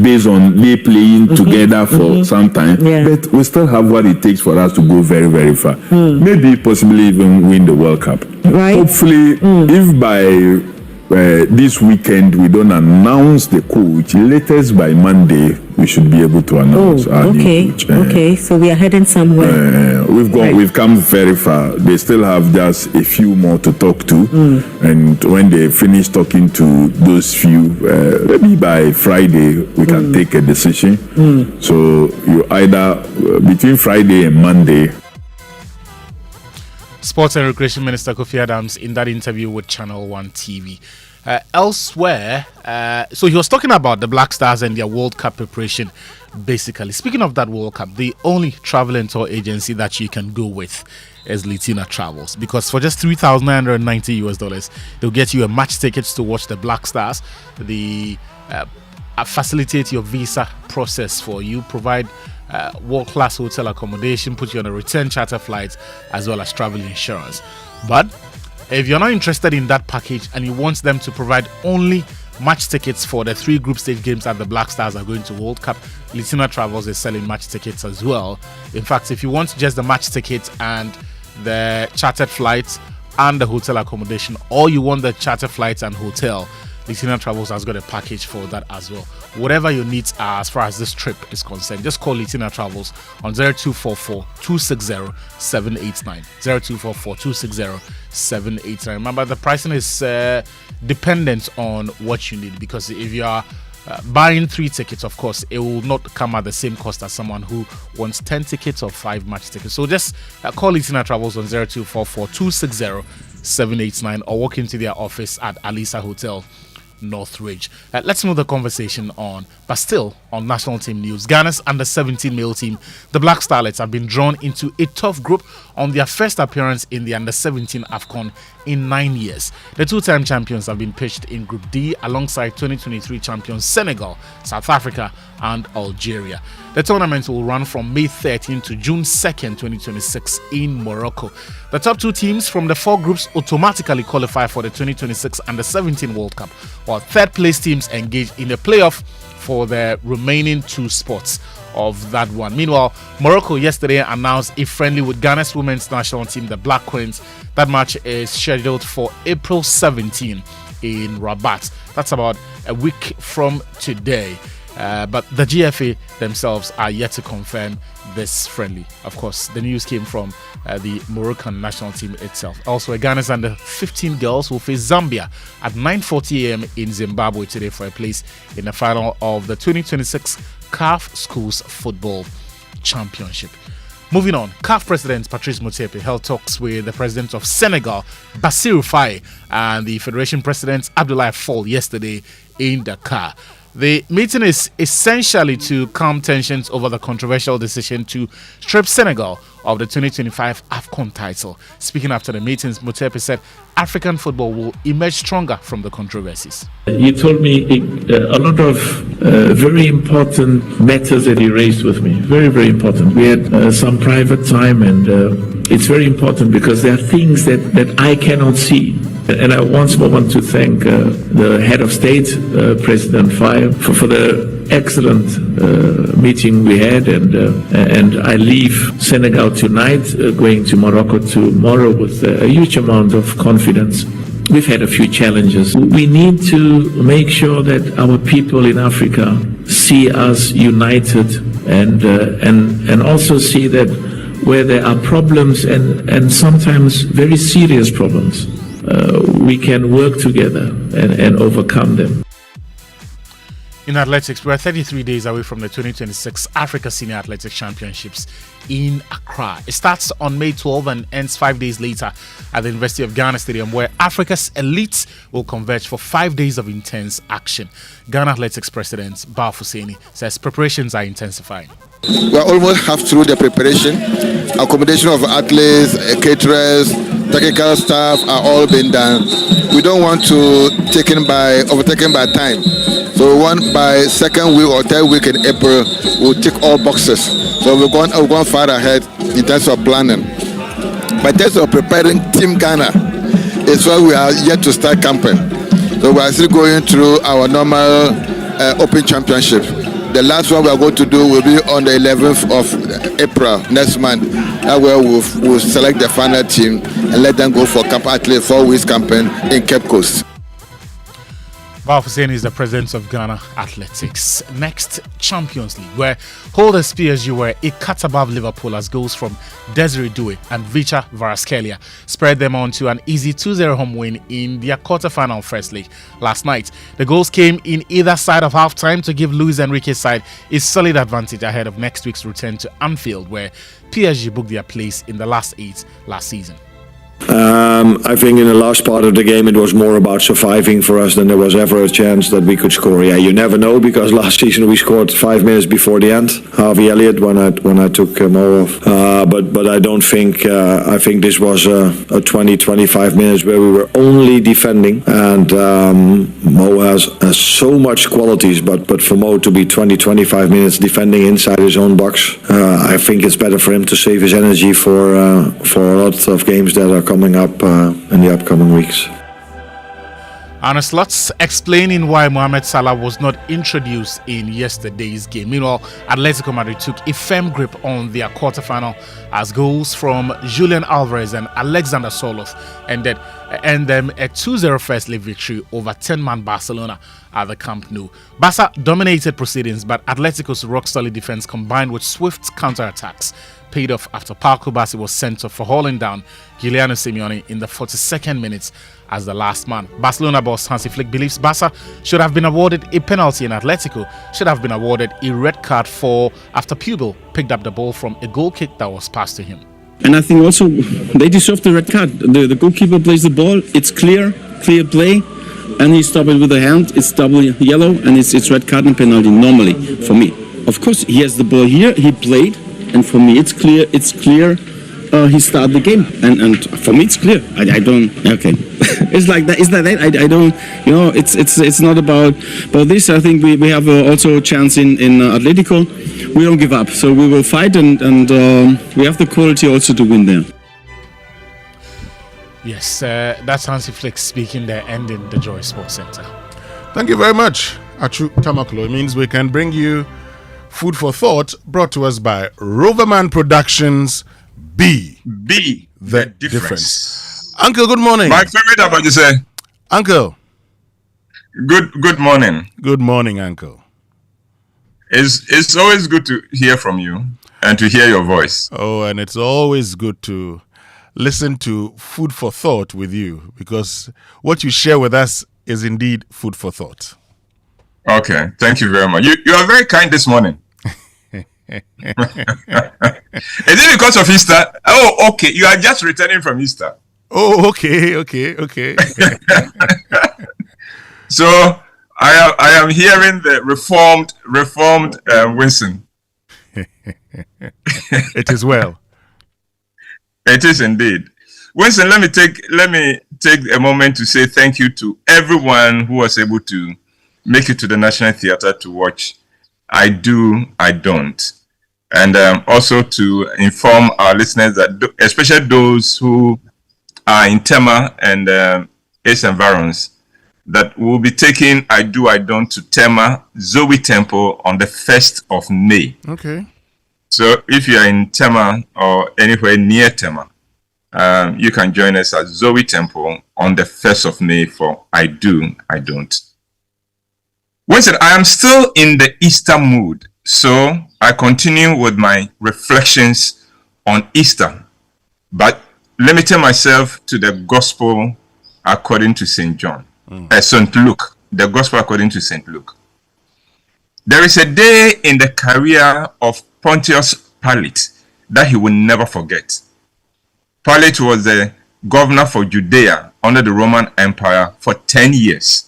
based on they playing together for some time, but we still have what it takes for us to go very, very far. Maybe possibly even win the World Cup. Hopefully, if by this weekend we don't announce the coach, latest by Monday we should be able to announce our new coach. Okay, so we are heading somewhere. We've come very far. They still have just a few more to talk to, and when they finish talking to those few, maybe by Friday we can take a decision. So you either between Friday and Monday. Sports and Recreation Minister Kofi Adams in that interview with Channel 1 TV. Elsewhere, so he was talking about the Black Stars and their World Cup preparation, basically. Speaking of that World Cup, the only travel and tour agency that you can go with is Litina Travels, because for just $3,990, they'll get you a match tickets to watch the Black Stars, the facilitate your visa process for you, provide world-class hotel accommodation, put you on a return charter flight, as well as travel insurance. But if you're not interested in that package and you want them to provide only match tickets for the 3 group stage games that the Black Stars are going to World Cup, Litina Travels is selling match tickets as well. In fact, if you want just the match tickets and the chartered flights and the hotel accommodation, or you want the charter flights and hotel, Litina Travels has got a package for that as well. Whatever your needs are as far as this trip is concerned, just call Litina Travels on 0244 260 789. 0244 260 789. Remember, the pricing is dependent on what you need, because if you are buying 3 tickets, of course, it will not come at the same cost as someone who wants 10 tickets or 5 match tickets. So just call Litina Travels on 0244 260 789 or walk into their office at Alisa Hotel, Northridge. Let's move the conversation on, but still on national team news. Ghana's under-17 male team, the Black Starlets, have been drawn into a tough group on their first appearance in the under-17 AFCON in 9 years. The 2-time champions have been pitched in Group D alongside 2023 champions Senegal, South Africa and Algeria. The tournament will run from May 13 to June 2nd, 2026 in Morocco. The top 2 teams from the 4 groups automatically qualify for the 2026 Under-17 World Cup, while third-place teams engage in a playoff for the remaining 2 spots of that one. Meanwhile, Morocco yesterday announced a friendly with Ghana's women's national team, the Black Queens. That match is scheduled for April 17 in Rabat. That's about a week from today. But the GFA themselves are yet to confirm this friendly. Of course, the news came from the Moroccan national team itself. Also, Ghana's under 15 girls will face Zambia at 9:40 a.m. in Zimbabwe today for a place in the final of the 2026 CAF Schools Football Championship. Moving on, CAF President Patrice Motsepe held talks with the President of Senegal, Bassirou Faye, and the Federation President Abdoulaye Fall yesterday in Dakar. The meeting is essentially to calm tensions over the controversial decision to strip Senegal of the 2025 AFCON title. Speaking after the meetings, Motsepe said African football will emerge stronger from the controversies. He told me a lot of very important matters that he raised with me. Very, very important. We had some private time, and it's very important because there are things that I cannot see. And I once more want to thank the head of state, President Faye, for the excellent meeting we had. And I leave Senegal tonight, going to Morocco tomorrow with a huge amount of confidence. We've had a few challenges. We need to make sure that our people in Africa see us united and also see that where there are problems and sometimes very serious problems, we can work together and overcome them. In athletics, we're 33 days away from the 2026 Africa Senior Athletics Championships in Accra. It starts on May 12 and ends 5 days later at the University of Ghana Stadium, where Africa's elites will converge for 5 days of intense action. Ghana Athletics President Bao Fuseni says preparations are intensifying. We're almost half through the preparation. Accommodation of athletes, caterers, technical staff are all been done. We don't want to overtaken by time. So we want by second week or third week in April, we'll tick all boxes. So we're going far ahead in terms of planning. But in terms of preparing Team Ghana, is where we are yet to start camping. So we are still going through our normal Open Championship. The last one we are going to do will be on the 11th of April next month. That way we'll select the final team and let them go for camp athletes 4 weeks camping in Cape Coast. Bao Fuseni is the president of Ghana Athletics. Next, Champions League, where holders PSG were a cut above Liverpool as goals from Desiree Doué and Vicha Kvaratskhelia spread them on to an easy 2-0 home win in their quarter-final first leg last night. The goals came in either side of half-time to give Luis Enrique's side a solid advantage ahead of next week's return to Anfield, where PSG booked their place in the last 8 last season. I think in the last part of the game it was more about surviving for us than there was ever a chance that we could score. Yeah, you never know, because last season we scored 5 minutes before the end. Harvey Elliott when I took Mo off. But I don't think I think this was a 20-25 minutes where we were only defending, and Mo has so much qualities, but for Mo to be 20-25 minutes defending inside his own box, I think it's better for him to save his energy for a lot of games that are coming up in the upcoming weeks. Arne Slots explaining why Mohamed Salah was not introduced in yesterday's game. Meanwhile, Atletico Madrid took a firm grip on their quarterfinal as goals from Julian Alvarez and Alexander Soloth earned them a 2-0 first leg victory over 10-man Barcelona at the Camp Nou. Barca dominated proceedings, but Atletico's rock-solid defense combined with swift counter-attacks paid off after Paco Bassi was sent off for hauling down Giuliano Simeone in the 42nd minute as the last man. Barcelona boss Hansi Flick believes Barca should have been awarded a penalty and Atletico should have been awarded a red card after Pubel picked up the ball from a goal kick that was passed to him. And I think also they deserve the red card. The goalkeeper plays the ball, it's clear play, and he stopped it with a hand. It's double yellow, and it's red card and penalty normally for me. Of course, he has the ball here, he played, and for me it's clear. He started the game, and for me it's clear. I don't. Okay, it's like that. Is that it? I don't. You know, it's not about this. I think we have also a chance in Atletico. We don't give up, so we will fight, and we have the quality also to win there. Yes, that's Hansi Flick speaking there, ending the Joy Sports Center. Thank you very much, Achu Tamaklo. It means we can bring you food for thought, brought to us by Roverman Productions. Be the difference. Uncle, good morning. My favorite about you say. Uncle. Good morning. Good morning, Uncle. It's always good to hear from you and to hear your voice. Oh, and it's always good to listen to Food for Thought with you, because what you share with us is indeed food for thought. Okay, thank you very much. You are very kind this morning. Is it because of Easter? Oh, okay. You are just returning from Easter. Oh, okay. So I am hearing the reformed Winston. It is well. It is indeed. Winston, let me take a moment to say thank you to everyone who was able to make it to the National Theatre to watch I Do, I Don't. And also to inform our listeners that, especially those who are in Tema and its environs, that we'll be taking I Do, I Don't to Tema Zoe Temple on the 1st of May. Okay. So if you are in Tema or anywhere near Tema, you can join us at Zoe Temple on the 1st of May for I Do, I Don't. Winston, I am still in the Easter mood, so I continue with my reflections on Easter, but limiting myself to the Gospel according to St. Luke, the Gospel according to St. Luke. There is a day in the career of Pontius Pilate that he will never forget. Pilate was the governor for Judea under the Roman Empire for 10 years.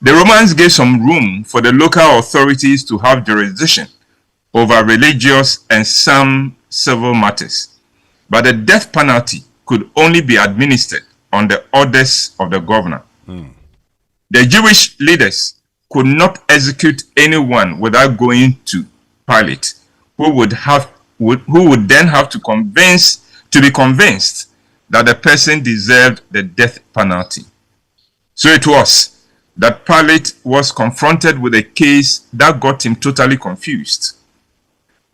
The Romans gave some room for the local authorities to have jurisdiction over religious and some civil matters, but the death penalty could only be administered on the orders of the governor. The Jewish leaders could not execute anyone without going to Pilate, who would then have to be convinced that the person deserved the death penalty. So it was that Pilate was confronted with a case that got him totally confused.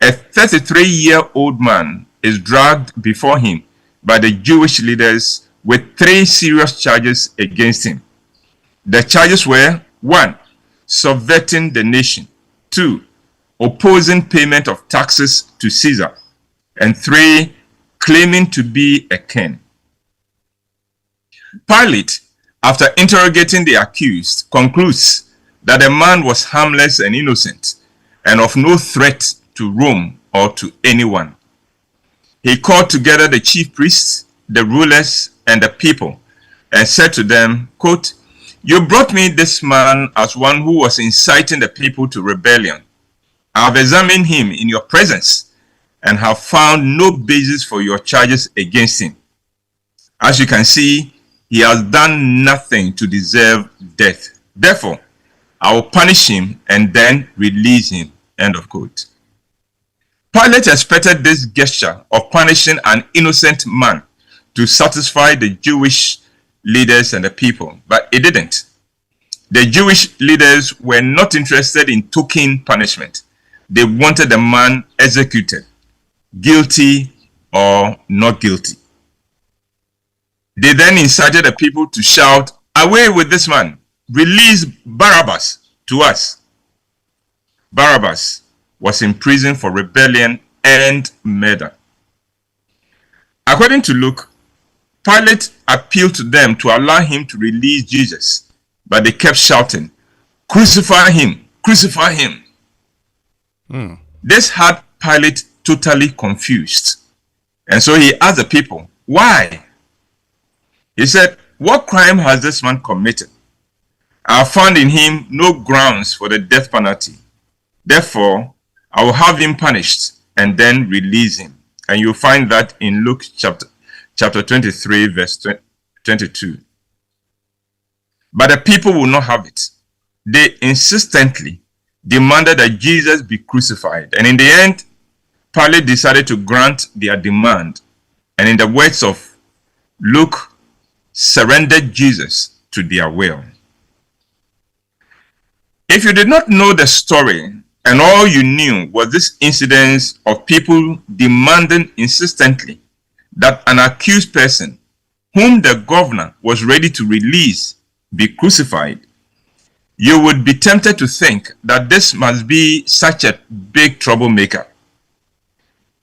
A 33-year-old man is dragged before him by the Jewish leaders with 3 serious charges against him. The charges were 1. Subverting the nation, 2. Opposing payment of taxes to Caesar, and 3. Claiming to be a king. Pilate, after interrogating the accused, concludes that the man was harmless and innocent and of no threat to Rome or to anyone. He called together the chief priests, the rulers and the people and said to them, quote, "You brought me this man as one who was inciting the people to rebellion. I have examined him in your presence and have found no basis for your charges against him. As you can see, he has done nothing to deserve death. Therefore, I will punish him and then release him." End of quote. Pilate expected this gesture of punishing an innocent man to satisfy the Jewish leaders and the people, but it didn't. The Jewish leaders were not interested in token punishment. They wanted the man executed, guilty or not guilty. They then incited the people to shout, "Away with this man! Release Barabbas to us!" Barabbas was in prison for rebellion and murder. According to Luke, Pilate appealed to them to allow him to release Jesus, but they kept shouting, "Crucify him! Crucify him!" This had Pilate totally confused. And so he asked the people, "Why?" He said, "What crime has this man committed? I have found in him no grounds for the death penalty. Therefore, I will have him punished and then release him." And you'll find that in Luke chapter 23, verse 22. But the people will not have it. They insistently demanded that Jesus be crucified. And in the end, Pilate decided to grant their demand. And in the words of Luke, surrendered Jesus to their will. If you did not know the story, and all you knew was this incident of people demanding insistently that an accused person whom the governor was ready to release be crucified, you would be tempted to think that this must be such a big troublemaker.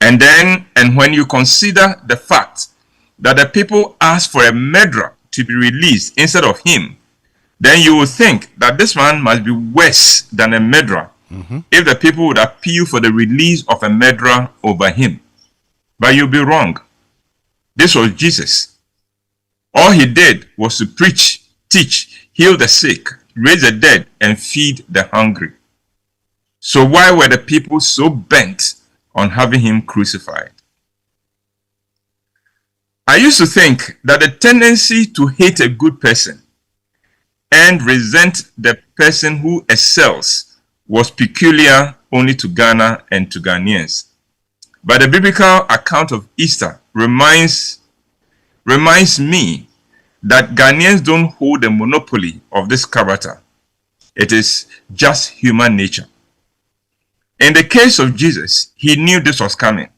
And when you consider the fact that the people asked for a murderer to be released instead of him, then you would think that this man must be worse than a murderer if the people would appeal for the release of a murderer over him. But you'll be wrong. This was Jesus. All he did was to preach, teach, heal the sick, raise the dead, and feed the hungry. So why were the people so bent on having him crucified? I used to think that the tendency to hate a good person and resent the person who excels was peculiar only to Ghana and to Ghanaians. But the biblical account of Easter reminds me that Ghanaians don't hold the monopoly of this character. It is just human nature. In the case of Jesus, he knew this was coming,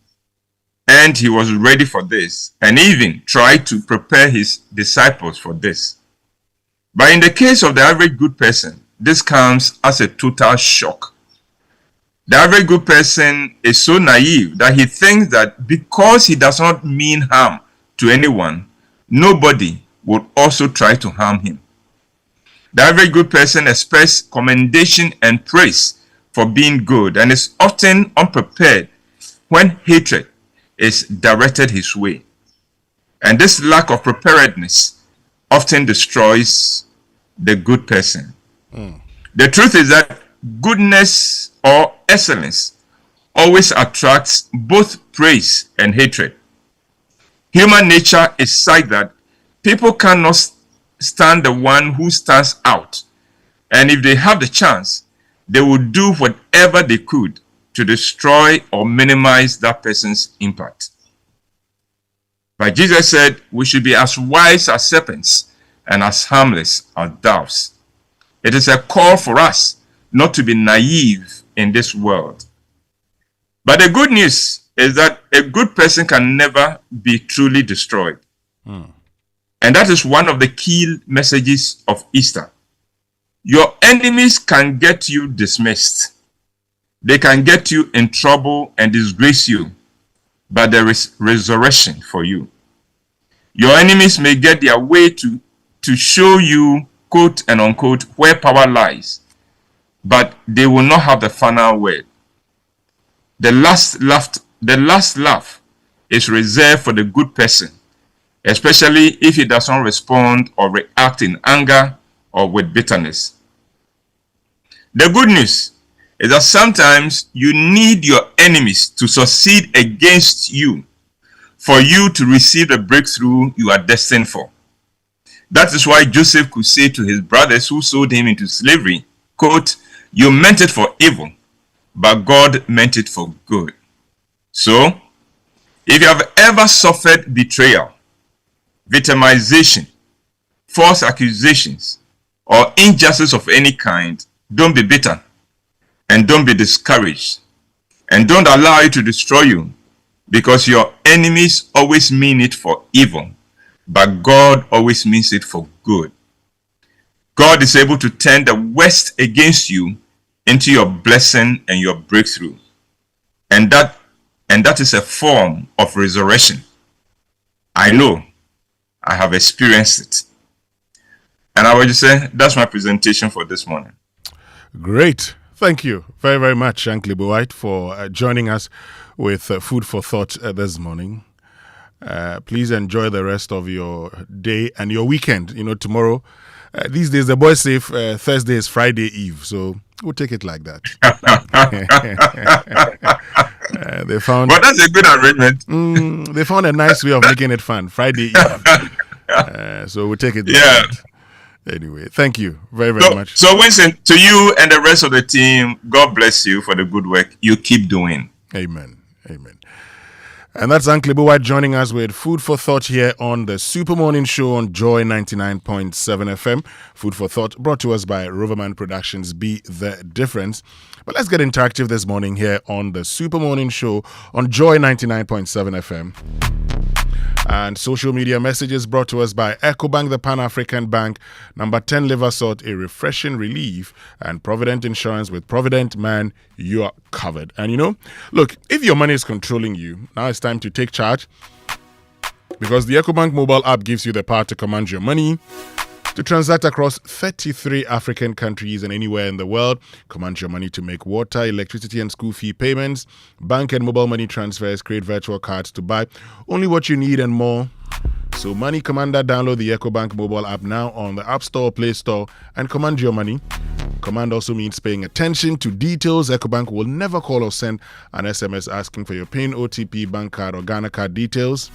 and he was ready for this, and even tried to prepare his disciples for this. But in the case of the average good person, this comes as a total shock. The average good person is so naive that he thinks that because he does not mean harm to anyone, nobody would also try to harm him. The average good person expects commendation and praise for being good and is often unprepared when hatred is directed his way. And this lack of preparedness often destroys the good person. The truth is that goodness or excellence always attracts both praise and hatred. Human nature is such that people cannot stand the one who stands out, and if they have the chance, they will do whatever they could to destroy or minimize that person's impact. But Jesus said we should be as wise as serpents and as harmless as doves. It is a call for us not to be naive in this world. But the good news is that a good person can never be truly destroyed. And that is one of the key messages of Easter. Your enemies can get you dismissed. They can get you in trouble and disgrace you, but there is resurrection for you. Your enemies may get their way to show you, quote and unquote, where power lies, but they will not have the final word. The last laugh is reserved for the good person, especially if he does not respond or react in anger or with bitterness. The good news is that sometimes you need your enemies to succeed against you for you to receive the breakthrough you are destined for. That is why Joseph could say to his brothers who sold him into slavery, quote, "You meant it for evil, but God meant it for good." So, if you have ever suffered betrayal, victimization, false accusations, or injustice of any kind, don't be bitter and don't be discouraged, and don't allow it to destroy you, because your enemies always mean it for evil, but God always means it for good. God is able to turn the worst against you into your blessing and your breakthrough, and that is a form of resurrection. I know, I have experienced it. And I would just say that's my presentation for this morning. Great. Thank you very, very much, Shankly White, for joining us with Food for Thought this morning. Please enjoy the rest of your day and your weekend. You know, tomorrow, these days, the boys say Thursday is Friday Eve, so we'll take it like that. They found, but that's a good arrangement. They found a nice way of making it fun. Friday Eve. So we'll take it like that. Anyway, thank you very, very much. So, Winston, to you and the rest of the team, God bless you for the good work you keep doing. Amen. Amen. And that's Uncle White joining us with Food for Thought here on the Super Morning Show on Joy 99.7 FM. Food for Thought brought to us by Roverman Productions. Be the difference. But let's get interactive this morning here on the Super Morning Show on Joy 99.7 FM. And social media messages brought to us by EcoBank, the Pan-African Bank, number 10 Liversalt, a refreshing relief, and Provident Insurance. With Provident, man, you are covered. And you know, look, if your money is controlling you, now it's time to take charge, because the EcoBank mobile app gives you the power to command your money, to transact across 33 African countries and anywhere in the world. Command your money to make water, electricity and school fee payments, bank and mobile money transfers, create virtual cards to buy only what you need and more. So Money Commander, download the EcoBank mobile app now on the App Store, Play Store, and command your money. Command also means paying attention to details. EcoBank will never call or send an SMS asking for your PIN, OTP, bank card, or Ghana card details.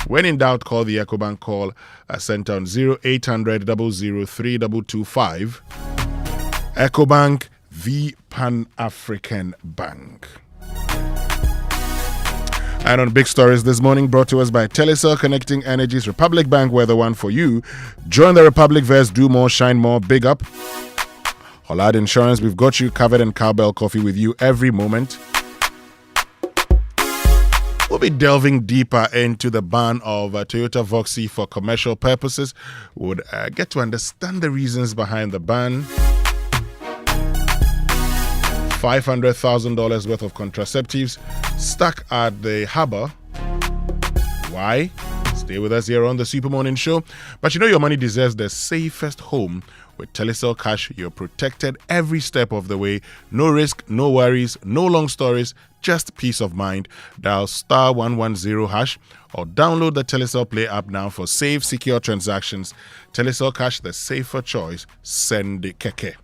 When in doubt, call the EcoBank call center on 0800 003 225. EcoBank, the Pan-African Bank. And on Big Stories this morning, brought to us by Telecel, connecting energies. Republic Bank, we're the one for you. Join the Republic Verse, do more, shine more, big up. Hollard Insurance, we've got you covered, and Cowbell Coffee with you every moment. We'll be delving deeper into the ban of Toyota Voxy for commercial purposes. We'll get to understand the reasons behind the ban. $500,000 worth of contraceptives stuck at the harbor. Why? Stay with us here on the Super Morning Show. But you know your money deserves the safest home. With Telecel Cash, you're protected every step of the way. No risk, no worries, no long stories, just peace of mind. Dial star 110 hash or download the Telecel Play app now for safe, secure transactions. Telecel Cash, the safer choice. Send the keke.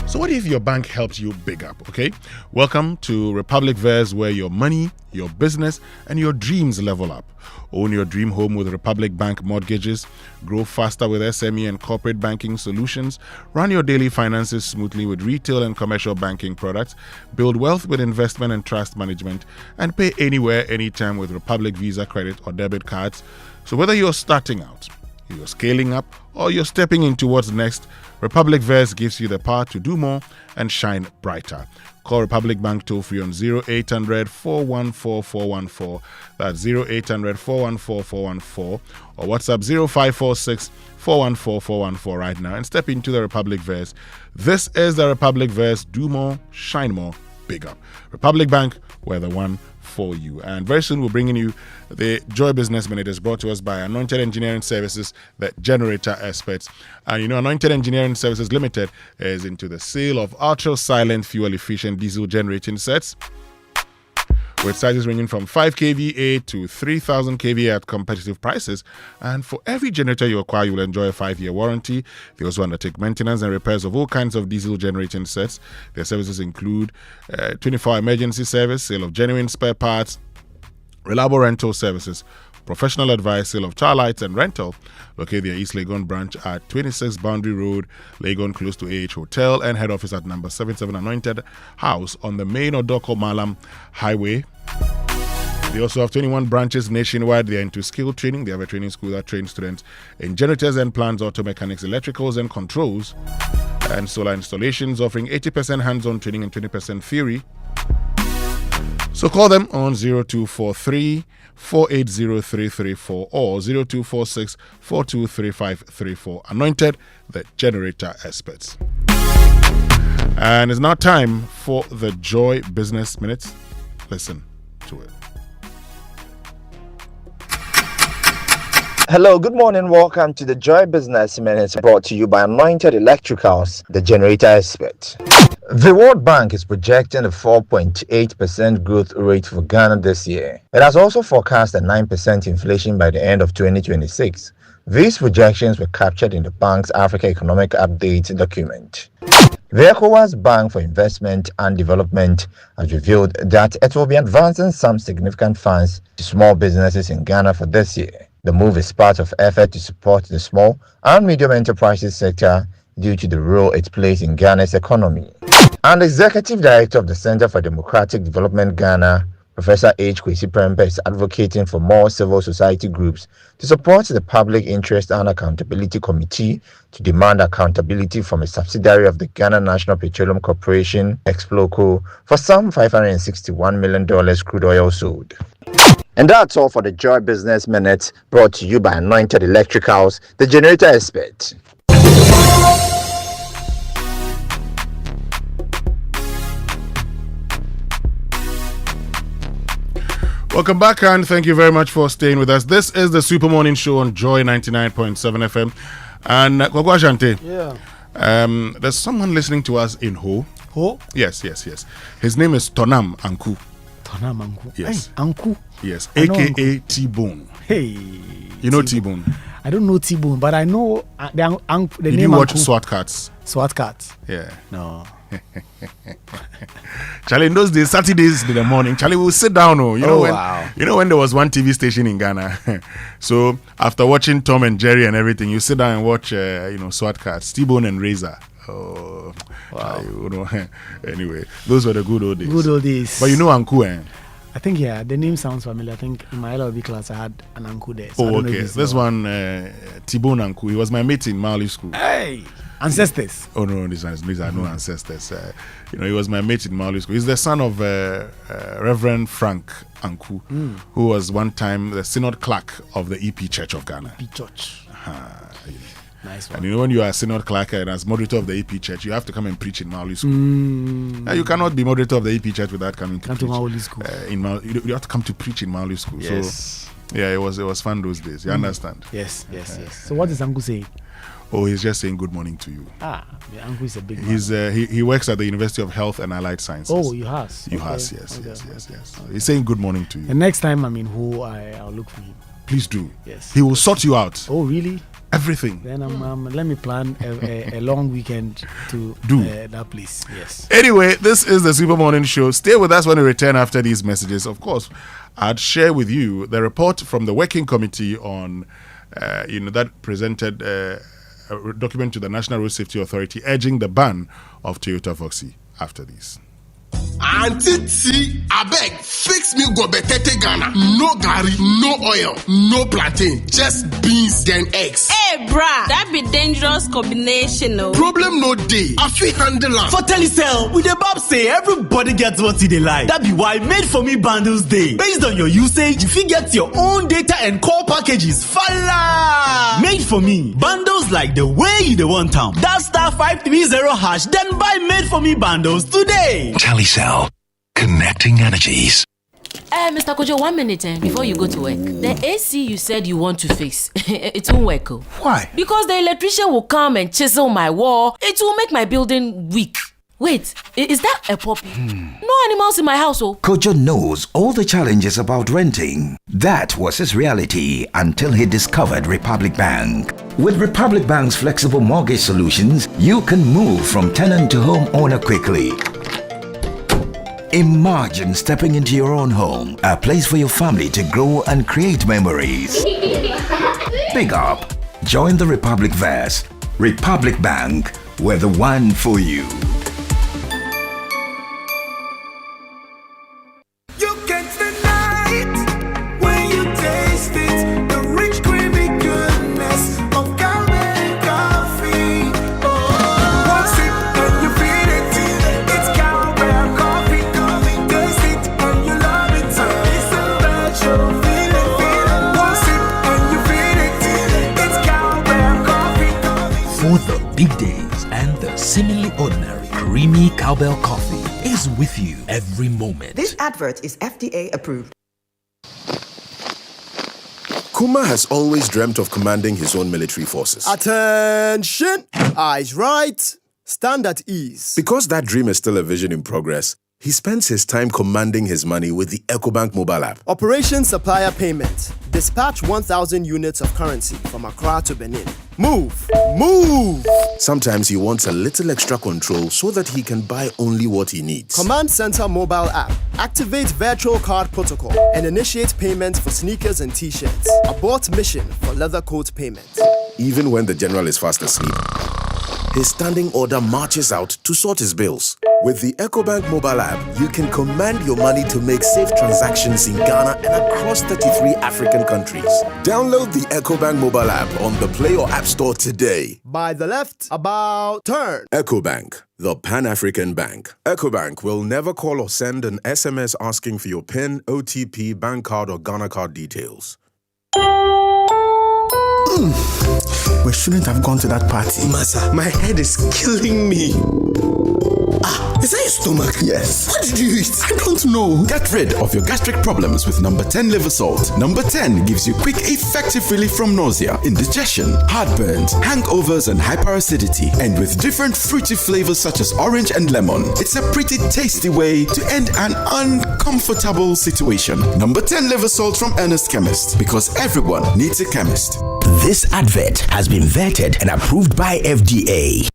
So what if your bank helps you big up, okay? Welcome to Republic Verse, where your money, your business, and your dreams level up. Own your dream home with Republic Bank mortgages. Grow faster with SME and corporate banking solutions. Run your daily finances smoothly with retail and commercial banking products. Build wealth with investment and trust management. And pay anywhere, anytime with Republic Visa credit or debit cards. So whether you're starting out, you're scaling up, or you're stepping into what's next, Republic Verse gives you the power to do more and shine brighter. Call Republic Bank toll-free on 0800 414 414. That's 0800 414 414. Or WhatsApp 0546 414 414 right now and step into the Republic Verse. This is the Republic Verse. Do more, shine more, big up. Republic Bank, we're the one for you. And very soon we're bringing you the Joy Business Minute, is brought to us by Anointed Engineering Services, the generator experts. And you know, Anointed Engineering Services Limited is into the sale of ultra silent fuel efficient diesel generating sets. with sizes ranging from 5 kVA to 3,000 kVA at competitive prices. And for every generator you acquire, you will enjoy a 5-year warranty. They also undertake maintenance and repairs of all kinds of diesel generating sets. Their services include 24-hour emergency service, sale of genuine spare parts, reliable rental services, professional advice, sale of car lights and rental. Locate their East Legon branch at 26 Boundary Road, Legon, close to AH Hotel, and head office at number 77 Anointed House on the main Odoko Malam Highway. They also have 21 branches nationwide. They are into skill training. They have a training school that trains students in generators and plants, auto mechanics, electricals and controls, and solar installations, offering 80% hands-on training and 20% theory. So call them on 0243 480334 or 0246 423534. Anointed, the generator experts. And it's now time for the Joy Business Minute. Listen to it. Hello, good morning. Welcome to the Joy Business Minute, brought to you by Anointed Electricals, the generator expert. The World Bank is projecting a 4.8% growth rate for Ghana this year. It has also forecast a 9% inflation by the end of 2026. These projections were captured in the bank's Africa Economic Update document. The ECOWAS Bank for Investment and Development has revealed that it will be advancing some significant funds to small businesses in Ghana for this year. The move is part of effort to support the small and medium enterprises sector due to the role it plays in Ghana's economy. And the Executive Director of the Center for Democratic Development Ghana, Professor H. Kwesi Prempeh, is advocating for more civil society groups to support the Public Interest and Accountability Committee to demand accountability from a subsidiary of the Ghana National Petroleum Corporation, Exploco, for some $561 million crude oil sold. And that's all for the Joy Business Minute, brought to you by Anointed Electricals, the generator expert. Welcome back, and thank you very much for staying with us. This is the Super Morning Show on Joy 99.7 FM. And Kwakwa Shante, there's someone listening to us in Ho. Ho? Yes. His name is Tonam Anku. Tonam Anku. Yes. Hey, Anku. Yes, a.k.a. T-Bone. Hey. You know T-Bone? I don't know T-Bone, but I know the name. Did you watch SWAT Cats? SWAT Cats? Yeah. No. Charlie, in those days, Saturdays in the morning, Charlie will sit down. You know when there was one TV station in Ghana. So after watching Tom and Jerry and everything, you sit down and watch, SWAT Cats, T-Bone and Razor. Oh, wow. Anyway, those were the good old days. Good old days. But you know Anku, eh? I think, the name sounds familiar. I think in my LLB class, I had an Anku there. So okay. This one, T-Bone Anku, he was my mate in Mali School. Hey! Ancestors. Oh no, these are no ancestors. He was my mate in Mali School. He's the son of Reverend Frank Anku, who was one time the synod clerk of the EP Church of Ghana. EP Church. Nice one. And when you are a synod clerk and as moderator of the EP Church, you have to come and preach in Mali School. You cannot be moderator of the EP Church without coming to preach. To Mali School. You have to come to preach in Mali School. Yes. So it was fun those days. You understand? Yes. So what is Anku saying? Oh, he's just saying good morning to you. The Anku is a big man. He works at the University of Health and Allied Sciences. Oh, yes. Yes. He's saying good morning to you. The next time I'm in Ho, I'll look for him. Please do. Yes. He will sort you out. Oh, really? Everything. Then let me plan a long weekend to do that place. Yes. Anyway, this is the Super Morning Show. Stay with us when we return after these messages. Of course, I'd share with you the report from the Working Committee on, that presented a document to the National Road Safety Authority urging the ban of Toyota Voxy after these. Auntie T, abeg, fix me gobetete Ghana. No gari, no oil, no plantain, just beans then eggs. Hey, brah, that be dangerous combination, no? Problem no day. I feel handle am. For Telecel, with the Bob say everybody gets what they like. That be why Made For Me bundles day. Based on your usage, you fit get your own data and call packages. Fala! Made For Me bundles like the way you the want them. That *530#, then buy Made For Me bundles today. Telecel, connecting energies. Mr. Kojo, 1 minute before you go to work. The AC you said you want to fix, it won't work. Why? Because the electrician will come and chisel my wall. It will make my building weak. Wait, is that a puppy? No animals in my house, oh. Kojo knows all the challenges about renting. That was his reality until he discovered Republic Bank. With Republic Bank's flexible mortgage solutions, you can move from tenant to homeowner quickly. Imagine stepping into your own home, a place for your family to grow and create memories. Big up. Join the Republic Verse. Republic Bank, we're the one for you. You can't deny it when you taste it. The rich, creamy goodness of Cowbell coffee. Oh, one sip and you feel it. It's Cowbell coffee. Taste it and you love it. It's a special feeling. One sip and you feel it. It's Cowbell coffee. For the big days and the seemingly ordinary, creamy Cowbell coffee is with you every moment. This advert is FDA approved. Kuma has always dreamt of commanding his own military forces. Attention! Eyes right, stand at ease. Because that dream is still a vision in progress, he spends his time commanding his money with the EcoBank mobile app. Operation Supplier Payment. Dispatch 1,000 units of currency from Accra to Benin. Move! Move! Sometimes he wants a little extra control so that he can buy only what he needs. Command Center mobile app. Activate virtual card protocol and initiate payments for sneakers and t-shirts. Abort mission for leather coat payment. Even when the general is fast asleep, his standing order marches out to sort his bills. With the EcoBank mobile app, you can command your money to make safe transactions in Ghana and across 33 African countries. Download the EcoBank mobile app on the Play or App Store today. By the left, about turn. EcoBank, the Pan-African Bank. EcoBank will never call or send an SMS asking for your PIN, OTP, bank card, or Ghana card details. We shouldn't have gone to that party. Masa, my head is killing me. Is that your stomach? Yes. What did you eat? I don't know. Get rid of your gastric problems with number 10 liver salt. Number 10 gives you quick, effective relief from nausea, indigestion, heartburns, hangovers, and hyperacidity. And with different fruity flavors such as orange and lemon, it's a pretty tasty way to end an uncomfortable situation. Number 10 liver salt from Ernest Chemist, because everyone needs a chemist. This advert has been vetted and approved by FDA.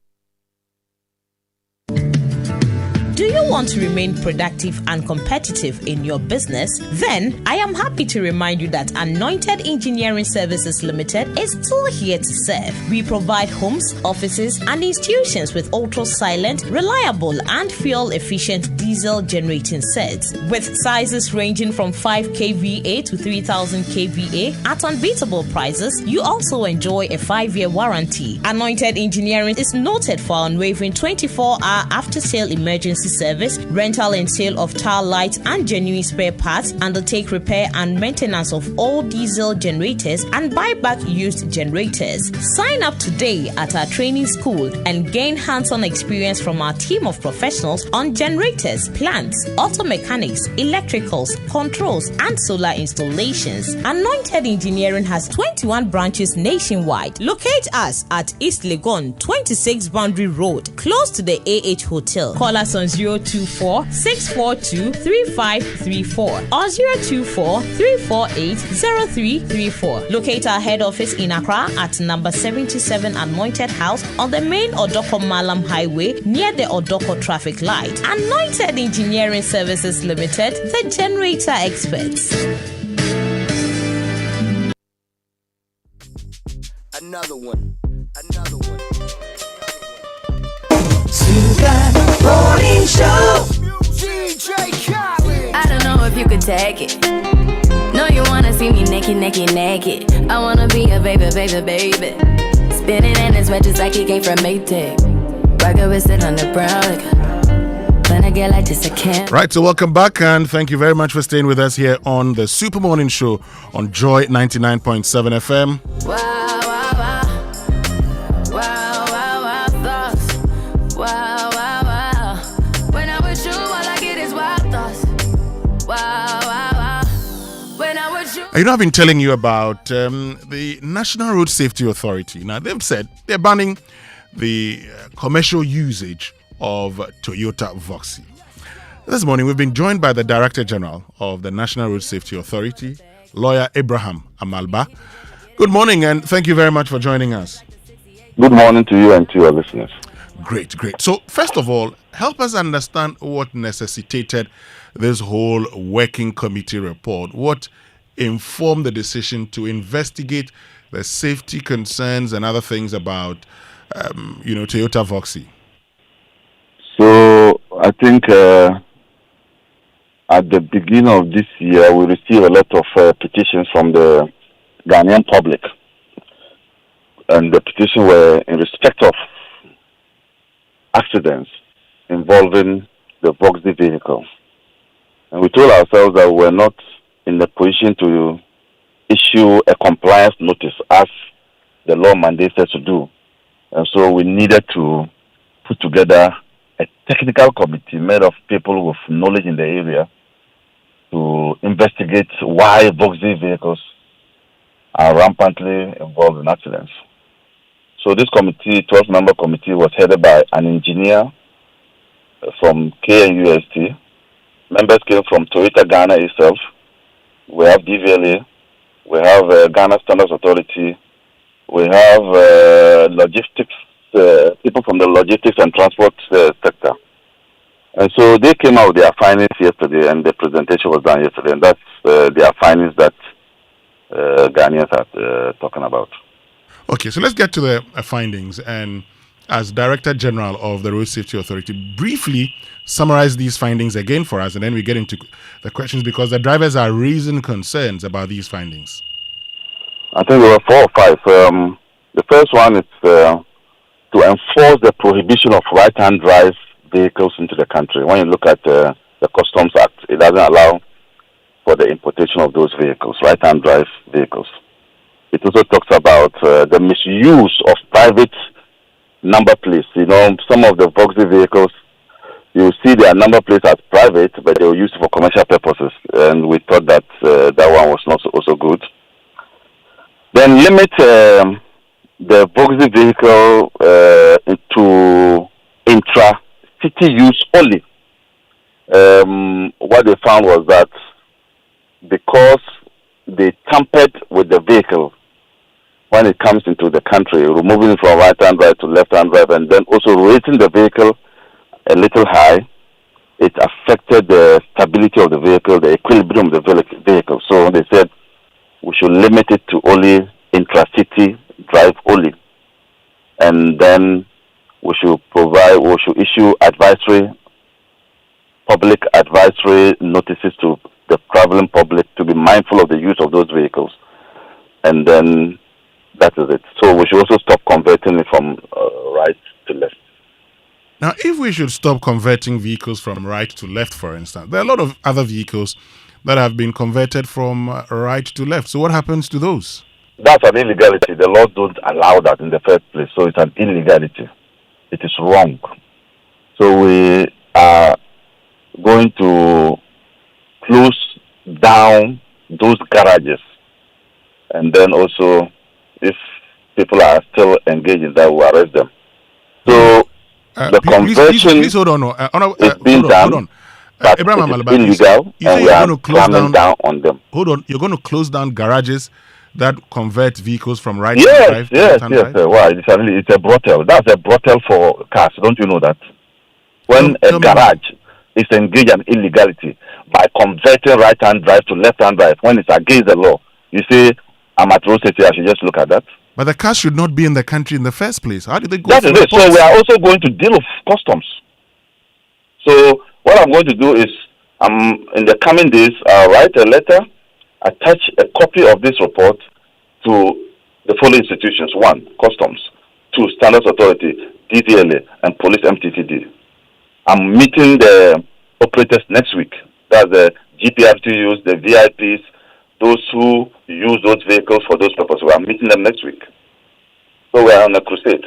Do you want to remain productive and competitive in your business? Then I am happy to remind you that Anointed Engineering Services Limited is still here to serve. We provide homes, offices, and institutions with ultra-silent, reliable, and fuel-efficient diesel generating sets with sizes ranging from 5 kVA to 3000 kVA at unbeatable prices. You also enjoy a 5-year warranty. Anointed Engineering is noted for unwavering 24-hour after-sale emergency service, rental and sale of tile lights and genuine spare parts, undertake repair and maintenance of all diesel generators, and buy back used generators. Sign up today at our training school and gain hands-on experience from our team of professionals on generators, plants, auto mechanics, electricals, controls, and solar installations. Anointed Engineering has 21 branches nationwide. Locate us at East Legon, 26 Boundary Road, close to the AH Hotel. Call us on 024-642-3534 or 024-348-0334. Locate our head office in Accra at number 77 Anointed House on the main Odoko Malam Highway near the Odoko traffic light. Anointed Engineering Services Limited, the generator experts. Another one. Morning show. DJ Khaled. I don't know if you could take it. No, you wanna see me naked, naked, naked. I wanna be a baby, baby, baby. Spinning in his red just like he came from Maytag. Rocket with it on the brown. When I get like this, I can't. Right, so welcome back and thank you very much for staying with us here on the Super Morning Show on Joy 99.7 FM. Wow, wow, wow. Wow, wow, wow, thoughts. Wow, wow, wow. When I'm with you, all I get is wild thoughts. Wow, wow, wow. When I'm with you. I've been telling you about the National Road Safety Authority. Now, they've said they're banning the commercial usage of Toyota Voxy. This morning, we've been joined by the Director General of the National Road Safety Authority, lawyer Abraham Amalba. Good morning, and thank you very much for joining us. Good morning to you and to your listeners. Great. So, first of all, help us understand what necessitated this whole working committee report. What informed the decision to investigate the safety concerns and other things about, Toyota Voxy? So, I think at the beginning of this year, we received a lot of petitions from the Ghanaian public. And the petitions were in respect of accidents involving the Voxy vehicle. And we told ourselves that we're not in the position to issue a compliance notice as the law mandates us to do. And so we needed to put together a technical committee made of people with knowledge in the area to investigate why Voxy vehicles are rampantly involved in accidents. So this committee, 12-member committee, was headed by an engineer from KNUST. Members came from Toyota Ghana itself. We have DVLA. We have Ghana Standards Authority. We have logistics, people from the logistics and transport sector. And so they came out with their findings yesterday, and the presentation was done yesterday. And that's their findings that Ghanaians are talking about. Okay, so let's get to the findings. And as Director General of the Road Safety Authority, briefly summarize these findings again for us, and then we get into the questions, because the drivers are raising concerns about these findings. I think there were 4 or 5. The first one is to enforce the prohibition of right-hand drive vehicles into the country. When you look at the Customs Act, it doesn't allow for the importation of those vehicles, right-hand drive vehicles. It also talks about the misuse of private number plates. You know, some of the Voxy vehicles, you see their number plates as private, but they were used for commercial purposes. And we thought that that one was not also good. Then limit the Voxy vehicle into intra-city use only. What they found was that because they tampered with the vehicle when it comes into the country, removing it from right-hand drive to left-hand drive, and then also raising the vehicle a little high, it affected the stability of the vehicle, the equilibrium of the vehicle. So they said we should limit it to only intra-city drive only. And then we should issue public advisory notices to the traveling public to be mindful of the use of those vehicles. And then that is it. So we should also stop converting it from right to left. Now, if we should stop converting vehicles from right to left, for instance, there are a lot of other vehicles that have been converted from right to left. So what happens to those? That's an illegality. The laws don't allow that in the first place. So it's an illegality. It is wrong. So we are going to close down those garages. And then also, if people are still engaged in that, we'll arrest them. So the conversion please hold on. is being done. Hold on. But Abraham it is Amalba, illegal, you and say we you're are going to close clamping down on them. Hold on. You're going to close down garages that convert vehicles from right Yes, to drive? yes. Why? It's a brothel. That's a brothel for cars. Don't you know that? When a garage is engaged in illegality by converting right-hand drive to left-hand drive, when it's against the law, you say, I'm at road safety, I should just look at that. But the cars should not be in the country in the first place. How did they go? That is it. So we are also going to deal with customs. So what I'm going to do is, in the coming days, I'll write a letter, attach a copy of this report to the following institutions. 1, Customs. 2, Standards Authority, DVLA, and Police MTTD. I'm meeting the operators next week. That's the GPRTUs, the VIPs, those who use those vehicles for those purposes. We are meeting them next week. So we are on a crusade.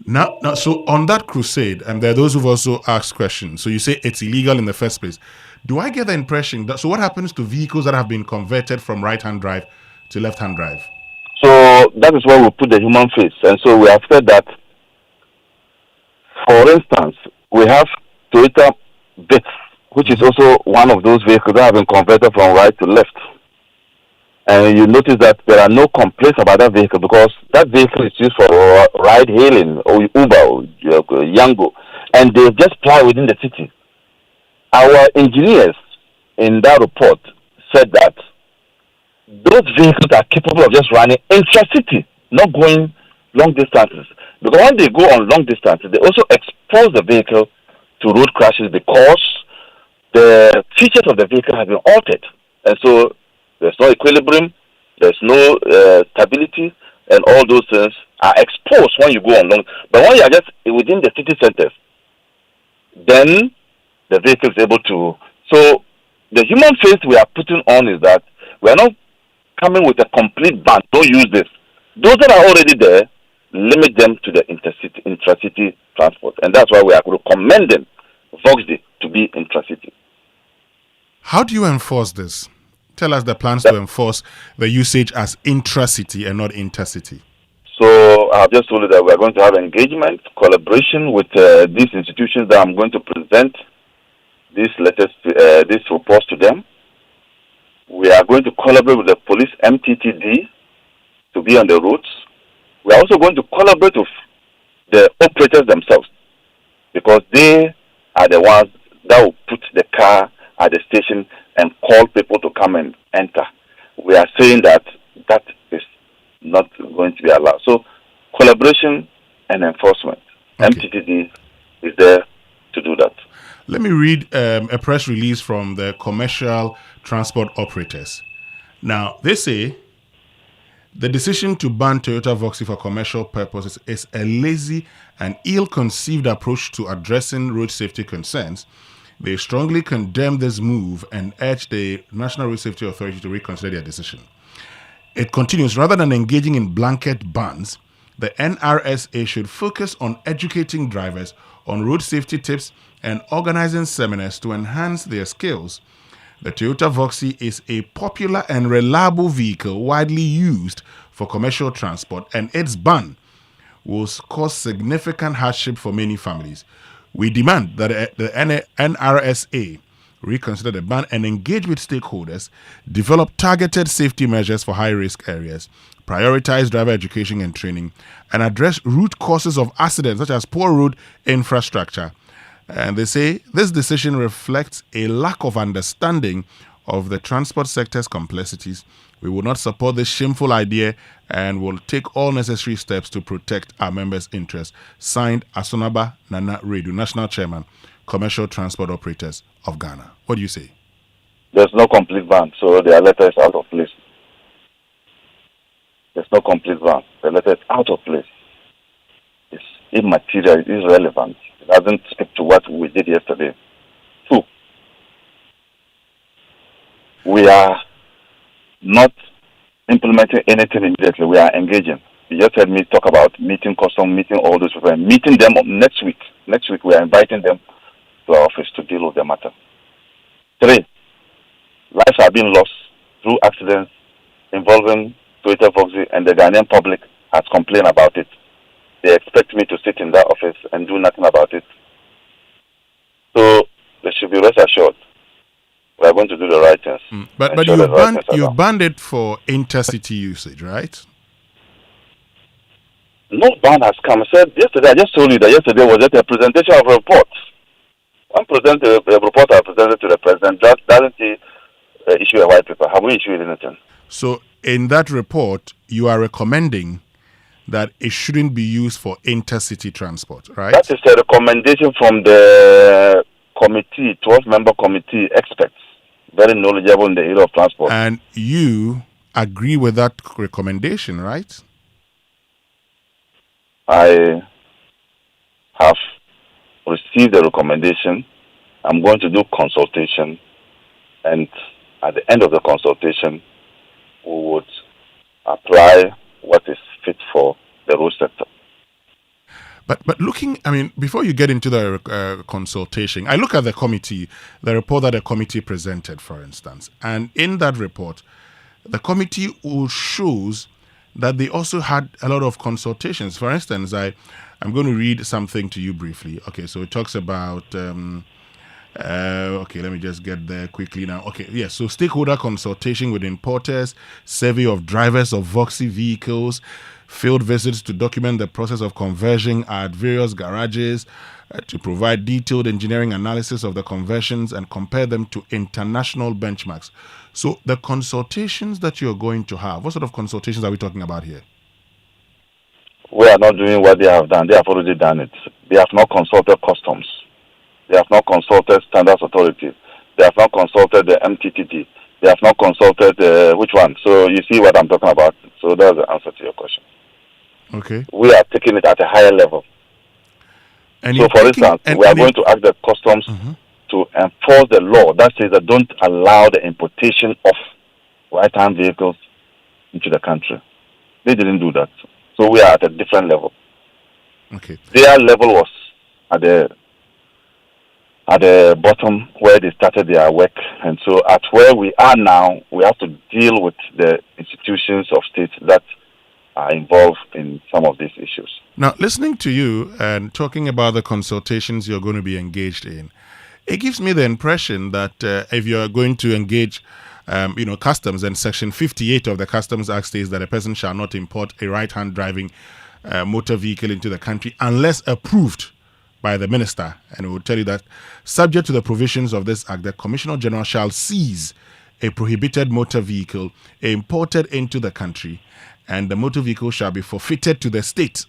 Now, so on that crusade, and there are those who've also asked questions. So you say it's illegal in the first place. Do I get the impression that, so what happens to vehicles that have been converted from right-hand drive to left-hand drive? So that is where we put the human face. And so we have said that For instance, we have Toyota Bits, which is also one of those vehicles that have been converted from right to left. And you notice that there are no complaints about that vehicle because that vehicle is used for ride hailing or Uber or Yango, and they just fly within the city. Our engineers in that report said that those vehicles are capable of just running intra-city, not going long distances. Because when they go on long distances, they also expose the vehicle to road crashes because the features of the vehicle have been altered. And so there's no equilibrium, there's no stability, and all those things are exposed when you go on long. But when you are just within the city centers, then the vehicle is able to. So the human face we are putting on is that we are not coming with a complete ban. Don't use this. Those that are already there, limit them to the intracity transport. And that's why we are recommending Voxy to be intracity. How do you enforce this? Tell us the plans to enforce the usage as intracity and not intercity. So I've just told you that we are going to have engagement, collaboration with these institutions that I'm going to present these letters, these reports to them. We are going to collaborate with the police MTTD to be on the roads. We are also going to collaborate with the operators themselves because they are the ones that will put the car at the station and call people to come and enter. We are saying that that is not going to be allowed. So collaboration and enforcement. Okay. MTTD is there to do that. Let me read a press release from the commercial transport operators. Now, they say the decision to ban Toyota Voxy for commercial purposes is a lazy and ill-conceived approach to addressing road safety concerns. They strongly condemn this move and urge the National Road Safety Authority to reconsider their decision. It continues, rather than engaging in blanket bans, the NRSA should focus on educating drivers on road safety tips and organizing seminars to enhance their skills. The Toyota Voxy is a popular and reliable vehicle widely used for commercial transport, and its ban will cause significant hardship for many families. We demand that the NRSA reconsider the ban and engage with stakeholders, develop targeted safety measures for high-risk areas, prioritize driver education and training, and address root causes of accidents such as poor road infrastructure. And they say this decision reflects a lack of understanding of the transport sector's complexities. We will not support this shameful idea and will take all necessary steps to protect our members' interests. Signed, Asonaba Nana Redu, National Chairman, Commercial Transport Operators of Ghana. What do you say? There's no complete ban, so their letter is out of place. There's no complete ban. The letter is out of place. It's immaterial, it's irrelevant. It doesn't speak to what we did yesterday. 2, we are not implementing anything immediately. We are engaging. You just heard me talk about meeting custom, meeting all those people, and meeting them next week. Next week, we are inviting them to our office to deal with the matter. 3, lives are being lost through accidents involving Toyota Voxy, and the Ghanaian public has complained about it. They expect me to sit in that office and do nothing about it. So they should be rest assured. We are going to do the right things. But you've banned it for intercity usage, right? No ban has come. I said yesterday, I just told you that yesterday was just a presentation of reports. One present a report I presented to the president. That doesn't issue a white paper. Have we issued anything? So in that report, you are recommending that it shouldn't be used for intercity transport, right? That is a recommendation from the committee, 12-member committee experts, very knowledgeable in the area of transport. And you agree with that recommendation, right? I have received the recommendation. I'm going to do consultation, and at the end of the consultation, we would apply what is fit for the road sector. But looking, I mean, before you get into the consultation, I look at the committee, the report that the committee presented, for instance, and in that report, the committee shows that they also had a lot of consultations. For instance, I'm going to read something to you briefly. Okay, so it talks about. Okay, let me just get there quickly now. Okay, yes. So stakeholder consultation with importers, survey of drivers of Voxy vehicles, field visits to document the process of conversion at various garages, to provide detailed engineering analysis of the conversions and compare them to international benchmarks. So the consultations that you're going to have, what sort of consultations are we talking about here? We are not doing what they have done. They have already done it. They have not consulted customs. They have not consulted standards authorities. They have not consulted the MTTT. They have not consulted which one? So you see what I'm talking about. So that's the answer to your question. Okay. We are taking it at a higher level. And so, for instance, we are going to ask the customs to enforce the law that says that don't allow the importation of right-hand vehicles into the country. They didn't do that. So we are at a different level. Okay. Their level was at the bottom where they started their work. And so at where we are now, we have to deal with the institutions of states that are involved in some of these issues. Now, listening to you and talking about the consultations you're going to be engaged in, it gives me the impression that if you're going to engage, customs, and Section 58 of the Customs Act states that a person shall not import a right-hand driving motor vehicle into the country unless approved by the minister. And it will tell you that subject to the provisions of this act, the Commissioner General shall seize a prohibited motor vehicle imported into the country, and the motor vehicle shall be forfeited to the state.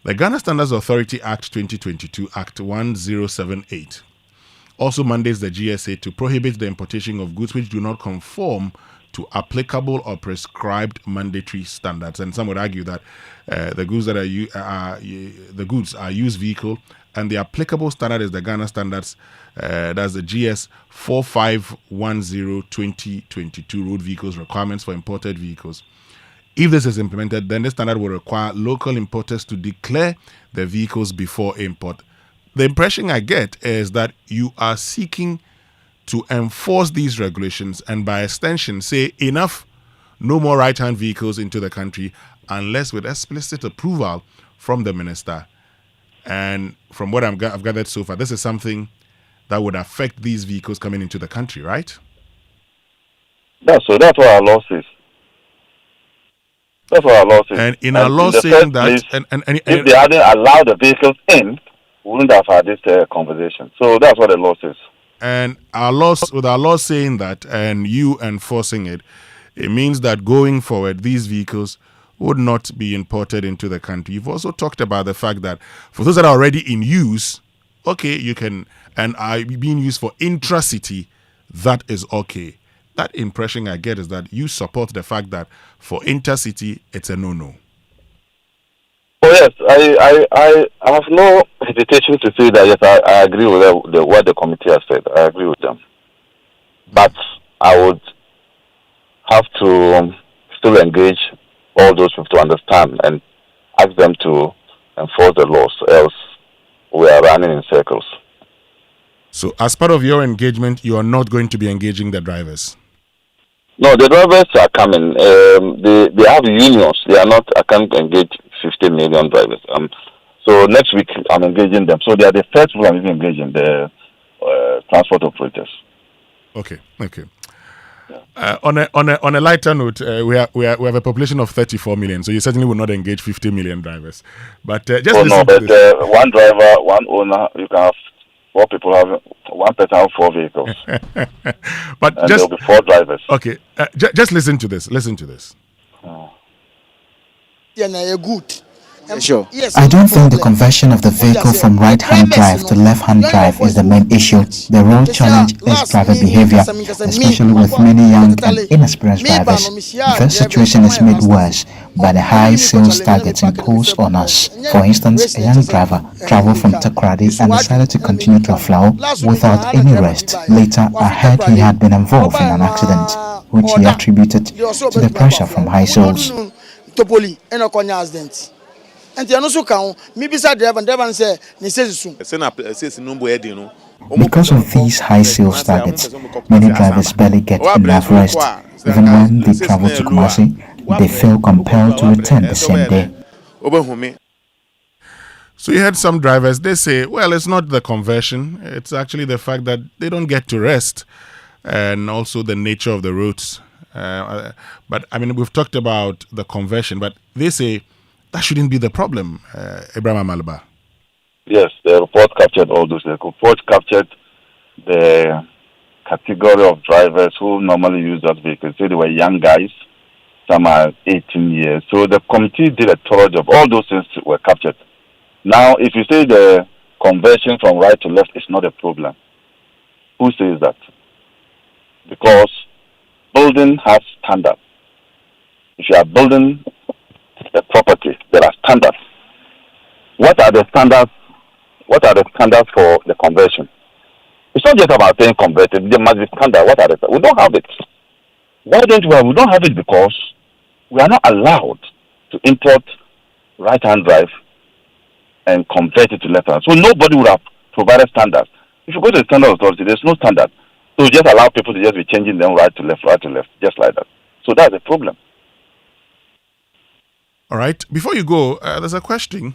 The Ghana Standards Authority Act 2022, Act 1078, also mandates the GSA to prohibit the importation of goods which do not conform to applicable or prescribed mandatory standards. And some would argue that the goods that are used vehicle, and the applicable standard is the Ghana Standards, that's the GS 4510/2022 road vehicles requirements for imported vehicles. If this is implemented, then this standard will require local importers to declare the vehicles before import. The impression I get is that you are seeking to enforce these regulations and by extension say enough, no more right-hand vehicles into the country unless with explicit approval from the minister. And from what I've gathered so far, this is something that would affect these vehicles coming into the country, right? That's what our law says. That's what our law says. And in our law saying that, place, if they hadn't allowed the vehicles in, we wouldn't have had this conversation. So that's what the law says. And with our law saying that and you enforcing it, it means that going forward, these vehicles would not be imported into the country. You've also talked about the fact that for those that are already in use, okay, you can, and are being used for intracity, that is okay. That impression I get is that you support the fact that for intercity, it's a no-no. Oh yes, I have no hesitation to say that. Yes, I agree with what the committee has said. I agree with them, but I would have to still engage all those people to understand and ask them to enforce the laws. Else, we are running in circles. So, as part of your engagement, you are not going to be engaging the drivers. No, the drivers are coming. They have unions. They are not. I can't engage 50 million drivers. So next week I'm engaging them. So they are the first people I'm even engaging, the transport operators. Okay. Yeah. On a lighter note, we have a population of 34 million. So you certainly will not engage 50 million drivers. But one driver, one owner, you can have 4 people having one person have 4 vehicles. But and there'll be 4 drivers. Okay, just listen to this. Yeah, you're good. Sure. I don't think the conversion of the vehicle from right-hand drive to left-hand drive is the main issue. The real challenge is driver behavior, especially with many young and inexperienced drivers. The situation is made worse by the high sales targets imposed on us. For instance, a young driver traveled from Takoradi and decided to continue to Aflao without any rest. Later, I heard he had been involved in an accident, which he attributed to the pressure from high sales. And the also count me beside driver and say because of these high sales targets, many drivers barely get enough rest. Even when they travel to Kumasi, they feel compelled to return the same day. So you had some drivers, they say, well, it's not the conversion. It's actually the fact that they don't get to rest and also the nature of the routes. But, I mean, we've talked about the conversion, but they say that shouldn't be the problem, Abraham Amalba. Yes, the report captured all those. The report captured the category of drivers who normally use that vehicle. So they were young guys, some are 18 years. So the committee did a thorough job. All those things were captured. Now, if you say the conversion from right to left is not a problem, who says that? Because building has standards. If you are building a property, there are standards. What are the standards? What are the standards for the conversion? It's not just about saying converted. There must be standards. What are the? We don't have it. Why don't we? We don't have it because we are not allowed to import right-hand drive and convert it to left-hand. So nobody would have provided standards. If you go to the standard authority, there's no standard. So just allow people to just be changing them right to left, just like that. So that's a problem. All right. Before you go, there's a question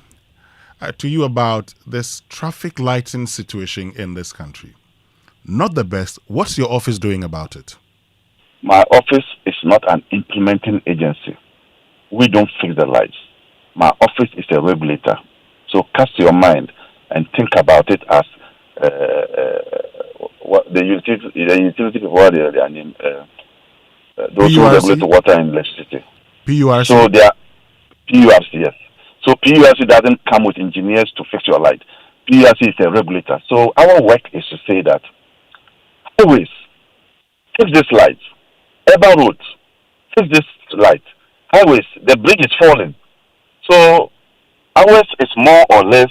to you about this traffic lighting situation in this country. Not the best. What's your office doing about it? My office is not an implementing agency. We don't fix the lights. My office is a regulator. So cast your mind and think about it as what the utility people, what they are named, those who regulate water and electricity. PURC. So they are PURC, yes. So PURC doesn't come with engineers to fix your light. PURC is a regulator. So our work is to say that always fix this light. Urban roads, fix this light. Highways, the bridge is falling. So ours is more or less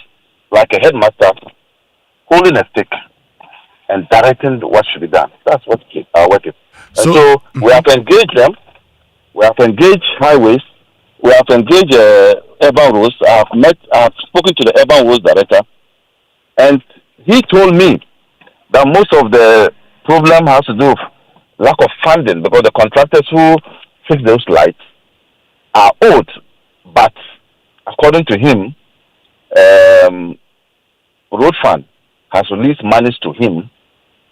like a headmaster holding a stick and directing what should be done. That's what our work is. So we have to engage them. We have to engage highways. We have to engage urban roads. I have spoken to the urban roads director, and he told me that most of the problem has to do with lack of funding because the contractors who fix those lights are old. But according to him, Road Fund has released monies to him,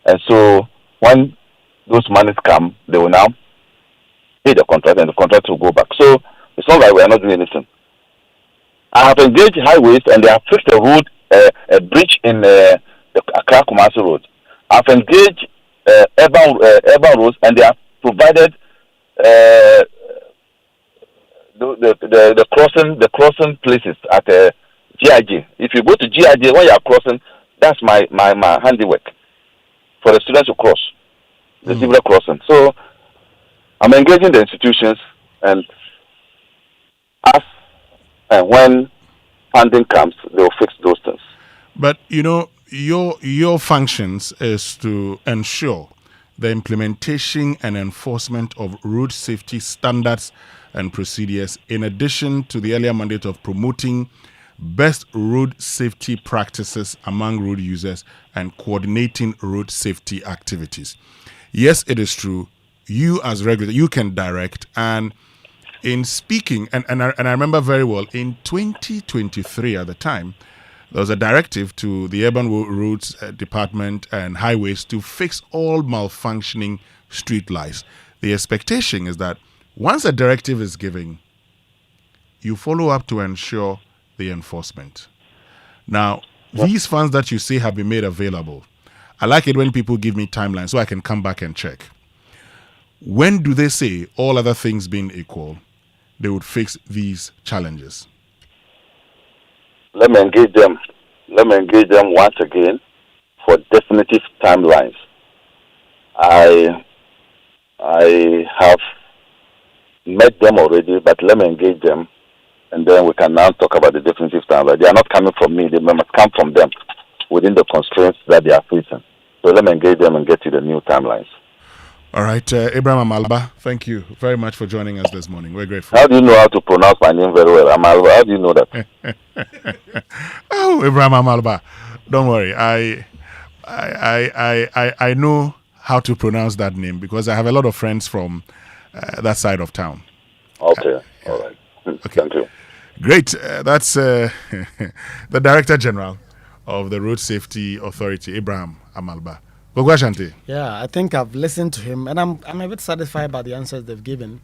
and so when those monies come, they will now pay the contract, and the contract will go back. So it's not like we are not doing anything. I have engaged highways, and they have fixed a road, a bridge in the Accra Kumasi Road. I've engaged urban roads, and they have provided the crossing places at GIG. If you go to GIG when you are crossing, that's my handiwork for the students to cross the zebra crossing. So I'm engaging the institutions, and as and when funding comes, they will fix those things. But you know, your functions is to ensure the implementation and enforcement of road safety standards and procedures, in addition to the earlier mandate of promoting best road safety practices among road users and coordinating road safety activities. Yes, it is true. You as regulator, you can direct. And in speaking, and I remember very well, in 2023 at the time, there was a directive to the Urban Roads Department and Highways to fix all malfunctioning street lights. The expectation is that once a directive is given, you follow up to ensure the enforcement. Now, these funds that you say have been made available, I like it when people give me timelines so I can come back and check. When do they say, all other things being equal, they would fix these challenges? Let me engage them. Let me engage them once again for definitive timelines. I have met them already, but let me engage them, and then we can now talk about the definitive timeline. They are not coming from me. They must come from them within the constraints that they are facing. So let me engage them and get you the new timelines. All right, Abraham Amalba, thank you very much for joining us this morning. We're grateful. How do you know how to pronounce my name very well, Amalba? How do you know that? Oh, Abraham Amalba, don't worry. I know how to pronounce that name because I have a lot of friends from that side of town. Okay, all right. Okay. Thank you. Great. That's the Director General of the Road Safety Authority, Abraham Amalba. Yeah, I think I've listened to him, and I'm a bit satisfied by the answers they've given,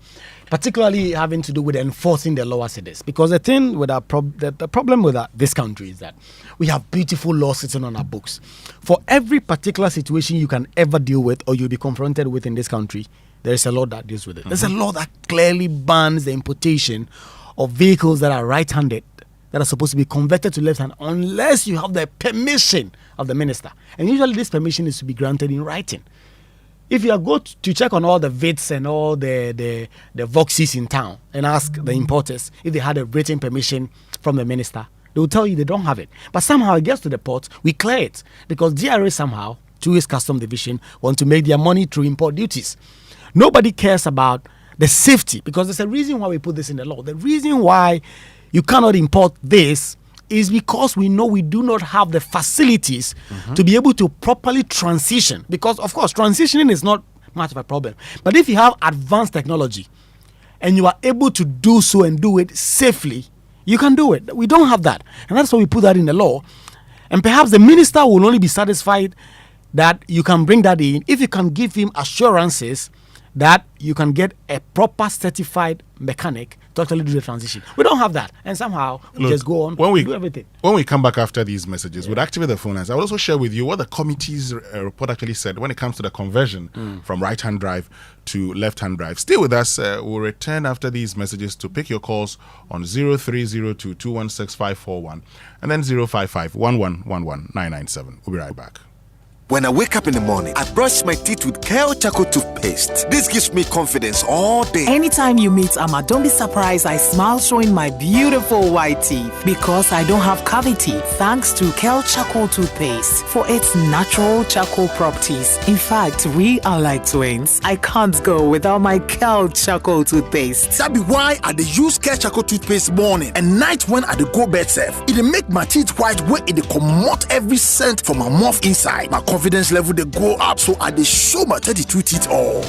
particularly having to do with enforcing the law as it is. Because the thing with the problem with this country is that we have beautiful laws sitting on our books. For every particular situation you can ever deal with or you'll be confronted with in this country, there is a law that deals with it. There's a law that clearly bans the importation of vehicles that are right-handed, that are supposed to be converted to left-hand, unless you have the permission of the minister. And usually this permission is to be granted in writing. If you go to check on all the VITs and all the Voxys in town and ask the importers if they had a written permission from the minister, they will tell you they don't have it. But somehow it gets to the port, we clear it. Because DRA somehow, through its custom division, want to make their money through import duties. Nobody cares about the safety, because there's a reason why we put this in the law. The reason why you cannot import this is because we know we do not have the facilities to be able to properly transition. Because, of course, transitioning is not much of a problem. But if you have advanced technology and you are able to do so and do it safely, you can do it. We don't have that. And that's why we put that in the law. And perhaps the minister will only be satisfied that you can bring that in if you can give him assurances that you can get a proper certified mechanic to actually do the transition. We don't have that. And somehow we just go on, do everything. When we come back after these messages, we'll activate the phone lines. I will also share with you what the committee's report actually said when it comes to the conversion from right-hand drive to left-hand drive. Stay with us. We'll return after these messages to pick your calls on 0302 216 541 and then 055 1111 997. We'll be right back. When I wake up in the morning, I brush my teeth with Kale Charcoal toothpaste. This gives me confidence all day. Anytime you meet Amma, don't be surprised I smile showing my beautiful white teeth because I don't have cavity thanks to Kale Charcoal toothpaste for its natural charcoal properties. In fact, we are like twins. I can't go without my Kale Charcoal toothpaste. That be why I use Kale Charcoal toothpaste morning and night when I go bed safe. It make my teeth white when it comot every scent from my mouth inside. My confidence level they go up, so I dey show my 32 teeth all.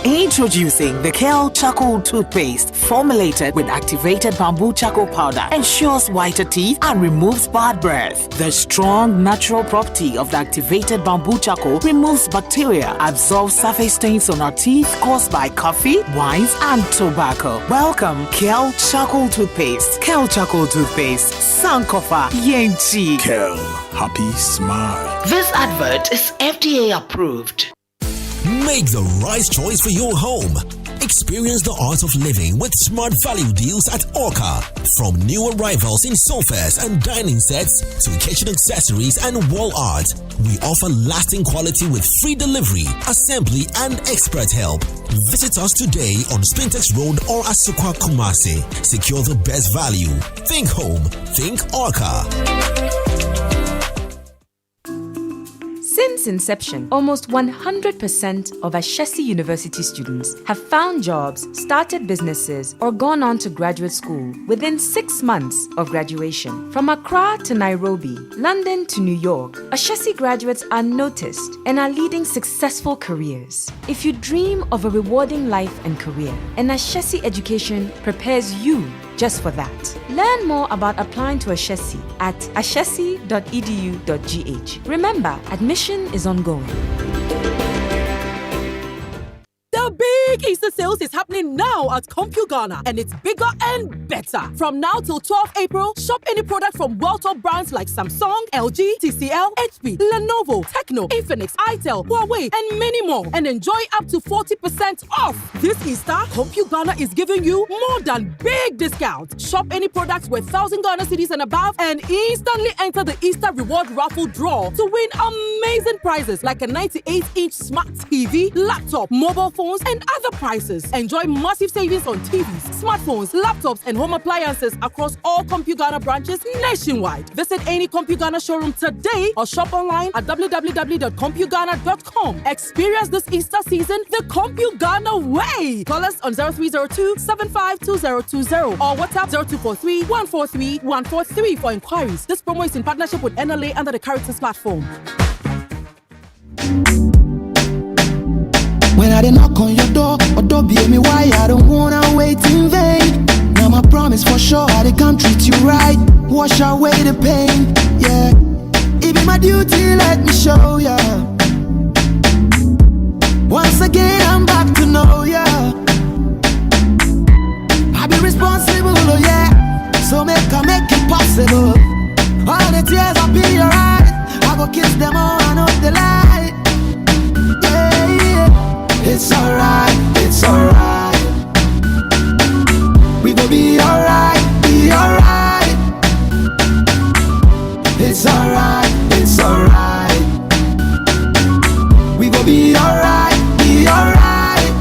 Introducing the Kale Charcoal toothpaste, formulated with activated bamboo charcoal powder, ensures whiter teeth and removes bad breath. The strong natural property of the activated bamboo charcoal removes bacteria, absorbs surface stains on our teeth caused by coffee, wines, and tobacco. Welcome, Kale Charcoal toothpaste. Kale Charcoal toothpaste, Sankofa Yenchi. Kale, happy smile. This advert is FDA approved. Make the right choice for your home. Experience the art of living with smart value deals at Orca. From new arrivals in sofas and dining sets to kitchen accessories and wall art, we offer lasting quality with free delivery, assembly, and expert help. Visit us today on Spintex Road or Asukwa Kumasi. Secure the best value. Think home. Think Orca. Since inception, almost 100% of Ashesi University students have found jobs, started businesses, or gone on to graduate school within 6 months of graduation. From Accra to Nairobi, London to New York, Ashesi graduates are noticed and are leading successful careers. If you dream of a rewarding life and career, an Ashesi education prepares you just for that. Learn more about applying to Ashesi at ashesi.edu.gh. Remember, admission is ongoing. The big Easter sales is happening now at CompuGhana, and it's bigger and better. From now till 12 April, shop any product from well-top brands like Samsung, LG, TCL, HP, Lenovo, Tecno, Infinix, Itel, Huawei, and many more, and enjoy up to 40% off. This Easter, CompuGhana is giving you more than big discounts. Shop any products worth 1,000 Ghana cedis and above, and instantly enter the Easter reward raffle draw to win amazing prizes like a 98-inch smart TV, laptop, mobile phones, and other prices. Enjoy massive savings on TVs, smartphones, laptops, and home appliances across all CompuGhana branches nationwide. Visit any CompuGhana showroom today or shop online at www.compughana.com. Experience this Easter season the CompuGhana way. Call us on 0302-752020 or WhatsApp 0243-143-143 for inquiries. This promo is in partnership with NLA under the Caritas platform. When I knock on your door, or don't be me why I don't wanna wait in vain. Now my promise for sure, I come wash away the pain, yeah. It be my duty, let me show ya. Once again, I'm back to know ya. I be responsible, oh yeah. So make it possible. All the tears up in your eyes, I go kiss them all and up the light. Yeah, yeah. It's alright, it's alright. We gon' be alright, be alright. It's alright, it's alright. We gon' be alright, be alright.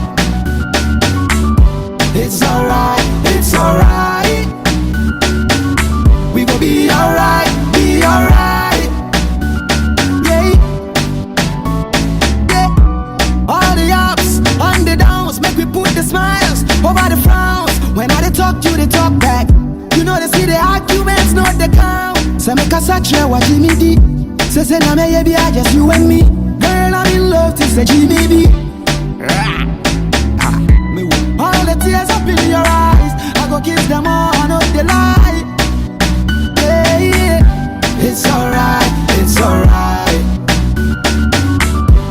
It's alright, it's alright. We gon' be alright, be alright. Yeah, yeah. All the ups and the downs make we put the smiles over the frowns. When I talk, you they talk back. You know they see the arguments, not the count. So make a search what Jimmy D. Say na me yeah, be I just you and me. Girl, I'm in love to say Jimmy B. All the tears up in your eyes, I go kiss them all and up the light. Yeah, yeah. It's alright, it's alright.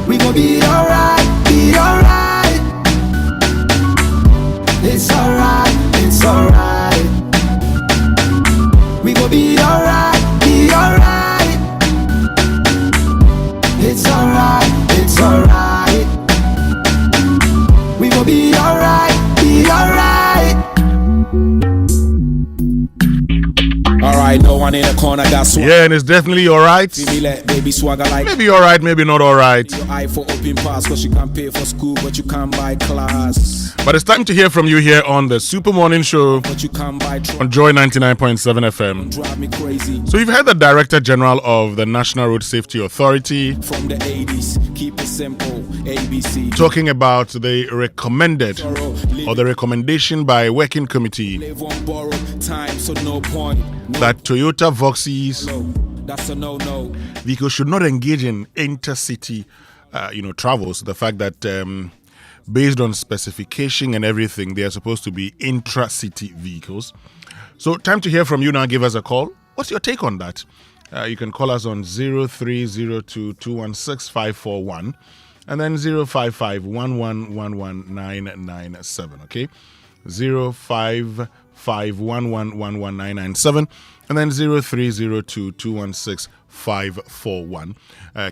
We gon' be alright, be alright. It's alright, it's alright. We gon' be alright, be alright. It's alright, it's alright. We gon' be alright, be alright. Alright, no one in the corner got swag. Yeah, and it's definitely alright. Baby swagger like maybe alright, maybe not alright. Your eye for open pass, cause you can't pay for school, but you can't buy class. But it's time to hear from you here on the Super Morning Show But you can't buy on Joy 99.7 FM. Drive me crazy. So you've heard the Director General of the National Road Safety Authority From the 80s, keep it simple, ABC. talking about the recommended or the recommendation by Working Committee Live on borrowed time, so no point. No, that Toyota Voxys that's a no-no. vehicles should not engage in intercity travels. The fact that based on specification and everything, they are supposed to be intra-city vehicles. So time to hear from you now. Give us a call. What's your take on that? You can call us on 0302 216 541 and then 055 1111997. Okay, 055 1111997 and then 0302 216 541.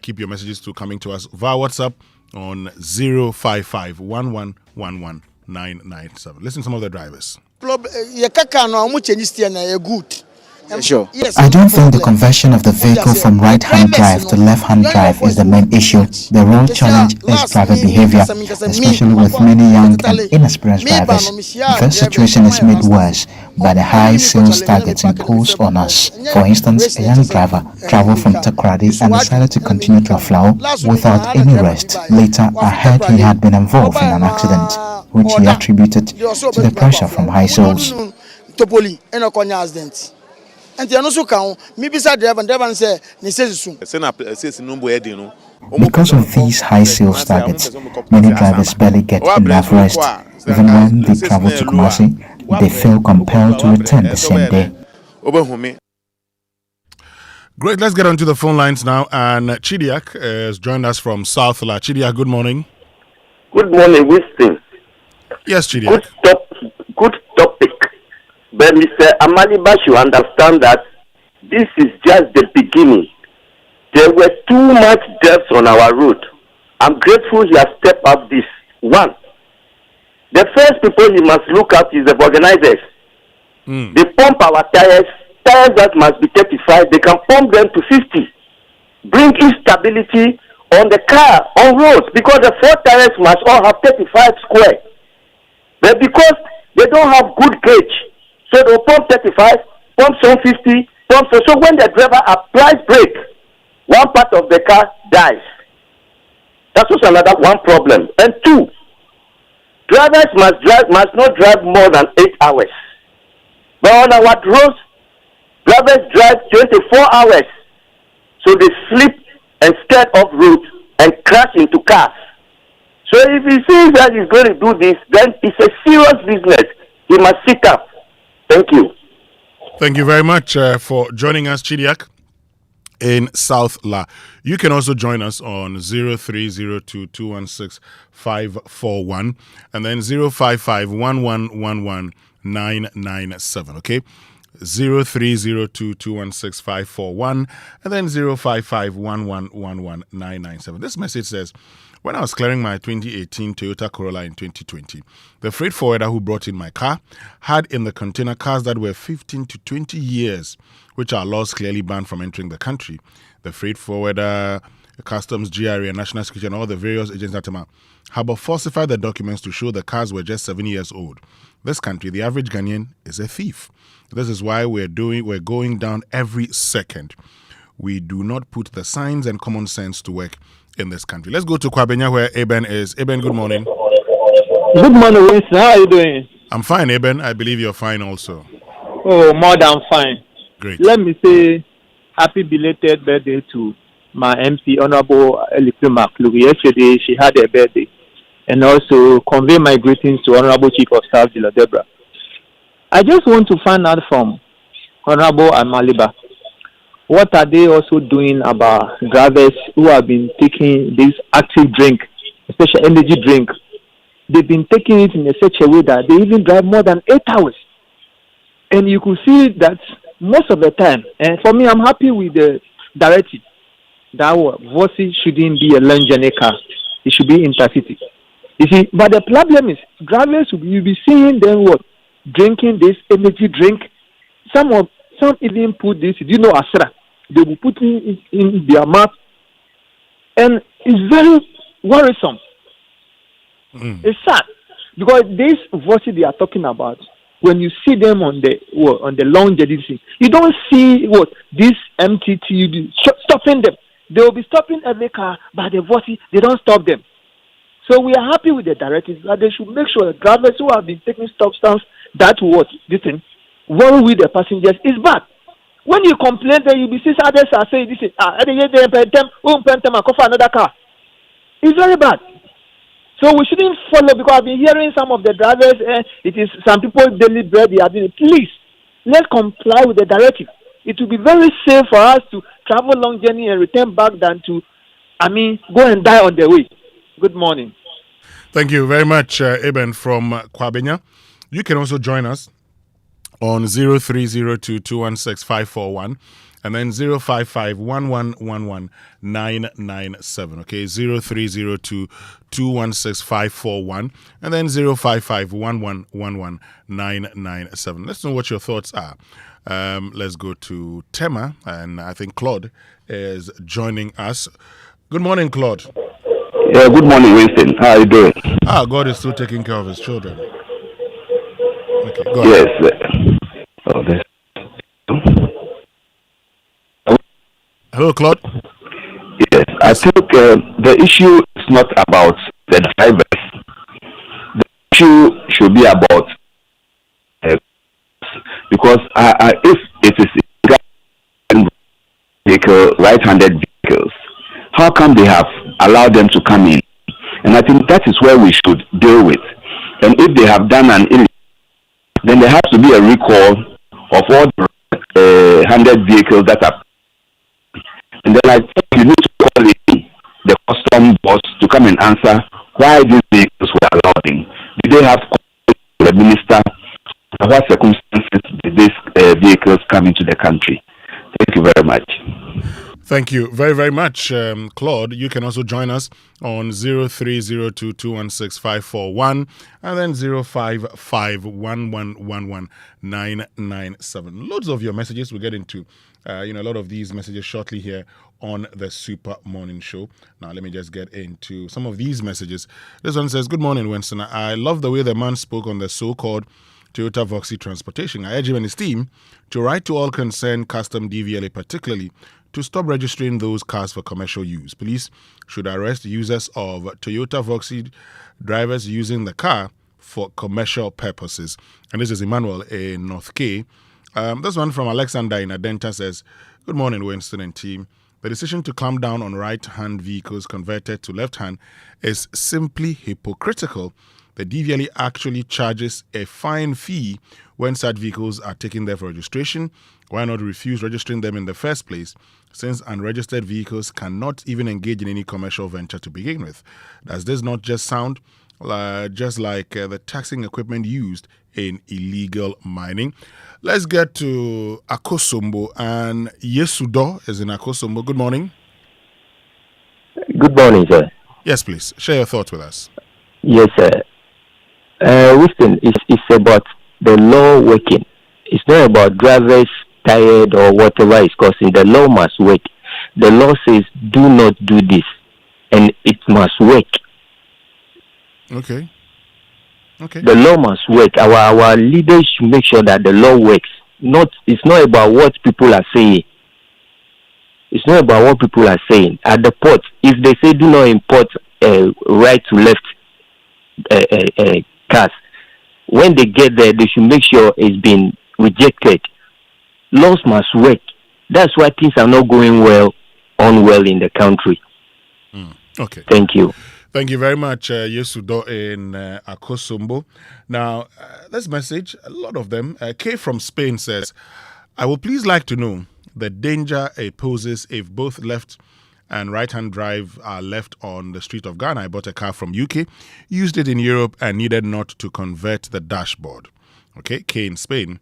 Keep your messages coming to us via WhatsApp on 055 1111997. Listen to some of the drivers. Sure. I don't think the conversion of the vehicle from right-hand drive to left-hand drive is the main issue. The real challenge is driver behavior, especially with many young and inexperienced drivers. This situation is made worse by the high sales targets imposed on us. For instance, a young driver traveled from Takoradi and decided to continue to Aflao without any rest. Later, I heard he had been involved in an accident, which he attributed to the pressure from high sales. And the also count, maybe said driver say, Because of these high sales targets, many drivers barely get enough rest. Even when they travel to Kumasi, they feel compelled to return the same day. Great, let's get onto the phone lines now. And Chidiak has joined us from South La. Chidiak, good morning. Good morning, Winston. Yes, Chidiak. Good topic. But Mr. Amaliba should understand that this is just the beginning. There were too much deaths on our road. I'm grateful he has stepped up this. One, the first people he must look at is the organizers. They pump our tires that must be 35, they can pump them to 50. Bring instability on the car, on roads, because the 4 tires must all have 35 square. But because they don't have good gauge, so they'll pump 35, pump some 50, pump so when the driver applies brake, one part of the car dies. That's also another one problem. And 2, drivers must not drive more than 8 hours. But on our roads, drivers drive 24 hours. So they sleep and skirt off route and crash into cars. So if he sees that he's going to do this, then it's a serious business. He must sit up. Thank you. Thank you very much for joining us, Chidiak, in South La. You can also join us on 0302-216-541 and then 055-1111-997, okay? 0302-216-541 and then 055-1111-997. This message says, when I was clearing my 2018 Toyota Corolla in 2020, the freight forwarder who brought in my car had in the container cars that were 15 to 20 years, which our laws clearly ban from entering the country. The freight forwarder, customs, GRA, and national security, and all the various agents at have falsified the documents to show the cars were just 7 years old. This country, the average Ghanaian, is a thief. This is why we're going down every second. We do not put the signs and common sense to work in this country. Let's go to Kwabenya where Eben is. Eben, good morning. Good morning, Winston. How are you doing? I'm fine, Eben. I believe you're fine also. Oh, more than fine. Great. Let me say happy belated birthday to my MC, Honorable Eliku Maklu. Yesterday, she had her birthday. And also convey my greetings to Honorable Chief of Staff, Dilo Debra. I just want to find out from Honorable Amaliba, what are they also doing about drivers who have been taking this active drink, especially energy drink? They've been taking it in such a way that they even drive more than 8 hours. And you could see that most of the time, and for me, I'm happy with the directive that Voxy shouldn't be a long journey car. It should be InterCity. You see, but the problem is, drivers you'll be seeing them drinking this energy drink. Some even put this, Asra. They will put it in their mouth. And it's very worrisome. It's sad. Because this Voxy they are talking about, when you see them on the long journey, you don't see this MTT stopping them. They will be stopping every car, but the Voxy, they don't stop them. So we are happy with the directives that they should make sure that drivers who have been taking stop signs that worry with the passengers is bad. When you complain, then you be see others are saying this is another car. It's very bad. So we shouldn't follow, because I've been hearing some of the drivers, it is some people daily bread they are doing. Please, let's comply with the directive. It will be very safe for us to travel long journey and return back than to, go and die on the way. Good morning. Thank you very much, Eben from Kwabenya. You can also join us on 0302-216-541 and then 055-1111-997. Okay, 0302-216-541 and then 055-1111-997. Let's know what your thoughts are. Let's go to Tema, and I think Claude is joining us. Good morning, Claude. Yeah, good morning, Winston. How are you doing? God is still taking care of his children. Okay, go ahead. Yes. Hello, Claude. Yes, I think the issue is not about the drivers. The issue should be about because if it is vehicle, right-handed vehicles, how come they have allowed them to come in? And I think that is where we should deal with. And if they have done an illegal, then there has to be a recall of all the handed vehicles that are. And then I think you need to call the custom boss to come and answer why these vehicles were allowed in. Did they have the minister? What circumstances did these vehicles come into the country? Thank you very much. Thank you very, very much, Claude. You can also join us on 0302-216-541 and then 055-1111-997. Loads of your messages. We'll get into a lot of these messages shortly here on the Super Morning Show. Now, let me just get into some of these messages. This one says, good morning, Winston. I love the way the man spoke on the so-called Toyota Voxy transportation. I urge him and his team to write to all concerned custom DVLA, particularly to stop registering those cars for commercial use. Police should arrest users of Toyota Voxy drivers using the car for commercial purposes. And this is Emmanuel in North K. This one from Alexander in Adenta says, good morning, Winston and team. The decision to clamp down on right-hand vehicles converted to left-hand is simply hypocritical. the DVLA actually charges a fine fee when such vehicles are taken there for registration. Why not refuse registering them in the first place, since unregistered vehicles cannot even engage in any commercial venture to begin with? Does this not just sound just like the taxing equipment used in illegal mining? Let's get to Akosombo, and Yesudo is in Akosombo. Good morning. Good morning, sir. Yes, please. Share your thoughts with us. Yes, sir. Winston, it's about the law working. It's not about drivers tired or whatever is causing. The law must work. The law says do not do this, and it must work. Okay. The law must work. Our leaders should make sure that the law works. It's not about what people are saying. It's not about what people are saying. At the port, if they say do not import right to left cars, when they get there, they should make sure it's been rejected. Laws must work. That's why things are not going well in the country. Okay. Thank you. Thank you very much, Yesudo in Akosombo. Now, this message, a lot of them, K from Spain says, I would please like to know the danger it poses if both left and right-hand drive are left on the street of Ghana. I bought a car from UK, used it in Europe, and needed not to convert the dashboard. Okay, K in Spain.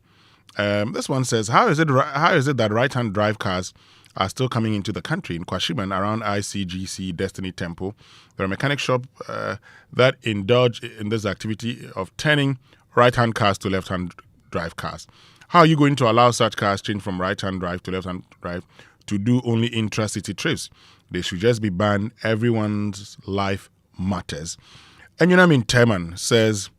This one says, how is it that right-hand drive cars are still coming into the country? In Kwashiman, around ICGC Destiny Temple, there are mechanic shops that indulge in this activity of turning right-hand cars to left-hand drive cars. How are you going to allow such cars change from right-hand drive to left-hand drive to do only intra-city trips? They should just be banned. Everyone's life matters. And in Teman says,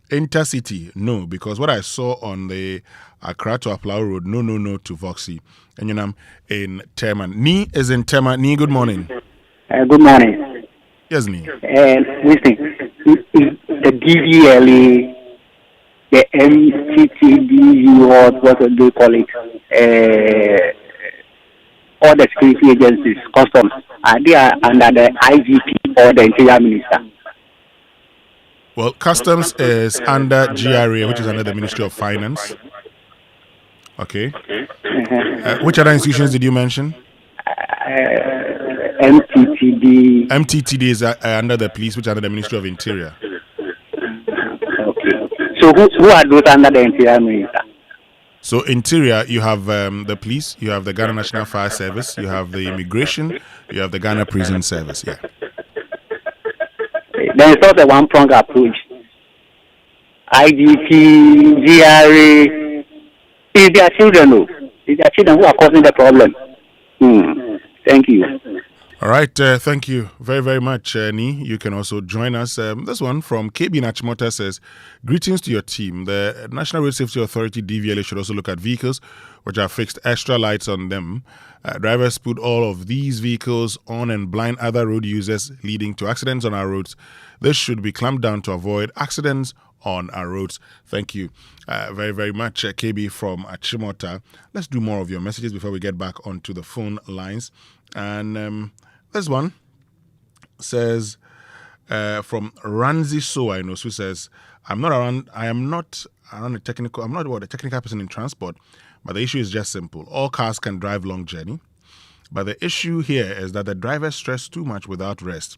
InterCity, no, because what I saw on the Accra to Aplau Road, no to Voxy. And in Teman. Ni is in Teman. Ni, good morning. Good morning. Yes, Ni. Winston, the DVLA, the MTTD, what do they call it? All the security agencies, customs, are they under the IGP or the Interior Minister? Well, customs is under GRA, which is under the Ministry of Finance. Okay. Which other institutions did you mention? MTTD. MTTD is under the police, which is under the Ministry of Interior. Okay. So who are those under the Interior Minister? So Interior, you have the police, you have the Ghana National Fire Service, you have the immigration, you have the Ghana Prison Service. Yeah. Then it's not a one-pronged approach. IGP, GRA, it's their children, though. It's their children who are causing the problem. Thank you. All right, thank you very, very much, Ni. You can also join us. This one from KB Nachimota says, greetings to your team. The National Road Safety Authority, DVLA, should also look at vehicles which have fixed extra lights on them. Drivers put all of these vehicles on and blind other road users, leading to accidents on our roads. This should be clamped down to avoid accidents on our roads. Thank you very, very much, KB from Achimota. Let's do more of your messages before we get back onto the phone lines. And this one says from Ranzi So I know, who says, I'm not a technical person in transport, but the issue is just simple. All cars can drive long journey, but the issue here is that the drivers stress too much without rest.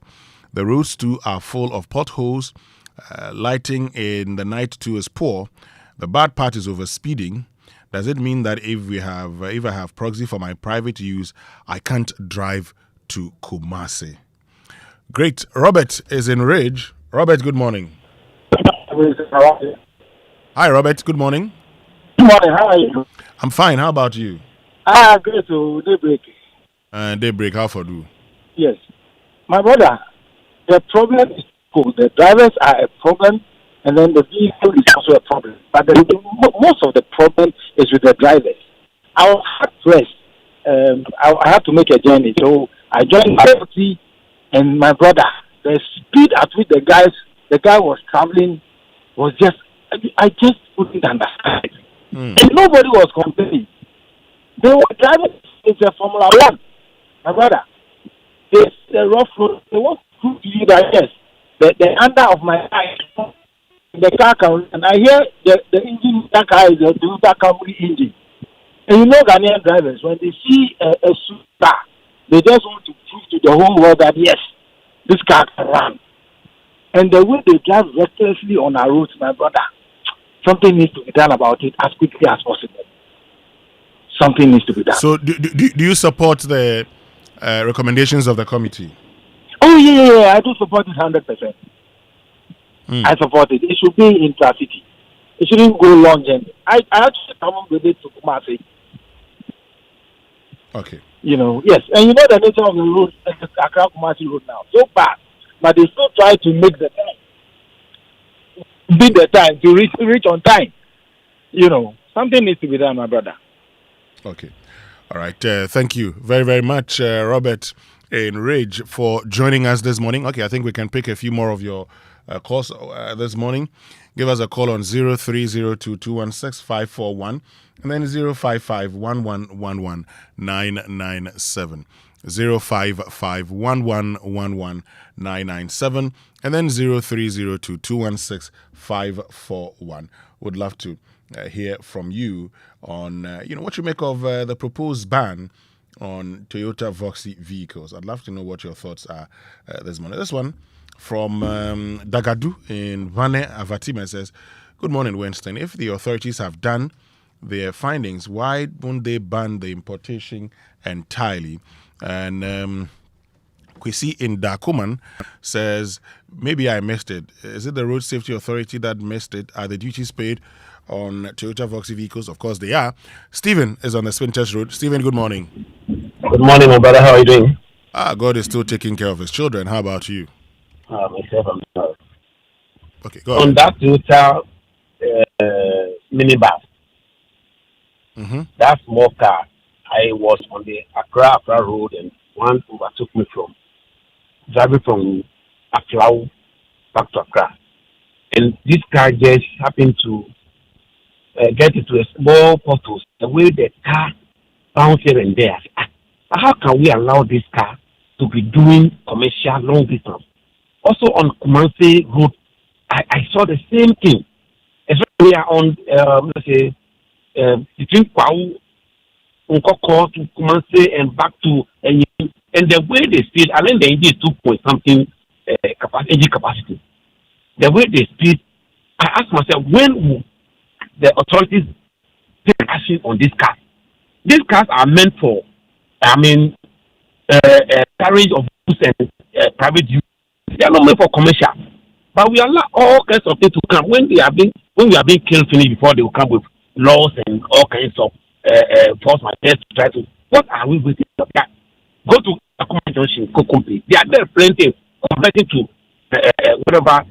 The roads too are full of potholes. Lighting in the night too is poor. The bad part is overspeeding. Does it mean that if I have proxy for my private use, I can't drive to Kumasi? Great. Robert is in Ridge. Robert, good morning. Hi, Robert. Good morning. Good morning. How are you? I'm fine. How about you? Great. So daybreak. Daybreak. How for do? Yes, my brother. The problem is the drivers are a problem, and then the vehicle is also a problem. But most of the problem is with the drivers. I was pressed. I have to make a journey, so I joined my party and my brother. The speed at which the guy was traveling was just, I just couldn't understand. And nobody was complaining. They were driving. It's a Formula 1, my brother. It's a rough road. They want to prove to you that yes, the under of my eye the car can, and I hear the engine that car is a Toyota Camry engine. And you know Ghanaian drivers, when they see a superstar, they just want to prove to the whole world that yes, this car can run. And the way they drive recklessly on our roads, my brother, something needs to be done about it as quickly as possible. Something needs to be done. So, do you support the recommendations of the committee? Oh yeah, I do support it 100%. I support it. It should be InterCity. It shouldn't go long journey. I actually come with it to Kumasi. Okay. You know, yes, and you know the nature of the road, Accra Kumasi road now, so bad, but they still try to make the time, beat the time to reach on time. You know, something needs to be done, my brother. Okay. All right. Thank you very, very much, Robert in Ridge, for joining us this morning. Okay, I think we can pick a few more of your calls this morning. Give us a call on 0302216541 and then 05511119997. 05511119997 and then 0302216541. Would love to hear from you on what you make of the proposed ban on Toyota Voxy vehicles. I'd love to know what your thoughts are this morning. This one from Dagadu in Vane Avatima says, good morning, Winston. If the authorities have done their findings, why won't they ban the importation entirely? And Kwesi in Dakuman says, maybe I missed it. Is it the Road Safety Authority that missed it? Are the duties paid on Toyota Voxy vehicles? Of course they are. Stephen is on the Spinters Road. Stephen, good morning. Good morning, my brother. How are you doing? God is still taking care of his children. How about you? Myself, I'm sorry. Okay, go ahead. On that Toyota minibus, that small car, I was on the Accra Road and one overtook me driving from Accra back to Accra. And this car just happened to get into a small pothole. The way the car bounced here and there, how can we allow this car to be doing commercial long distance? Also on Kumasi Road, I saw the same thing. Especially we are on, between Kwau, Nkoko to Kumasi and back to and the way they speed, I mean the engine is 2-point-something engine capacity. The way they speed, I ask myself, when will the authorities take action on these cars? These cars are meant for, carriage of goods and private use. They are not meant for commercial. But we allow all kinds of things to come when we are being killed finish before they will come with laws and all kinds of force majeure to try to. What are we waiting for? Go to Akuma Junction, Kokumpi. They are there plenty converting to whatever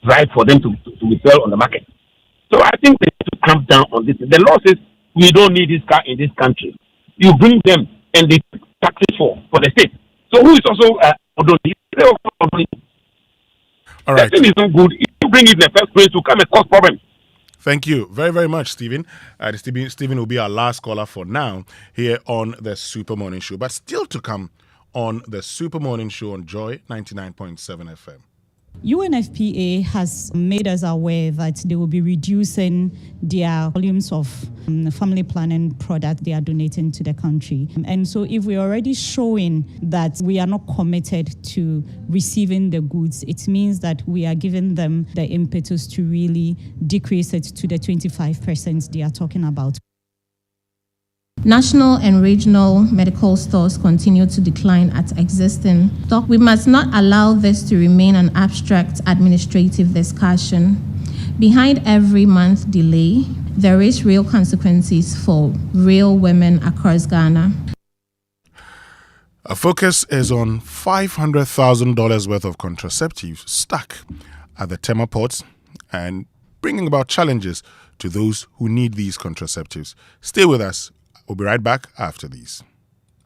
right for them to be sold on the market. So I think they need to clamp down on this. The law says we don't need this car in this country. You bring them and they tax it for the state. So who is also all right. That thing is not good. If you bring it in the first place to come and cause problems. Thank you very, very much, Stephen. Stephen will be our last caller for now here on the Super Morning Show. But still to come on the Super Morning Show on Joy 99.7 FM. UNFPA has made us aware that they will be reducing their volumes of family planning product they are donating to the country. And so if we're already showing that we are not committed to receiving the goods, it means that we are giving them the impetus to really decrease it to the 25% they are talking about. National and regional medical stores continue to decline at existing stock. We must not allow this to remain an abstract administrative discussion. Behind every month delay, there is real consequences for real women across Ghana. Our focus is on $500,000 worth of contraceptives stuck at the Tema ports and bringing about challenges to those who need these contraceptives. Stay with us. We'll be right back after these.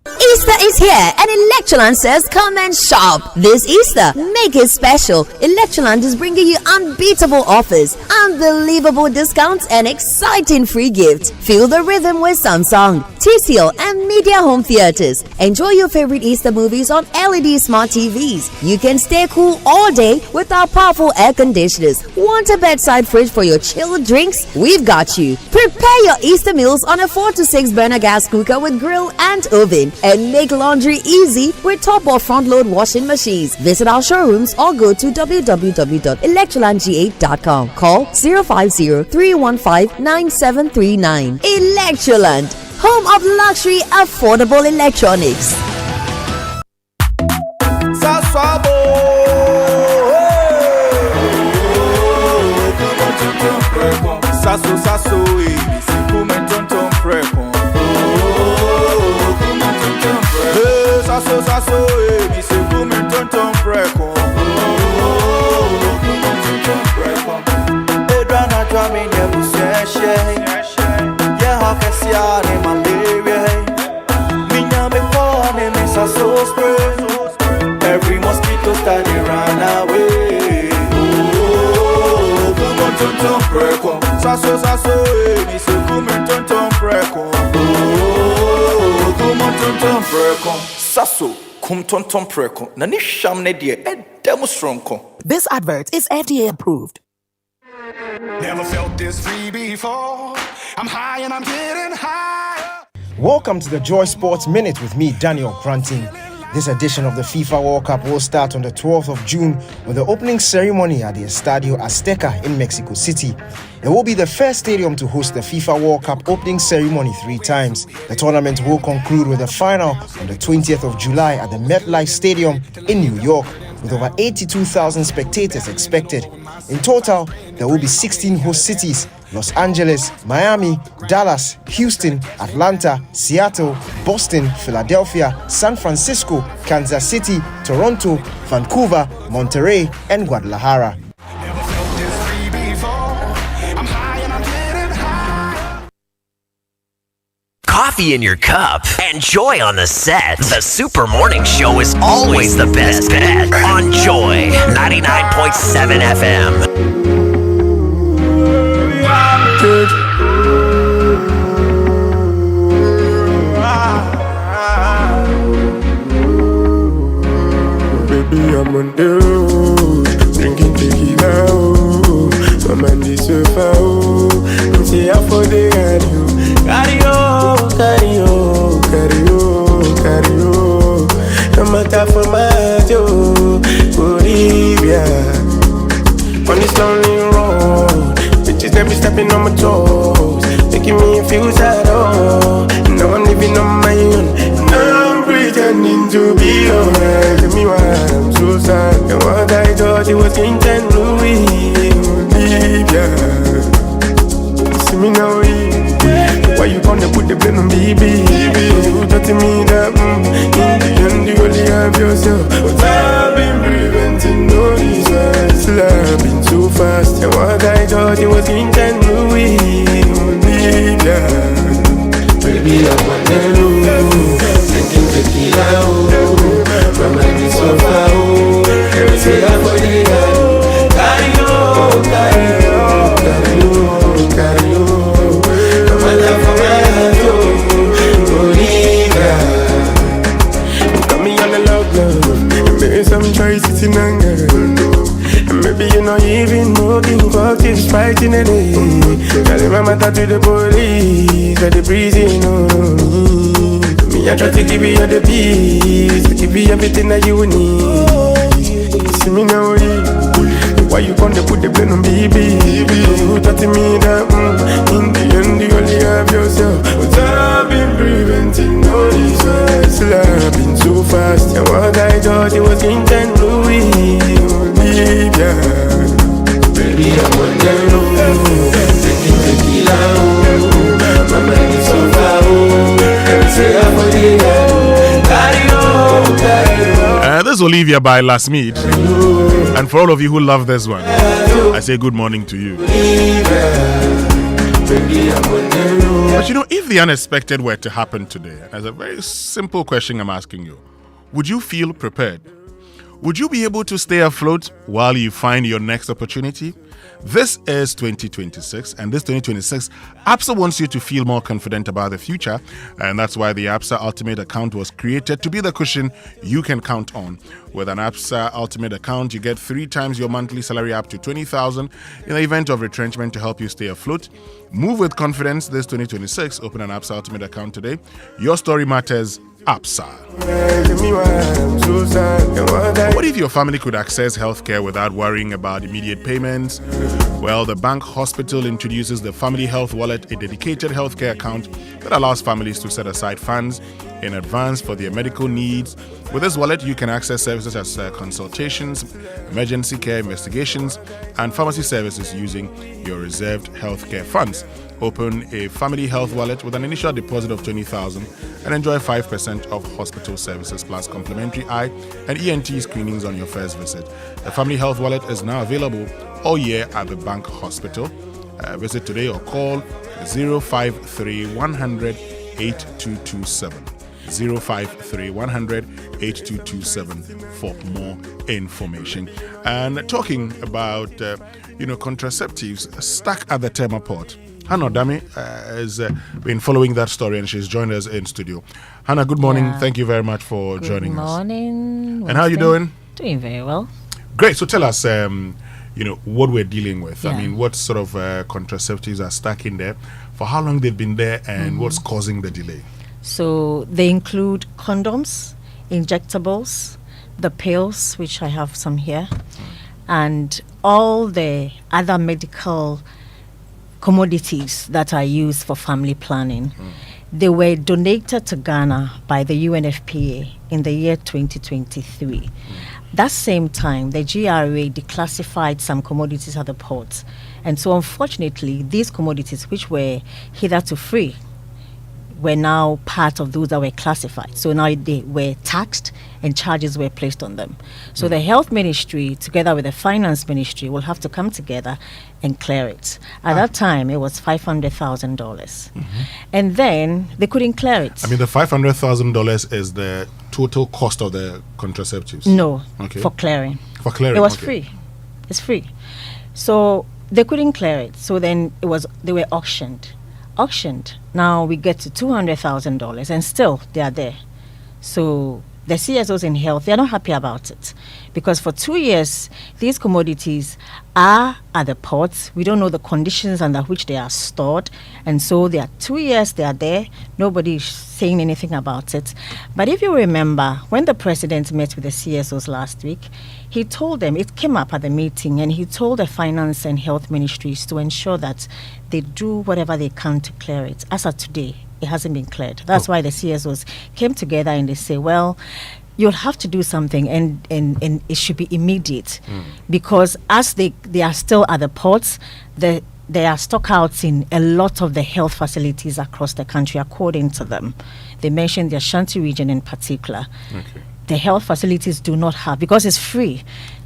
Easter is here and Electroland says come and shop. This Easter, make it special. Electroland is bringing you unbeatable offers, unbelievable discounts and exciting free gifts. Feel the rhythm with Samsung, TCL, and Media Home Theaters. Enjoy your favorite Easter movies on LED smart TVs. You can stay cool all day with our powerful air conditioners. Want a bedside fridge for your chilled drinks? We've got you. Prepare your Easter meals on a 4 to 6 burner gas cooker with grill and oven, and make laundry easy with top or front load washing machines. Visit our showrooms or go to www.electrolandga8.com. Call 050-315-9739. Electroland, home of luxury affordable electronics. Sasso, every mosquito study run away. Sasso, mi se come tonton preko. Sasso, kum tonton preko. Nani shamne die demonstronko. This advert is FDA approved. Never felt this free before. I'm high and I'm getting higher. Welcome to the Joy Sports Minute with me, Daniel Granting. This edition of the FIFA World Cup will start on the 12th of June with the opening ceremony at the Estadio Azteca in Mexico City. It will be the first stadium to host the FIFA World Cup opening ceremony 3 times. The tournament will conclude with a final on the 20th of July at the MetLife Stadium in New York, with over 82,000 spectators expected. In total, there will be 16 host cities: Los Angeles, Miami, Dallas, Houston, Atlanta, Seattle, Boston, Philadelphia, San Francisco, Kansas City, Toronto, Vancouver, Monterrey, and Guadalajara. Coffee in your cup and joy on the set. The Super Morning Show is always the best bet on Joy 99.7 FM. Baby, I'm on the road, drinking tequila, oh. My mind is so far, oh. Say I for the radio. Carry on. No matter for my Joe, Bolivia. On this lonely road, bitches let me stepping on my toes, making me feel sad, oh. Now I'm living on my own, now I'm pretending to be alright. Tell me why I'm so sad, and what I thought it was in St. Louis, Bolivia. See me now, why you gonna put the blame on baby? You touching me that in the end you only have yourself. But I've been preventing all these words, still I've been too fast. And what I thought it was in St. Louis, Bolivia. Baby, I'm on the road, drinking tequila, oh. My mind is so far, oh. Say I'm for the guy. Carry on. Some choices in anger, and maybe you're not even smoking cocktails, fighting a day. Tell my matter to the police, or the prison, me I try to give you the peace, to give you everything that you need. See me now, why you gonna put the blame on baby? You touching me that in the end you only have yourself. But I've been preventing all these words, still I've been too fast. And what I thought it was in St. Louis, Bolivia. Baby, I'm on the road, drinking tequila, oh. My mind is so far, oh. Say I'm for the carry on. This is Olivia by Last Mead. And for all of you who love this one, I say good morning to you. But you know, if the unexpected were to happen today, as a very simple question I'm asking you, would you feel prepared? Would you be able to stay afloat while you find your next opportunity? This is 2026, and this 2026, ABSA wants you to feel more confident about the future, and that's why the ABSA Ultimate Account was created to be the cushion you can count on. With an ABSA Ultimate Account, you get 3 times your monthly salary up to $20,000 in the event of retrenchment to help you stay afloat. Move with confidence this 2026. Open an ABSA Ultimate Account today. Your story matters. ABSA. What if your family could access healthcare without worrying about immediate payments? Well, the bank hospital introduces the Family Health Wallet, a dedicated healthcare account that allows families to set aside funds in advance for their medical needs. With this wallet, you can access services as consultations, emergency care, investigations, and pharmacy services using your reserved healthcare funds. Open a family health wallet with an initial deposit of $20,000 and enjoy 5% of hospital services plus complimentary eye and ENT screenings on your first visit. The family health wallet is now available all year at the bank hospital. Visit today or call 053 100 8227. 053 100 8227 for more information. And talking about contraceptives stuck at the Tema port. Hannah Dami has been following that story, and she's joined us in studio. Hannah, good morning. Yeah. Thank you very much for joining us. Good morning. And how are you doing? Doing very well. Great. So tell us, what we're dealing with. Yeah. I mean, what sort of contraceptives are stuck in there, for how long they've been there, and what's causing the delay? So they include condoms, injectables, the pills, which I have some here, and all the other medical commodities that are used for family planning. They were donated to Ghana by the UNFPA in the year 2023. That same time, the GRA declassified some commodities at the ports. And so unfortunately, these commodities, which were hitherto free, were now part of those that were classified. So now they were taxed and charges were placed on them. So the health ministry, together with the finance ministry, will have to come together and clear it. At that time, it was $500,000. And then they couldn't clear it. I mean, the $500,000 is the total cost of the contraceptives? No, for clearing. For clearing, it was free. It's free. So they couldn't clear it. So then they were auctioned. Now we get to $200,000 and still they are there. So the CSOs in health, they are not happy about it, because for 2 years these commodities are at the ports. We don't know the conditions under which they are stored, and so they are 2 years they are there. Nobody is saying anything about it. But if you remember, when the president met with the CSOs last week, he told them, it came up at the meeting, and he told the finance and health ministries to ensure that they do whatever they can to clear it. As of today, it hasn't been cleared. That's why the CSOs came together and they say, well, you'll have to do something, and it should be immediate, because as they are still at the ports, there are stockouts in a lot of the health facilities across the country, according to them. They mentioned the Ashanti region in particular. The health facilities do not have, because it's free.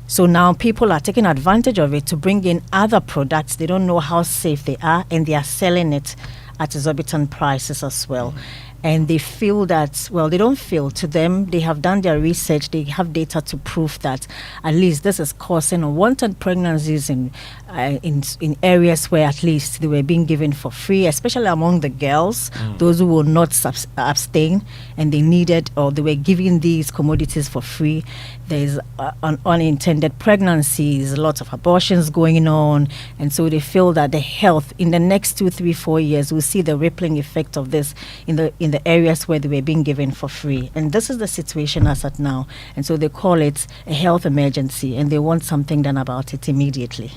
So now people are taking advantage of it to bring in other products. They don't know how safe they are, and they are selling it at exorbitant prices as well. And they feel that, well, they don't feel, to them, they have done their research, they have data to prove that at least this is causing unwanted pregnancies in areas where at least they were being given for free, especially among the girls, those who will not abstain, and they needed, or they were giving these commodities for free. There's unintended pregnancies, lots of abortions going on, and so they feel that the health in the next 2, 3, 4 years, we'll see the rippling effect of this in the areas where they were being given for free. And this is the situation as at now. And so they call it a health emergency, and they want something done about it immediately.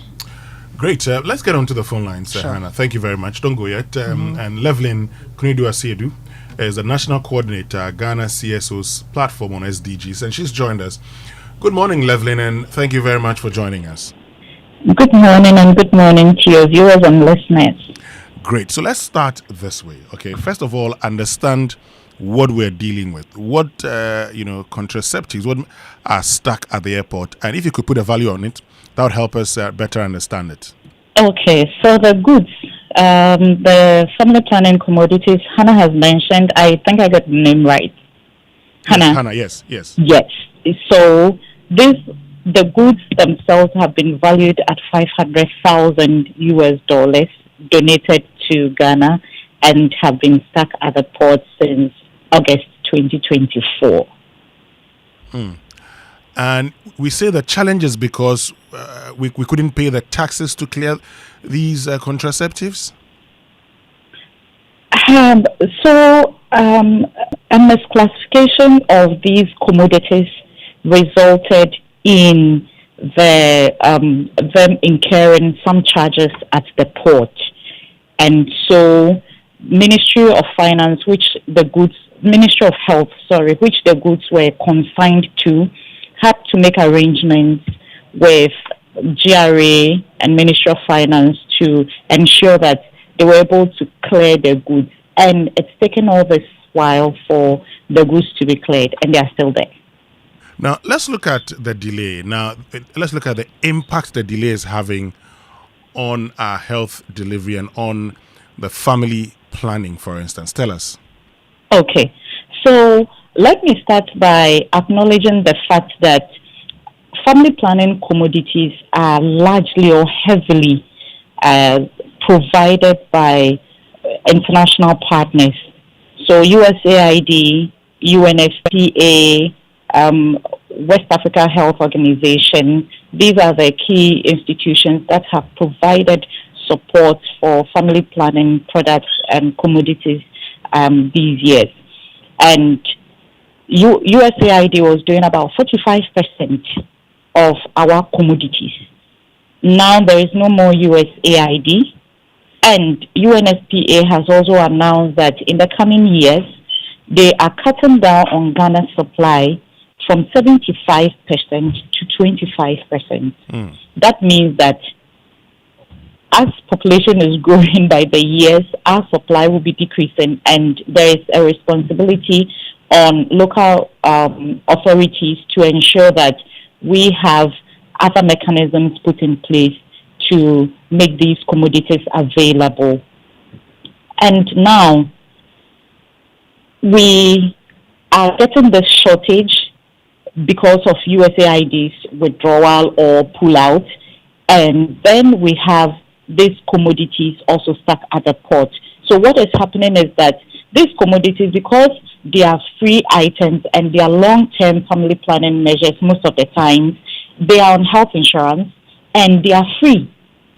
Great. Let's get on to the phone lines, Hannah. Thank you very much. Don't go yet. And Levlin Kunidu-Asiedu is the National Coordinator, Ghana CSO's platform on SDGs, and she's joined us. Good morning, Levlin, and thank you very much for joining us. Good morning, and good morning to your viewers and listeners. Great. So let's start this way. Okay. First of all, understand what we're dealing with. What contraceptives, what are stuck at the airport, and if you could put a value on it, that would help us better understand it. Okay. So the goods, the family planning commodities, Hannah has mentioned. I think I got the name right. Hannah. Yes. Yes. So the goods themselves have been valued at $500,000 donated to Ghana and have been stuck at the port since August 2024. And we say the challenge is because we couldn't pay the taxes to clear these contraceptives? A misclassification of these commodities resulted in them incurring some charges at the port. And so Ministry of Finance, Ministry of Health, which the goods were consigned to, had to make arrangements with GRA and Ministry of Finance to ensure that they were able to clear the goods. And it's taken all this while for the goods to be cleared, and they are still there. Now, let's look at the delay. Now, let's look at the impact the delay is having on our health delivery and on the family planning, for instance. Tell us. Okay. So let me start by acknowledging the fact that family planning commodities are largely or heavily provided by international partners. So USAID, UNFPA, West Africa Health Organization, these are the key institutions that have provided support for family planning products and commodities these years. And USAID was doing about 45% of our commodities. Now there is no more USAID, and UNFPA has also announced that in the coming years, they are cutting down on Ghana's supply from 75% to 25%. That means that as population is growing by the years, our supply will be decreasing, and there is a responsibility on local authorities to ensure that we have other mechanisms put in place to make these commodities available. And now we are getting this shortage because of USAID's withdrawal or pull-out, and then we have these commodities also stuck at the port. So what is happening is that these commodities, because they are free items and they are long-term family planning measures most of the time, they are on health insurance and they are free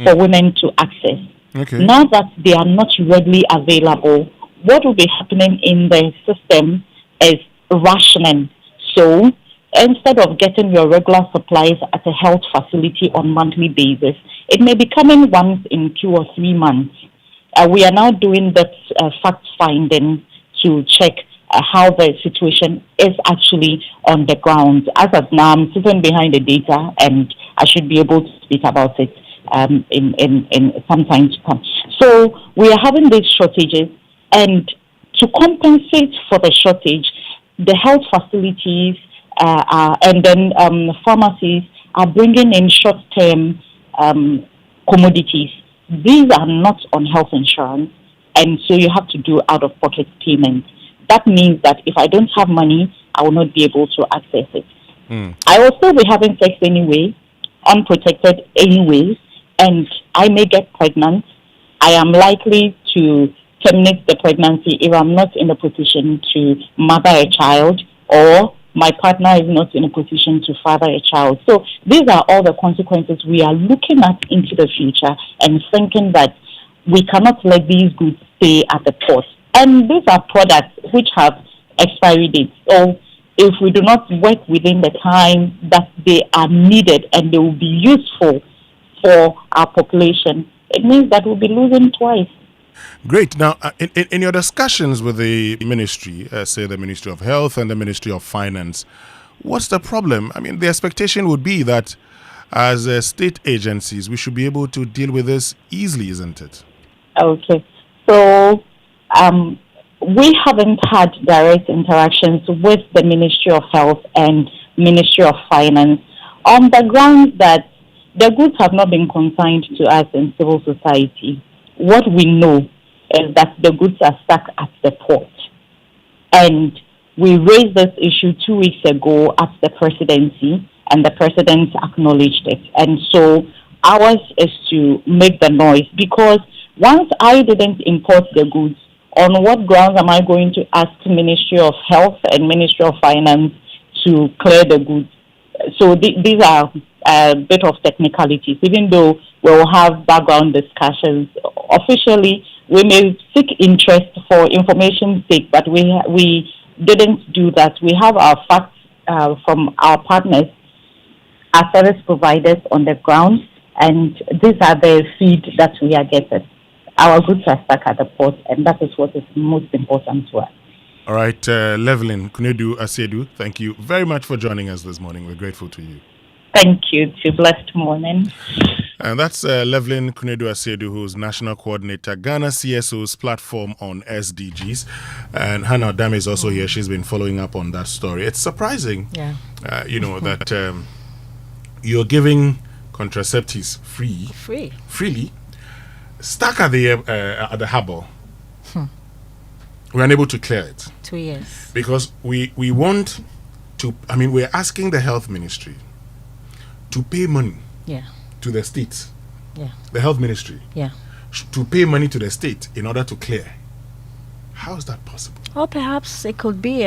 for women to access. Okay. Now that they are not readily available, what will be happening in the system is rationing. So instead of getting your regular supplies at a health facility on monthly basis, it may be coming once in 2 or 3 months. We are now doing that fact-finding to check how the situation is actually on the ground. As of now, I'm sitting behind the data, and I should be able to speak about it in some time to come. So we are having these shortages, and to compensate for the shortage, the health facilities and then pharmacies are bringing in short-term commodities. These are not on health insurance, and so you have to do out-of-pocket payments. That means that if I don't have money, I will not be able to access it. I will still be having sex anyway, unprotected anyways, and I may get pregnant. I am likely to terminate the pregnancy if I'm not in a position to mother a child, or my partner is not in a position to father a child. So these are all the consequences we are looking at into the future and thinking that we cannot let these goods stay at the port. And these are products which have expiry dates. So if we do not work within the time that they are needed and they will be useful for our population, it means that we'll be losing twice. Great. Now, in your discussions with the ministry, say the Ministry of Health and the Ministry of Finance, what's the problem? I mean, the expectation would be that as state agencies, we should be able to deal with this easily, isn't it? Okay. So we haven't had direct interactions with the Ministry of Health and Ministry of Finance on the grounds that the goods have not been consigned to us in civil society. What we know is that the goods are stuck at the port. And we raised this issue 2 weeks ago at the presidency, and the president acknowledged it. And so ours is to make the noise, because once I didn't import the goods, on what grounds am I going to ask Ministry of Health and Ministry of Finance to clear the goods? So these are a bit of technicalities. Even though we'll have background discussions, officially we may seek interest for information's sake, but we didn't do that. We have our facts from our partners, our service providers on the ground, and these are the feed that we are getting. Our goods are stuck at the port, and that is what is most important to us. All right, Levelyn Kunedu-Asiedu, thank you very much for joining us this morning. We're grateful to you. Thank you. Blessed morning. And that's Levelyn Kunedu-Asiedu, who's National Coordinator, Ghana CSO's platform on SDGs. And Hannah Dame is also here. She's been following up on that story. It's surprising, that you're giving contraceptives freely, stuck at the harbour. We're unable to clear it. 2 years. Because we want to, we're asking the health ministry to pay money to the state. Yeah. The health ministry. Yeah. To pay money to the state in order to clear. How is that possible? Or perhaps it could be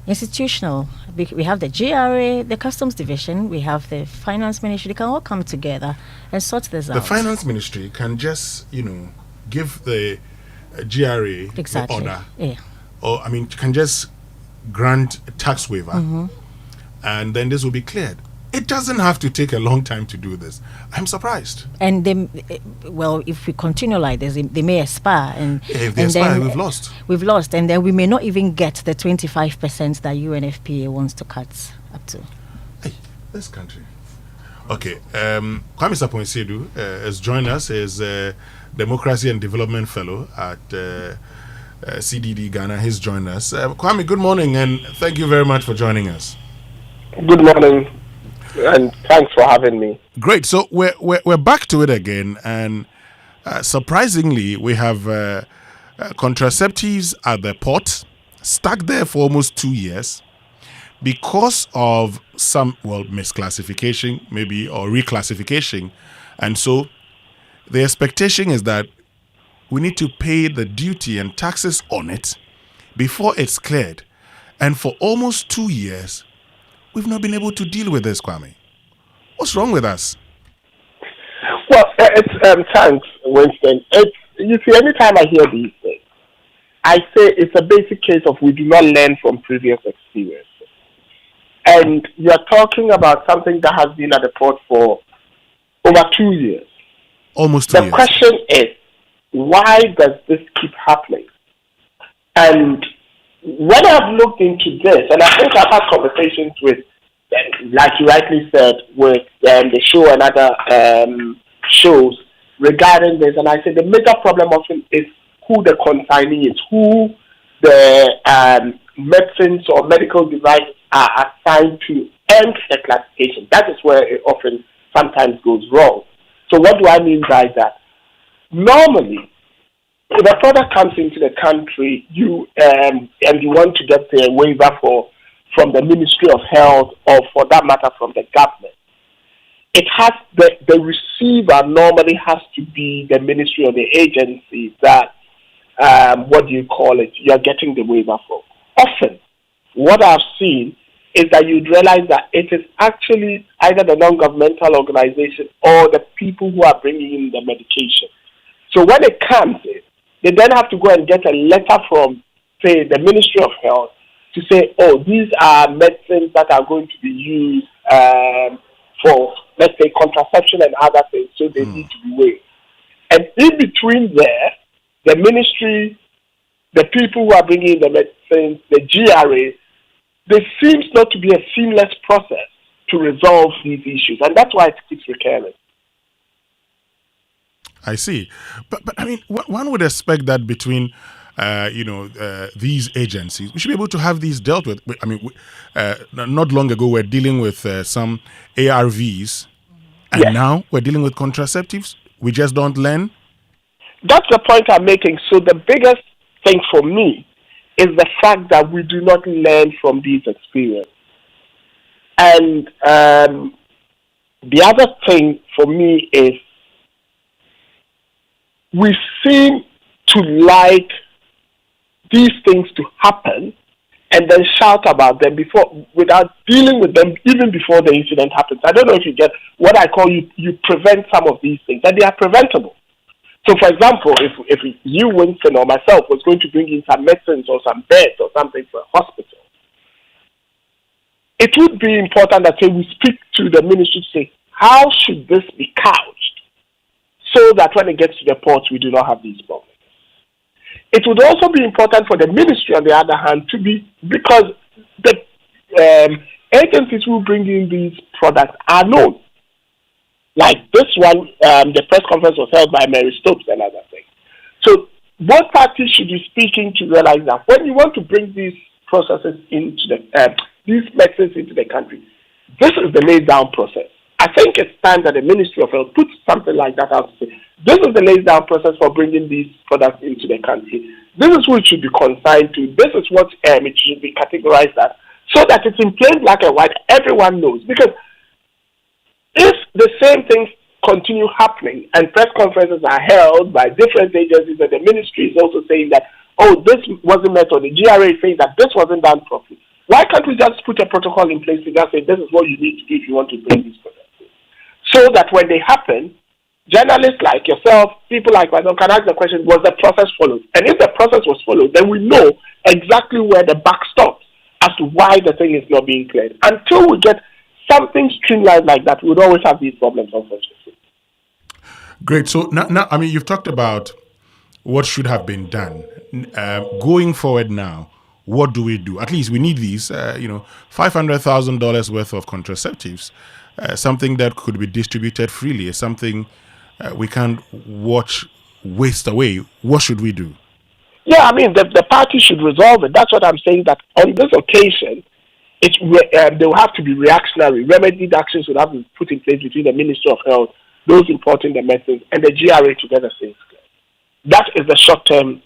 institutional. We have the GRA, the Customs Division, we have the Finance Ministry. They can all come together and sort this out. The Finance Ministry can just, give the GRA the order. Yeah. Or, can just grant a tax waiver and then this will be cleared. It doesn't have to take a long time to do this. I'm surprised. And if we continue like this, they may expire. And if they expire, we've lost. We've lost, and then we may not even get the 25% that UNFPA wants to cut up to. Hey, this country. Okay, Kwame Sapon-Sedu has joined us as Democracy and Development Fellow at CDD Ghana. He's joined us. Kwame, good morning, and thank you very much for joining us. Good morning. And thanks for having me. Great. So we're back to it again, and surprisingly, we have contraceptives at the port, stuck there for almost 2 years, because of some misclassification, maybe, or reclassification, and so the expectation is that we need to pay the duty and taxes on it before it's cleared, and for almost 2 years. We've not been able to deal with this, Kwame. What's wrong with us? Well, it's thanks, Winston. You see, anytime I hear these things, I say it's a basic case of we do not learn from previous experiences. And you're talking about something that has been at the port for over 2 years. Almost 2 years. The question is, why does this keep happening? And when I've looked into this, and I think I've had conversations with, like you rightly said, with the show and other shows regarding this, and I said the major problem often is who the consignee is, who the medicines or medical devices are assigned to end the classification. That is where it often sometimes goes wrong. So what do I mean by that? Normally, if a product comes into the country, you want to get a waiver from the Ministry of Health, or for that matter from the government, it has the receiver normally has to be the ministry or the agency that you're getting the waiver from. Often, what I've seen is that you'd realize that it is actually either the non-governmental organization or the people who are bringing in the medication. So when it comes in, they then have to go and get a letter from, say, the Ministry of Health to say, oh, these are medicines that are going to be used for, let's say, contraception and other things, so they need to be weighed. And in between there, the ministry, the people who are bringing in the medicines, the GRA, there seems not to be a seamless process to resolve these issues, and that's why it keeps recurring. I see, but one would expect that between these agencies, we should be able to have these dealt with. Not long ago we're dealing with some ARVs, and now we're dealing with contraceptives. We just don't learn. That's the point I'm making. So the biggest thing for me is the fact that we do not learn from these experiences. And the other thing for me is we seem to like these things to happen and then shout about them without dealing with them even before the incident happens. I don't know if you get what I call you prevent some of these things, and they are preventable. So, for example, if you, Winston, or myself was going to bring in some medicines or some beds or something for a hospital, it would be important that we speak to the ministry to say, how should this be couched so that when it gets to the port, we do not have these problems? It would also be important for the ministry, on the other hand, to be, because the agencies who bring in these products are known. Like this one, the press conference was held by Mary Stopes and other things. So both parties should be speaking to realize that when you want to bring these processes into these medicines into the country, this is the laid down process. I think it's time that the Ministry of Health puts something like that out to say, this is the laid down process for bringing these products into the country. This is who it should be consigned to. This is what it should be categorized as, so that it's in plain black and white. Everyone knows. Because if the same things continue happening and press conferences are held by different agencies and the ministry is also saying that, oh, this wasn't met, or the GRA is saying that this wasn't done properly, why can't we just put a protocol in place to just say this is what you need to do if you want to bring these products in? So that when they happen, journalists like yourself, people like myself can ask the question, was the process followed? And if the process was followed, then we know exactly where the buck stops as to why the thing is not being cleared. Until we get something streamlined like that, we would always have these problems, unfortunately. Great. So now, I mean, you've talked about what should have been done. Going forward now, what do we do? At least we need these, $500,000 worth of contraceptives, something that could be distributed freely, something we can't waste away. What should we do? Yeah, I mean, the party should resolve it. That's what I'm saying, that on this occasion, there will have to be reactionary. Remedied actions would have to be put in place between the Ministry of Health, those importing the medicines, and the GRA together. That is the short-term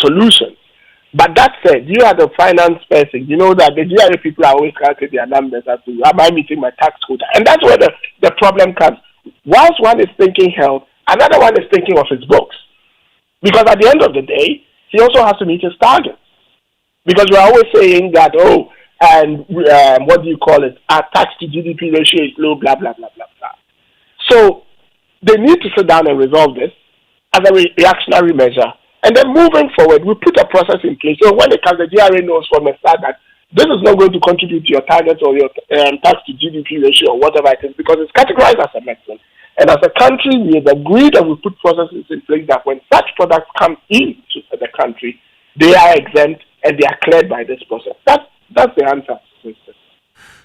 solution. But that said, you are the finance person. You know that the GRA people are always calculating their numbers as to, am I meeting my tax quota? And that's where the problem comes. Whilst one is thinking health, another one is thinking of his books. Because at the end of the day, he also has to meet his targets. Because we're always saying that, what do you call it? Our tax to GDP ratio is low, blah, blah, blah, blah, blah. So they need to sit down and resolve this as a reactionary measure. And then moving forward, we put a process in place. So when it comes, the GRA knows from the start that this is not going to contribute to your targets or your tax to GDP ratio or whatever it is, because it's categorized as a medicine. And as a country, we have agreed and we put processes in place that when such products come into the country, they are exempt and they are cleared by this process. That's the answer.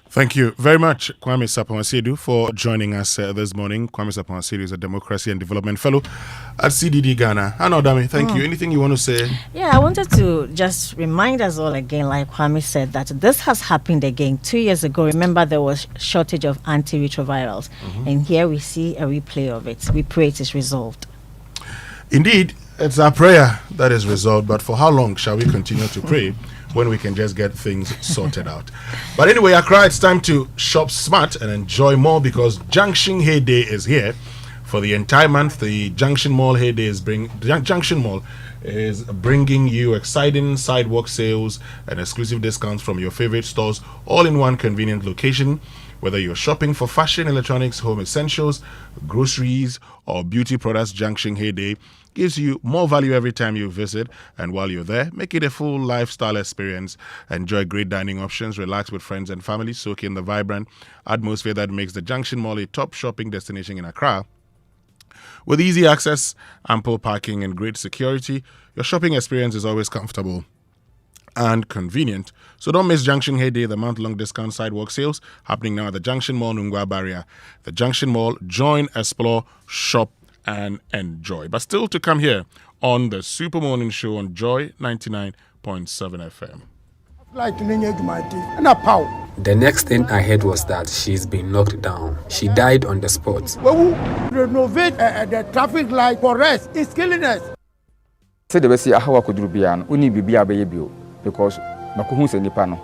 Thank you very much, Kwame Sapon-Asiedu, for joining us this morning. Kwame Sapon-Asiedu is a Democracy and Development Fellow at CDD Ghana. Hannah Odami, thank you. Anything you want to say? Yeah, I wanted to just remind us all again, like Kwame said, that this has happened again 2 years ago. Remember, there was shortage of antiretrovirals. And here we see a replay of it. We pray it is resolved. Indeed, it's our prayer that is resolved. But for how long shall we continue to pray when we can just get things sorted out? But anyway, Accra, it's time to shop smart and enjoy more, because Junction Heyday is here for the entire month. The Junction Mall Heyday Junction Mall is bringing you exciting sidewalk sales and exclusive discounts from your favorite stores, all in one convenient location. Whether you're shopping for fashion, electronics, home essentials, groceries, or beauty products, Junction Heyday gives you more value every time you visit. And while you're there, make it a full lifestyle experience. Enjoy great dining options, relax with friends and family, soak in the vibrant atmosphere that makes the Junction Mall a top shopping destination in Accra. With easy access, ample parking, and great security, your shopping experience is always comfortable and convenient. So don't miss Junction Heyday, the month-long discount sidewalk sales happening now at the Junction Mall, Nungwa Barrier. The Junction Mall, join, explore, shop, and enjoy. But still to come here on the Super Morning Show on Joy 99.7 FM. The next thing I heard was that she's been knocked down. She died on the spot. Renovate the traffic light for rest. It's killing us. Say the best how I could do we need to be a baby because Makuhu said Nipano.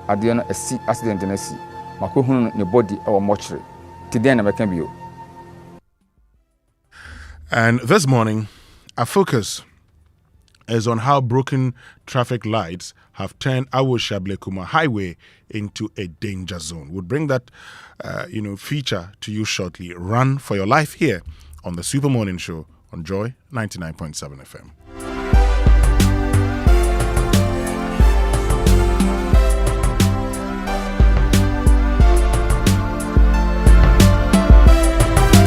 At the end, a accident in a sea. makohunu ne body or mortuary. Today na meka bio. And this morning, our focus is on how broken traffic lights have turned Awo-Shablekuma Highway into a danger zone. We'll bring that, feature to you shortly. Run for your life here on the Super Morning Show on Joy 99.7 FM.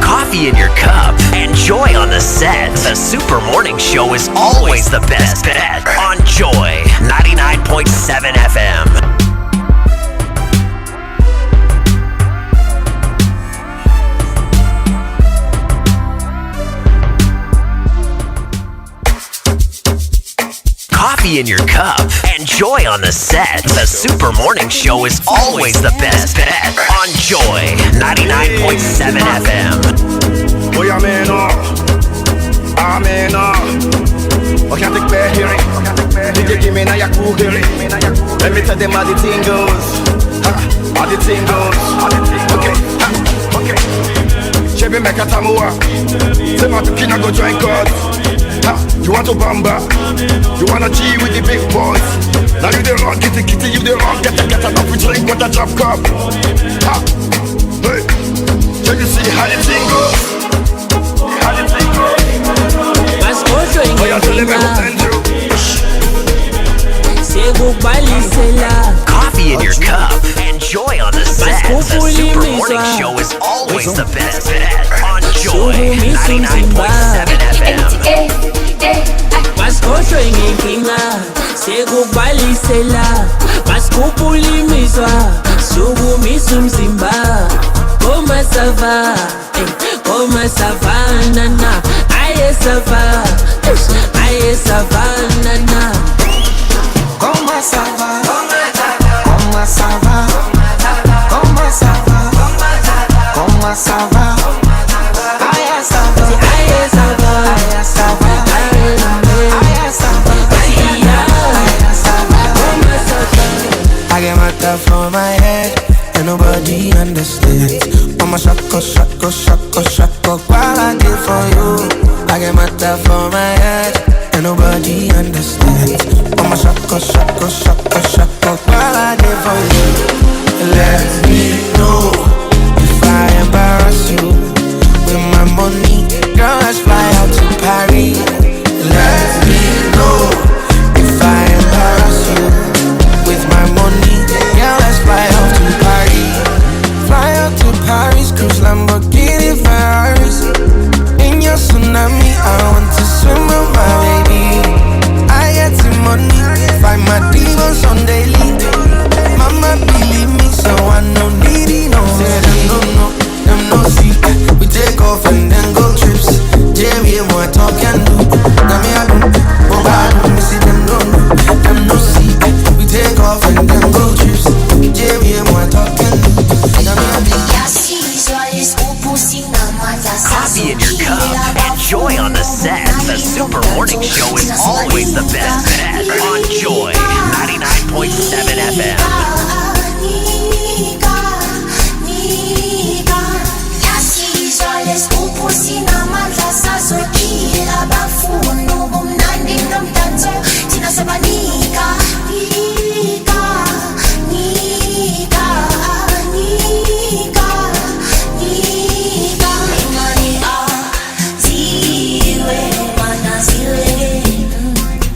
Coffee in your cup and joy on the set. The Super Morning Show is always the best bet on Joy 99.7 FM. Coffee in your cup and joy on the set. The Super Morning Show is always the best bet on Joy 99.7 FM. Boy, amen. I can't take back hearing. DJ give me now your cool hearing. Let me tell them how the thing goes. How the thing goes. Okay. Chebe meka tamuwa. Say my tukina go join God. You want to bamba? You wanna G with the big boys? Now you the wrong, kitty, you the wrong. Get enough to drink with a drop cup. Hey, so you see how the thing goes? How the thing goes? Oh, you're telling me what to do. Say goodbye, Lisela. Coffee in your cup and joy on the set. The Super Morning Show is always the best bet on Joy 99.7 FM. Baskosho inginkinga sekubalisela baskupulimizwa sukumisa umzimba koma sava na aye sava na Koma sava I get my stuff for my head and nobody understands. I'm a shako while I did for you. I get my stuff for my head and nobody understands. I'm a shako while I did for you. Let me know if I embarrass you with my money. Girl, let's fly out to Paris. Let me know if I embarrass you with my money. Girl, let's fly out to Paris. Fly out to Paris, cruise Lamborghini Ferraris. In your tsunami, I want to swim with my baby. I get some money, find my demons on daily. Mama believe me, so I no need it, no. Say them no see. We take off and then go trips. Jamie, what talk and do. Now me I do, but I don't see them no see. We take off and then go trips. Jamie, what talk and do. Now me I do. Coffee in your cup and joy on the set. The Super Morning Show is always the best bet on Joy 99.7 FM.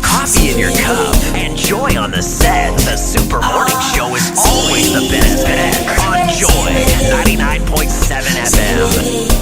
Coffee in your cup and joy on the set. The Super Morning Show is always the best bet on Joy 99.7 FM.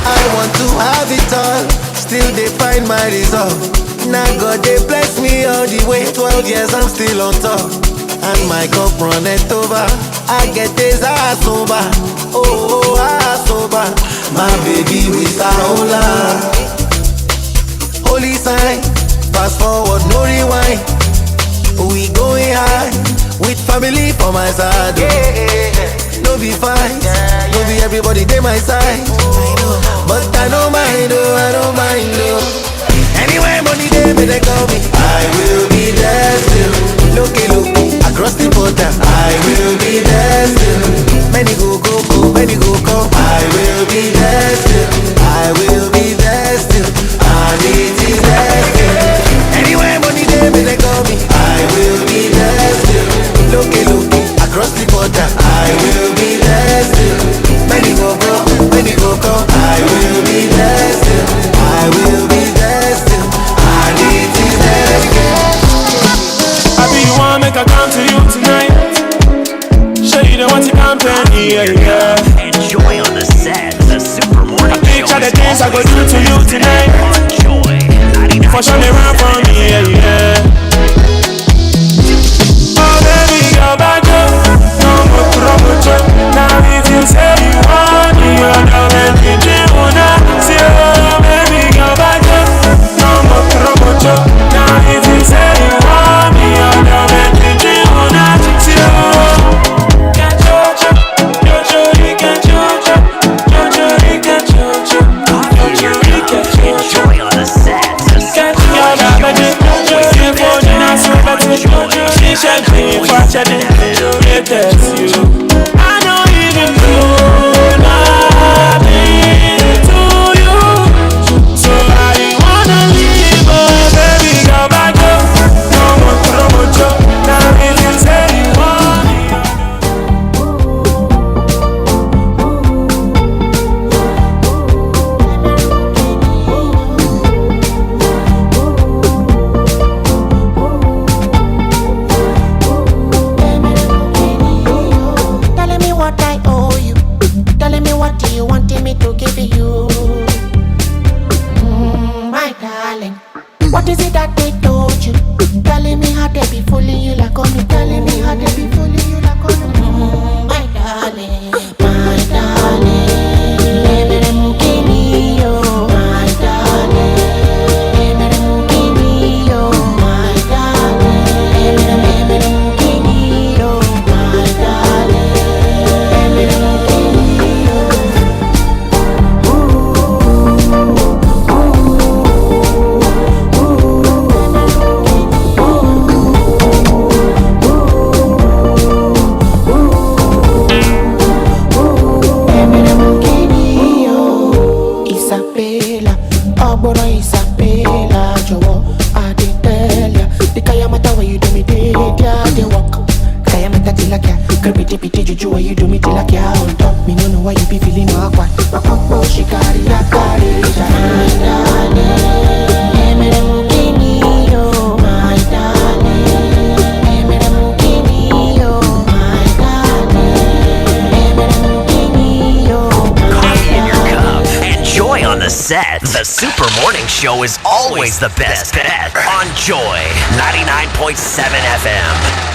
I want to have it all, still they find my resolve. Now God they bless me all the way. 12 years I'm still on top, and my cup runneth over. I get this ass sober, oh ass sober. My baby with a hola. Holy sign, fast forward no rewind. We going high with family for my side. No be fine, no be everybody they my side. But I don't mind, oh, I don't mind, oh. Anywhere money they call me, I will be there still. Look, across the border, I will be there still. Many go, many go come, I will be there still. I will be there still, and it is there still. Anywhere money they call me, I will be there still. Look, across the border, I will be there still. Many go, many go come, I will be there still. I will be there still, and it is there still. I be you want make I come to you tonight. Show you the what you can pay, yeah. Enjoy on the set, the Super Morning Show. Picture the things I go do to you tonight. For sure they run for me, yeah. Oh baby, you're back up. No more promotion. Now if you say you want me, you're down and see, oh baby, you're back up. No more promotion. Now if you say you want me, you're down and see, oh. Enjoy on the set. I don't even know nothing to you, so I wanna leave, oh baby, go back up. No more promotion. Now if you say you want me, what is it that they told you? Telling me how they be fooling you like on me. Telling me how they be fooling you like on me. My darling, my darling. Baby, mukini yo. My darling, baby, mukini yo. My darling, baby, mukini yo. My darling, baby, mukini yo. Isabella, Abora Isabella, Joe, I did tell ya. The Kayamata where you do me did ya, they walk. Kayamata tilaka, creepy pity juju where you do me tilaka on top. Me no know why you be feeling awkward. Oh, she carry ya, carry ya. Enjoy on the set. The Super Morning Show is always the best bet on Joy 99.7 FM.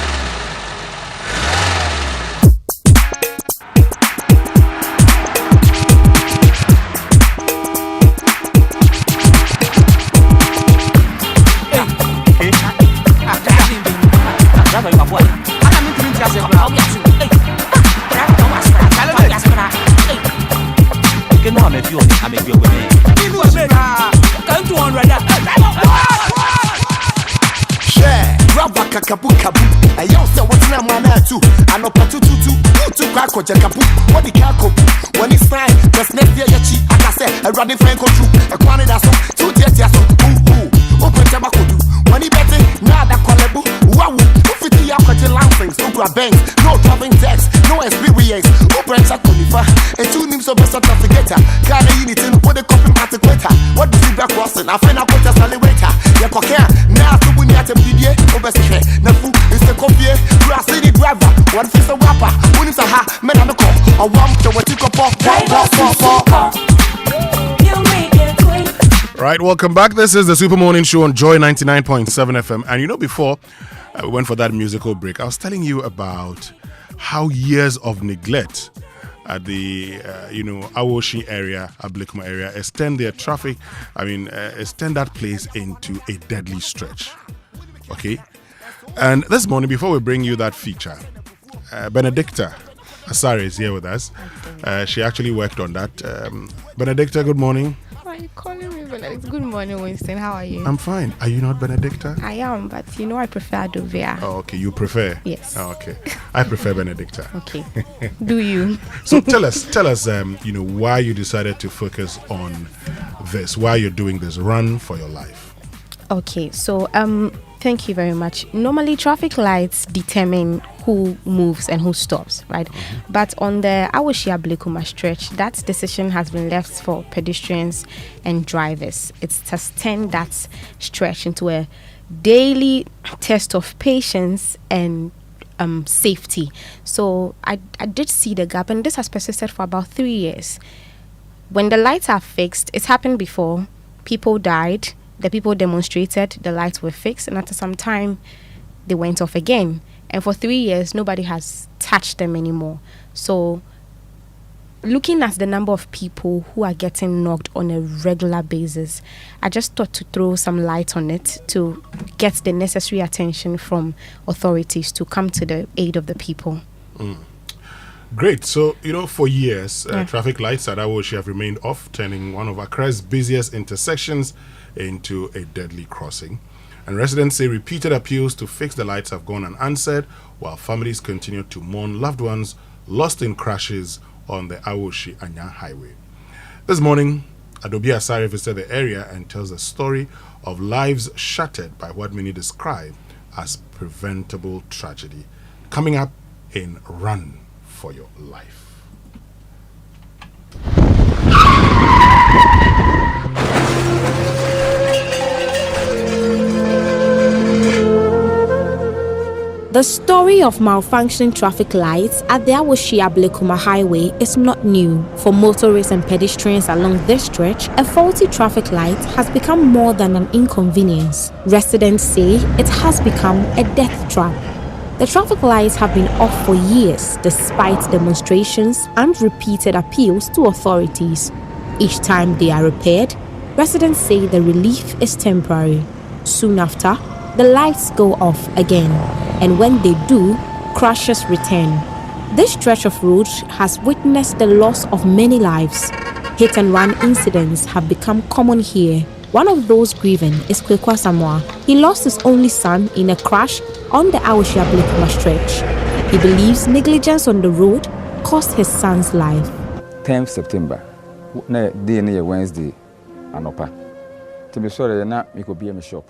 Kabu kabu, I also what's na mana too. I know patu tutu, to crack or jakabu. What the kako? When it's time, there's next year yachi. I say, I run the Franco troop. A quantity that's so 2 years, ooh, open tobacco do. When he bet it, now that collabo, wow, 50 years, things, no grab banks, no traveling text, no experience. Open Chakunifa, and 2 names of a sort of forgetter. Got a unit in what they copy matter quitter. What do you back crossing? I find out what a salivata. Ya cocker, now to win at a PDA, obviously. Nafu is the coffee, grass city driver. What is a rapper? When it's a ha, man on the call. I want to what you can pop. right, welcome back. This is the Super Morning Show on Joy 99.7 FM. And before we went for that musical break, I was telling you about how years of neglect at the, Awoshi area, Ablikuma area, extend their traffic, extend that place into a deadly stretch. Okay? And this morning, before we bring you that feature, Benedicta Asare is here with us. She actually worked on that. Benedicta, good morning. Why are you calling me Benedicta? Good morning, Winston. How are you? I'm fine. Are you not Benedicta? I am, but I prefer Dovia. Oh, okay. You prefer? Yes. Oh, okay. I prefer Benedicta. Okay. Do you? So tell us, why you decided to focus on this, why you're doing this run for your life. Okay. So, thank you very much. Normally, traffic lights determine who moves and who stops, right? Mm-hmm. But on the Awoshi-Ablikuma stretch, that decision has been left for pedestrians and drivers. It has turned that stretch into a daily test of patience and safety. So I did see the gap, and this has persisted for about 3 years. When the lights are fixed, it's happened before. People died. The people demonstrated, the lights were fixed, and after some time, they went off again. And for 3 years, nobody has touched them anymore. So, looking at the number of people who are getting knocked on a regular basis, I just thought to throw some light on it to get the necessary attention from authorities to come to the aid of the people. Mm. Great. So, for years, traffic lights at Awoshi have remained off, turning one of Accra's busiest intersections into a deadly crossing. And residents say repeated appeals to fix the lights have gone unanswered, while families continue to mourn loved ones lost in crashes on the Awoshi-Anya highway. This morning, Adobe Asare visited the area and tells the story of lives shattered by what many describe as preventable tragedy. Coming up in Run for Your Life. The story of malfunctioning traffic lights at the Awoshi-Ablikuma highway is not new. For motorists and pedestrians along this stretch, a faulty traffic light has become more than an inconvenience. Residents say it has become a death trap. The traffic lights have been off for years despite demonstrations and repeated appeals to authorities. Each time they are repaired, residents say the relief is temporary. Soon after, the lights go off again, and when they do, crashes return. This stretch of road has witnessed the loss of many lives. Hit and run incidents have become common here. One of those grieving is Winston Amoah. He lost his only son in a crash on the Awoshi-Ablikuma stretch. He believes negligence on the road cost his son's life. 10th September, day Wednesday, anopa. To be sorry, na me could be in my shop.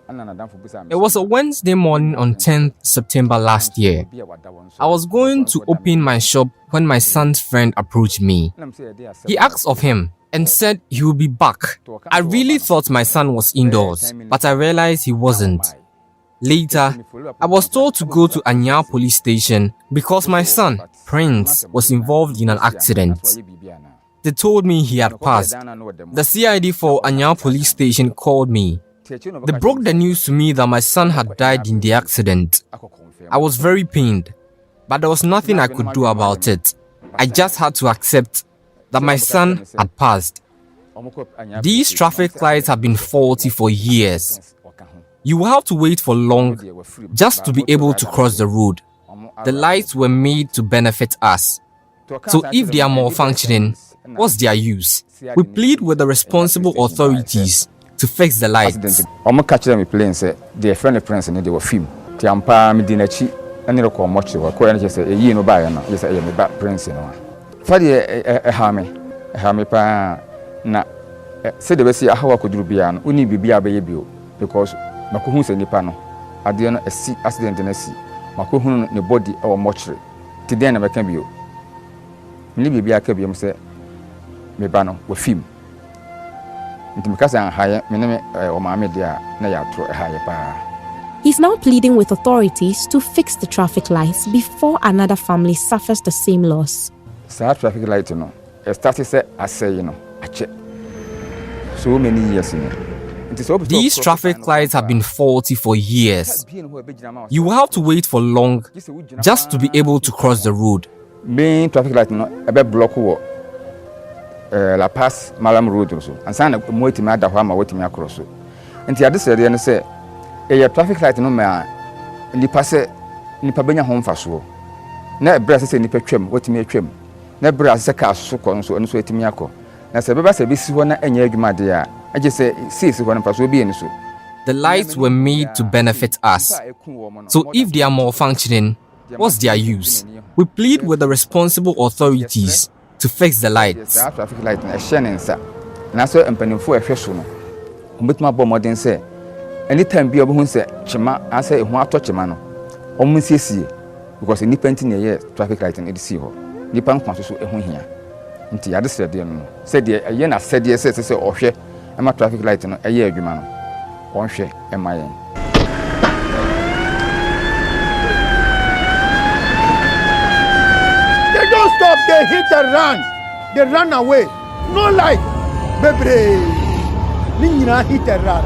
It was a Wednesday morning on 10th September last year. I was going to open my shop when my son's friend approached me. He asked of him and said he would be back. I really thought my son was indoors, but I realized he wasn't. Later, I was told to go to Anya police station because my son, Prince, was involved in an accident. They told me he had passed. The CID for Anya police station called me. They broke the news to me that my son had died in the accident. I was very pained, but there was nothing I could do about it. I just had to accept that my son had passed. These traffic lights have been faulty for years. You will have to wait for long just to be able to cross the road. The lights were made to benefit us. So if they are malfunctioning, what's their use? We plead with the responsible authorities to fix the lights. I'm catching me playing say their friendly friends and they were film. Tiampa me dinachi and you call much or quite just say you know by no yes I am back prince no. Fadi a hame pa na say the say how could do bia no uni bibia be bio because makohu say nipa no ade no asi accident na si makohu ne body or mortuary ti den na be kan bio ni bibia ka bio say me ba no we film. He's now pleading with authorities to fix the traffic lights before another family suffers the same loss. Traffic light, started say I say, so many years. These traffic lights have been faulty for years. You will have to wait for long just to be able to cross the road. Main traffic light no ebe block wo La Paz Malam Road also. And sana mo etimi ada ho ama wetimi across. Nti ade sere no say e traffic light no ma nipa se nipa benya ho mfaso. Na ebra se nipa twam wetimi atwam. Na ebra se ka so ko nso enso etimi akọ. Na se beba se bisi ho na enya adwuma de a age se si ho mfaso bi enso. The lights were made to benefit us. So if they are malfunctioning, what's their use? We plead with the responsible authorities to fix the lights. Traffic light na shine nsa. Na so empanimfo ehwe so no. Ombetuma bo modern say anytime bi obo hu say chima asa ehu ato chima no. Omo siesie because any painting here traffic light na edisi ho. Nipa nkwa so ehu hia. Nti yade sede no. Say de ye na sede say ohwe ema traffic light no eye adwuma no. Onhwe ema yen. They don't stop, they hit and run. They run away. No light. Baby. Nina hit and run.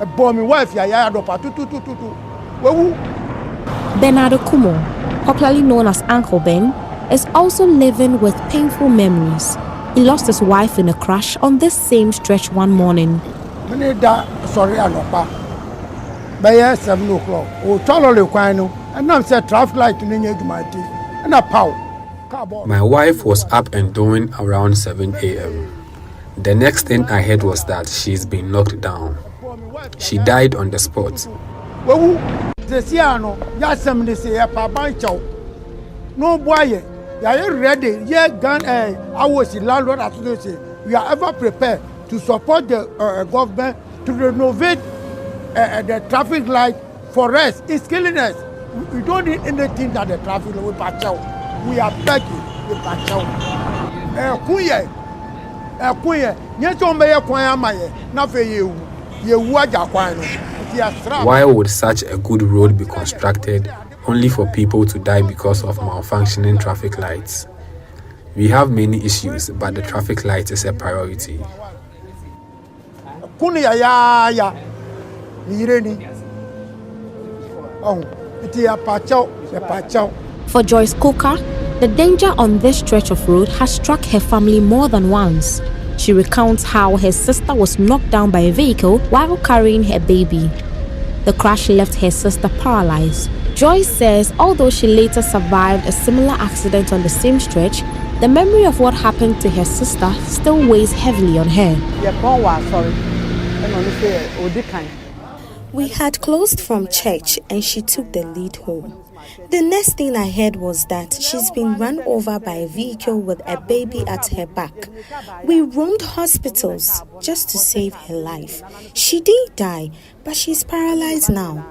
A bomb wife ya dopa tu. Bernardo Kumo, popularly known as Uncle Ben, is also living with painful memories. He lost his wife in a crash on this same stretch one morning. Sorry, Alopa. By 7 o'clock. Oh, Tolo Quino, and now said traffic light in my teeth. And a pow. My wife was up and doing around 7 a.m. The next thing I heard was that she's been knocked down. She died on the spot. The Siano, Yasam, they say, Papa Chow. No boy, you are ready. Yeah, gun, I was in landlord association. We are ever prepared to support the government to renovate the traffic light for us. It's killing us. We don't need anything that the traffic will patch out. We are begging the patch out. Why would such a good road be constructed only for people to die because of malfunctioning traffic lights? We have many issues, but the traffic light is a priority. For Joyce Coker, the danger on this stretch of road has struck her family more than once. She recounts how her sister was knocked down by a vehicle while carrying her baby. The crash left her sister paralyzed. Joyce says although she later survived a similar accident on the same stretch, the memory of what happened to her sister still weighs heavily on her. We had closed from church and she took the lead home. The next thing I heard was that she's been run over by a vehicle with a baby at her back. We roamed hospitals just to save her life. She did die, but she's paralyzed now.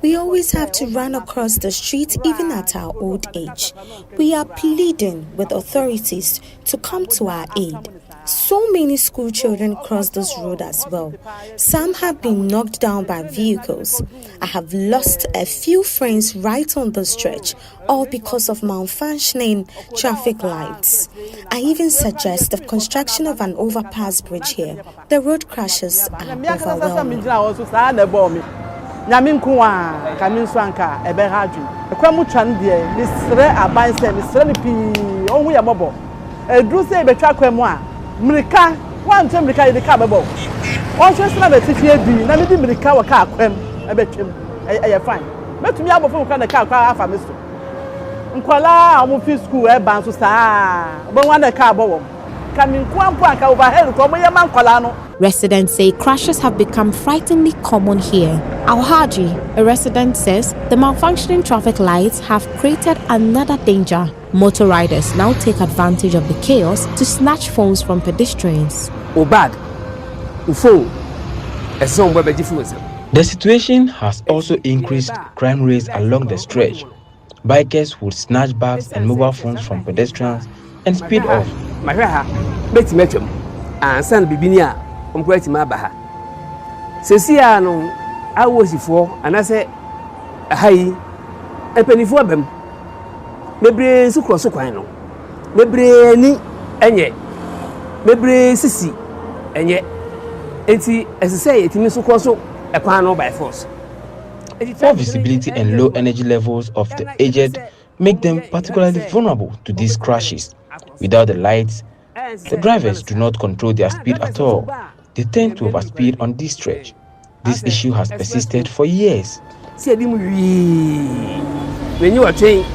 We always have to run across the street even at our old age. We are pleading with authorities to come to our aid. So many school children cross this road as well. Some have been knocked down by vehicles. I have lost a few friends right on the stretch, all because of malfunctioning traffic lights. I even suggest the construction of an overpass bridge here. The road crashes are overwhelming. Mrika, one time Mrika in the cababo. All just not a TFB, na me Mrika wa car quem, a bet him, a fine. Let me have a phone kind of car for Mr. Nkwala, I'm on school, bound to star, but one a car bomb. Coming one point overhead from my man Colano. Residents say crashes have become frighteningly common here. Al-Haji, a resident, says the malfunctioning traffic lights have created another danger. Motor riders now take advantage of the chaos to snatch phones from pedestrians. The situation has also increased crime rates along the stretch. Bikers would snatch bags and mobile phones from pedestrians and speed off. I was before, and I said, "Hey, a penny for them. Maybe so cross a quino. Maybe any, and yet, maybe sissy. And yet, it's as I say, it means also a panel by force. Poor visibility and low energy levels of the aged make them particularly vulnerable to these crashes. Without the lights, the drivers do not control their speed at all. They tend to overspeed on this stretch. This issue has persisted for years. When you are trained,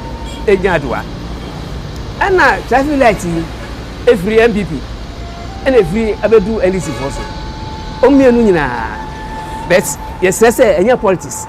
and now traffic lights, every MPP, and every Abedu NDC force. But yes, I say, and your politics.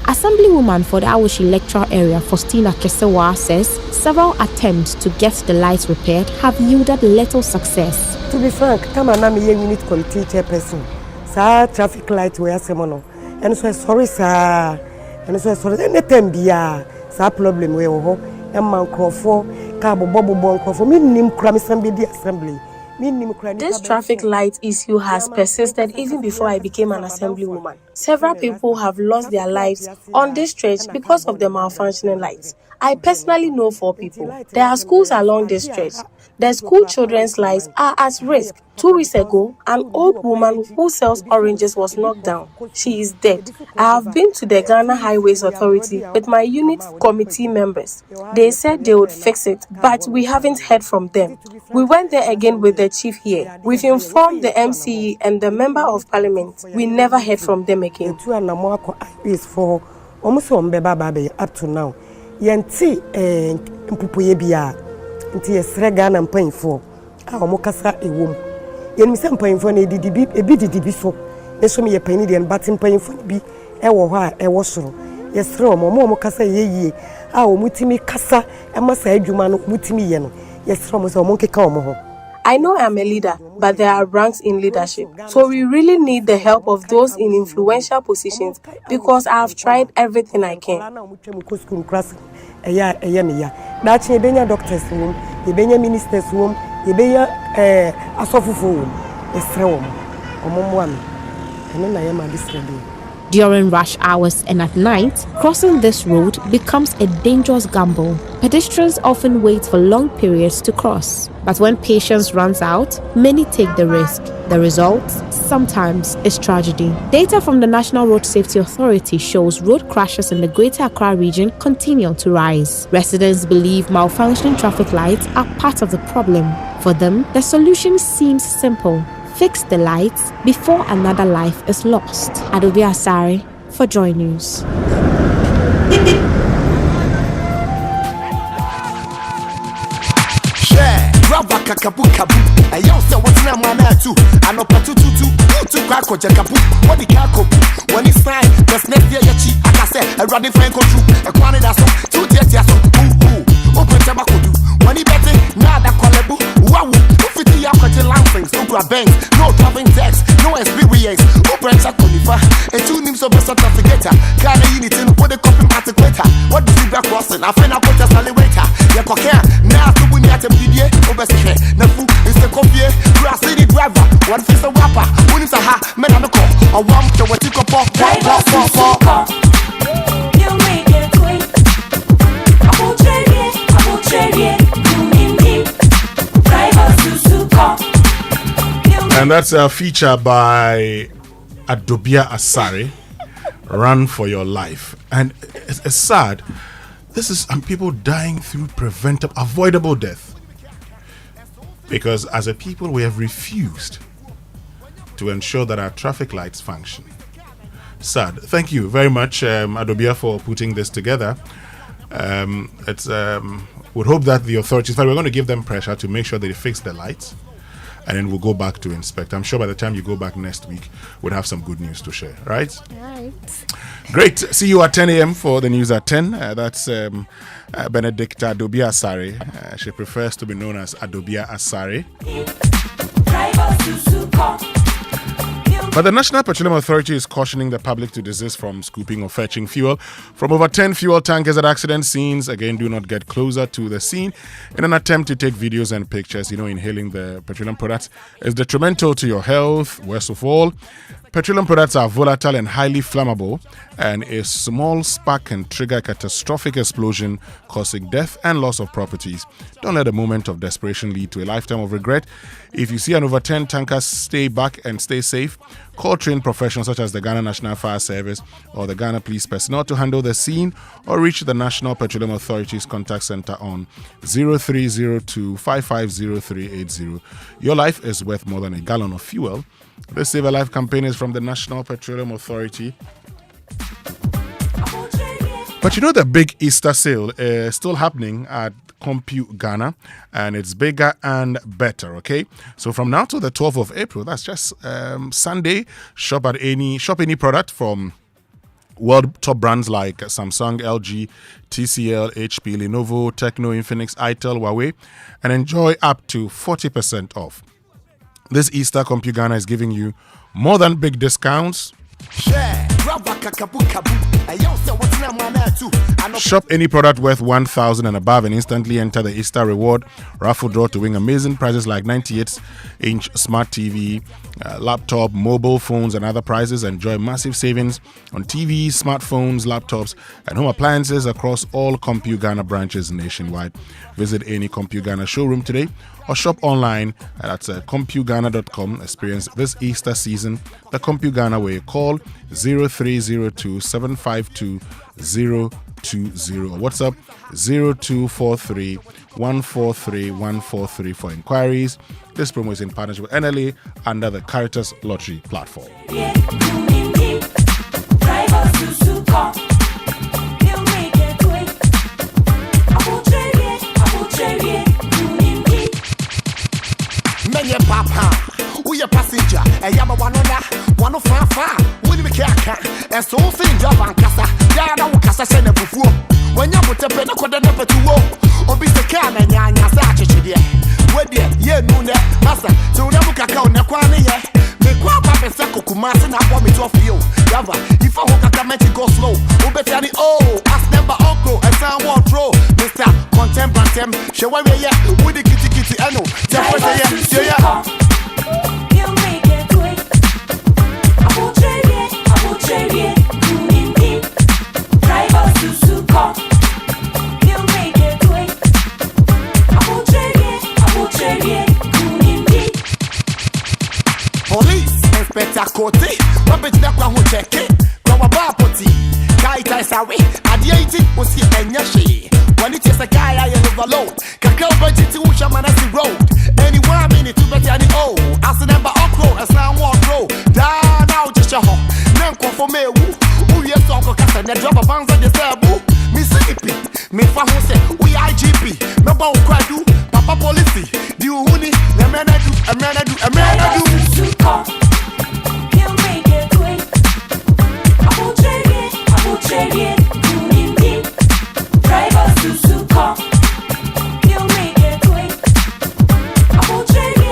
Assemblywoman for the Awoshi electoral area, Faustina Kesewa, says several attempts to get the lights repaired have yielded little success. To be frank, come on, I'm a unit committee chairperson. Sir, traffic light we are semono. And so sorry, sir. And so sorry, anytime be a problem we ho. And man crofo, cabo bobo bon crofo. Me nim crami somebody assembly. This traffic light issue has persisted even before I became an assemblywoman. Several people have lost their lives on this stretch because of the malfunctioning lights. I personally know 4 people. There are schools along this stretch. The school children's lives are at risk. 2 weeks ago, an old woman who sells oranges was knocked down. She is dead. I have been to the Ghana Highways Authority with my unit committee members. They said they would fix it, but we haven't heard from them. We went there again with the chief here. We've informed the MCE and the member of parliament. We never heard from them again. Up to now. Yanti mpupuye bia nti yesre Ghana mpanfo a omokasa ewom yen misem mpanfo na edidibi so eso me yepani de batin mpanfo bi ewo ho a ewo soro yesre omokasa yeyie a omutimi kasa emasa adwuma no mutimi ye no yesre omo omonkeka omo ho. I know I'm a leader, but there are ranks in leadership. So we really need the help of those in influential positions because I have tried everything I can. That's a doctors room, a minister's room, a asofu room, a strom, and then I am a distributor. During rush hours and at night, crossing this road becomes a dangerous gamble. Pedestrians often wait for long periods to cross, but when patience runs out, many take the risk. The result, sometimes, is tragedy. Data from the National Road Safety Authority shows road crashes in the Greater Accra region continue to rise. Residents believe malfunctioning traffic lights are part of the problem. For them, the solution seems simple. Fix the lights before another life is lost. Adobe Asari for Joy News. Kabu kabu, I also what's now man too. I know patu to crack or jakabu. What the kako when it's time, just next year yachi. I said, I run the Franco troop, a quantity that's 2 years. Open tobacco do. When he bet now that callable. Wow, 50 hours to lampings, no grab banks, no traveling text, no experience. Open Chakunifa, and 2 names of a sort of forgetter. Ghana unity, put the copy at the equator. What do you back crossing? I find out what just elevator. Your cocker, now to win at a video, overstay. Nafu is the copy, grass city driver, one face a rapper, when it's a ha, man on the call, a one to what you can pop. You make it quick. I will trade it, And that's a feature by Adobia Asare, Run for Your Life. And it's sad. This is people dying through preventable, avoidable death. Because as a people, we have refused to ensure that our traffic lights function. Sad. Thank you very much, Adobia, for putting this together. We'd hope that the authorities, we're going to give them pressure to make sure that they fix the lights, and then we'll go back to inspect. I'm sure by the time you go back next week, we'll have some good news to share, right? Right. Great. See you at 10 a.m. for the news at 10. That's Benedicta Adobia Asare. She prefers to be known as Adobia Asare. But the National Petroleum Authority is cautioning the public to desist from scooping or fetching fuel from over 10 fuel tankers at accident scenes. Again, do not get closer to the scene in an attempt to take videos and pictures. Inhaling the petroleum products is detrimental to your health. Worst of all, Petroleum products are volatile and highly flammable, and a small spark can trigger a catastrophic explosion, causing death and loss of properties. Don't let a moment of desperation lead to a lifetime of regret. If you see an overturned tanker, stay back and stay safe. Call trained professionals such as the Ghana National Fire Service or the Ghana Police personnel to handle the scene, or reach the National Petroleum Authority's contact center on 0302 550380. Your life is worth more than a gallon of fuel. This Save a Life campaign is from the National Petroleum Authority. But you know, the big Easter sale is still happening at Compute Ghana, and it's bigger and better, okay? So from now to the 12th of April, that's just Sunday, shop any product from world top brands like Samsung, LG, TCL, HP, Lenovo, Tecno, Infinix, Itel, Huawei, and enjoy up to 40% off. This Easter, Compute Ghana is giving you more than big discounts. Shop any product worth 1,000 and above and instantly enter the Easter reward raffle draw to win amazing prizes like 98-inch smart TV, laptop, mobile phones, and other prizes. Enjoy massive savings on TVs, smartphones, laptops, and home appliances across all Compute Ghana branches nationwide. Visit any Compute Ghana showroom today or shop online at ComputeGhana.com. Experience this Easter season the Compute Ghana way. Call 0302 752 020. WhatsApp 0243 143 143 for inquiries. This promo is in partnership with NLA under the Caritas Lottery platform. Menye papa, we a passenger, and yama one of far, when we can't, and so thing job and cassa, Diana will cassa send a before. When you put a pen, a number to walk, or be the can and Yana Sachi, where dear, yeah, no, master, so never cacao, Nakwana, yeah. Make one papa Sako Kumas and I want me to offer you. Yava, if I walk a meant to go slow, Ubetani, oh, ask never uncle, and some won't throw, Mr. Contemporatem, show where we are, with the kitty, I know, yeah. You make it quick. I will trade it, drive us to Suko. You make it quick. I will trade it, Police, Inspector Kote, Robert Nakwa who check it, Kawa Poti, Kaita Sawi, Adiati, Pussy and Yashi. When it is a guy I am overload, Kakao budget to Shamanasi Road. Any 1 minute to better any oh, as a number of crow, as now one row. Down now just a home. Nanko for me, who yes, Uncle Cassa, and drop a bounce at the sabu. Mississippi, me for who say, we IGP, no bow cradu, Papa Policy, do huni, a man I do. You make it quick. I will trade it, drive us to Suko. You make it quick. I will trade it,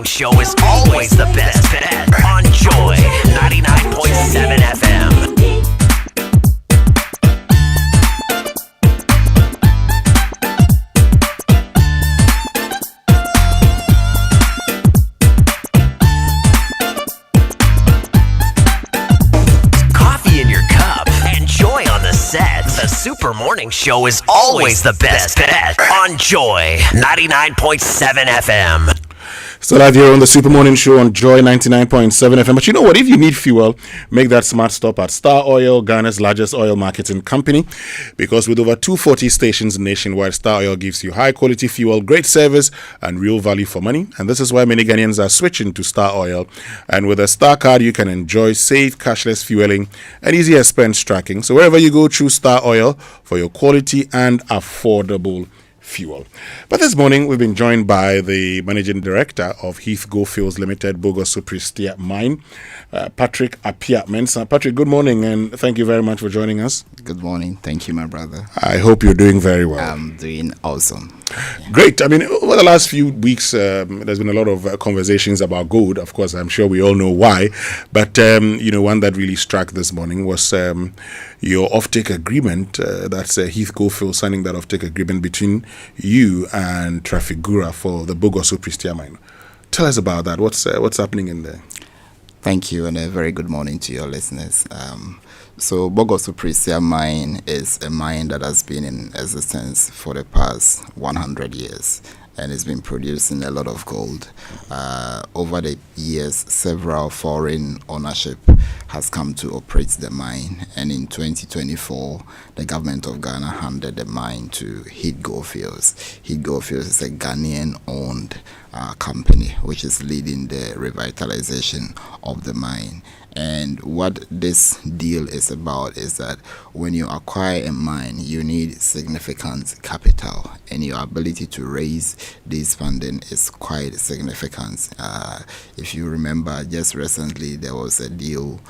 Show is always the best bet on Joy 99.7 FM. Coffee in your cup and Joy on the set. The Super Morning Show is always the best bet on Joy 99.7 FM. Still live here on the Super Morning Show on Joy 99.7 FM. But you know what? If you need fuel, make that smart stop at Star Oil, Ghana's largest oil marketing company. Because with over 240 stations nationwide, Star Oil gives you high quality fuel, great service, and real value for money. And this is why many Ghanaians are switching to Star Oil. And with a Star card, you can enjoy safe, cashless fueling and easy expense tracking. So wherever you go, choose Star Oil for your quality and affordable fuel. But this morning we've been joined by the managing director of Heath Goldfields Limited, Bogoso Prestia Mine, Patrick Appiah Mensah. Patrick, good morning and thank you very much for joining us. Good morning. Thank you, my brother. I hope you're doing very well. I'm doing awesome. Great. I mean, over the last few weeks, there's been a lot of conversations about gold. Of course, I'm sure we all know why. But, one that really struck this morning was your offtake agreement. That's Heath Goldfield signing that offtake agreement between you and Trafigura for the Bogoso Prestia mine. Tell us about that. What's happening in there? Thank you, and a very good morning to your listeners. So Bogoso Prestia mine is a mine that has been in existence for the past 100 years. And it's been producing a lot of gold. Over the years, several foreign ownership has come to operate the mine. And in 2024, the government of Ghana handed the mine to Heath Goldfields. Heath Goldfields is a Ghanaian-owned company which is leading the revitalization of the mine. And what this deal is about is that when you acquire a mine, you need significant capital, and your ability to raise this funding is quite significant. If you remember, just recently there was a deal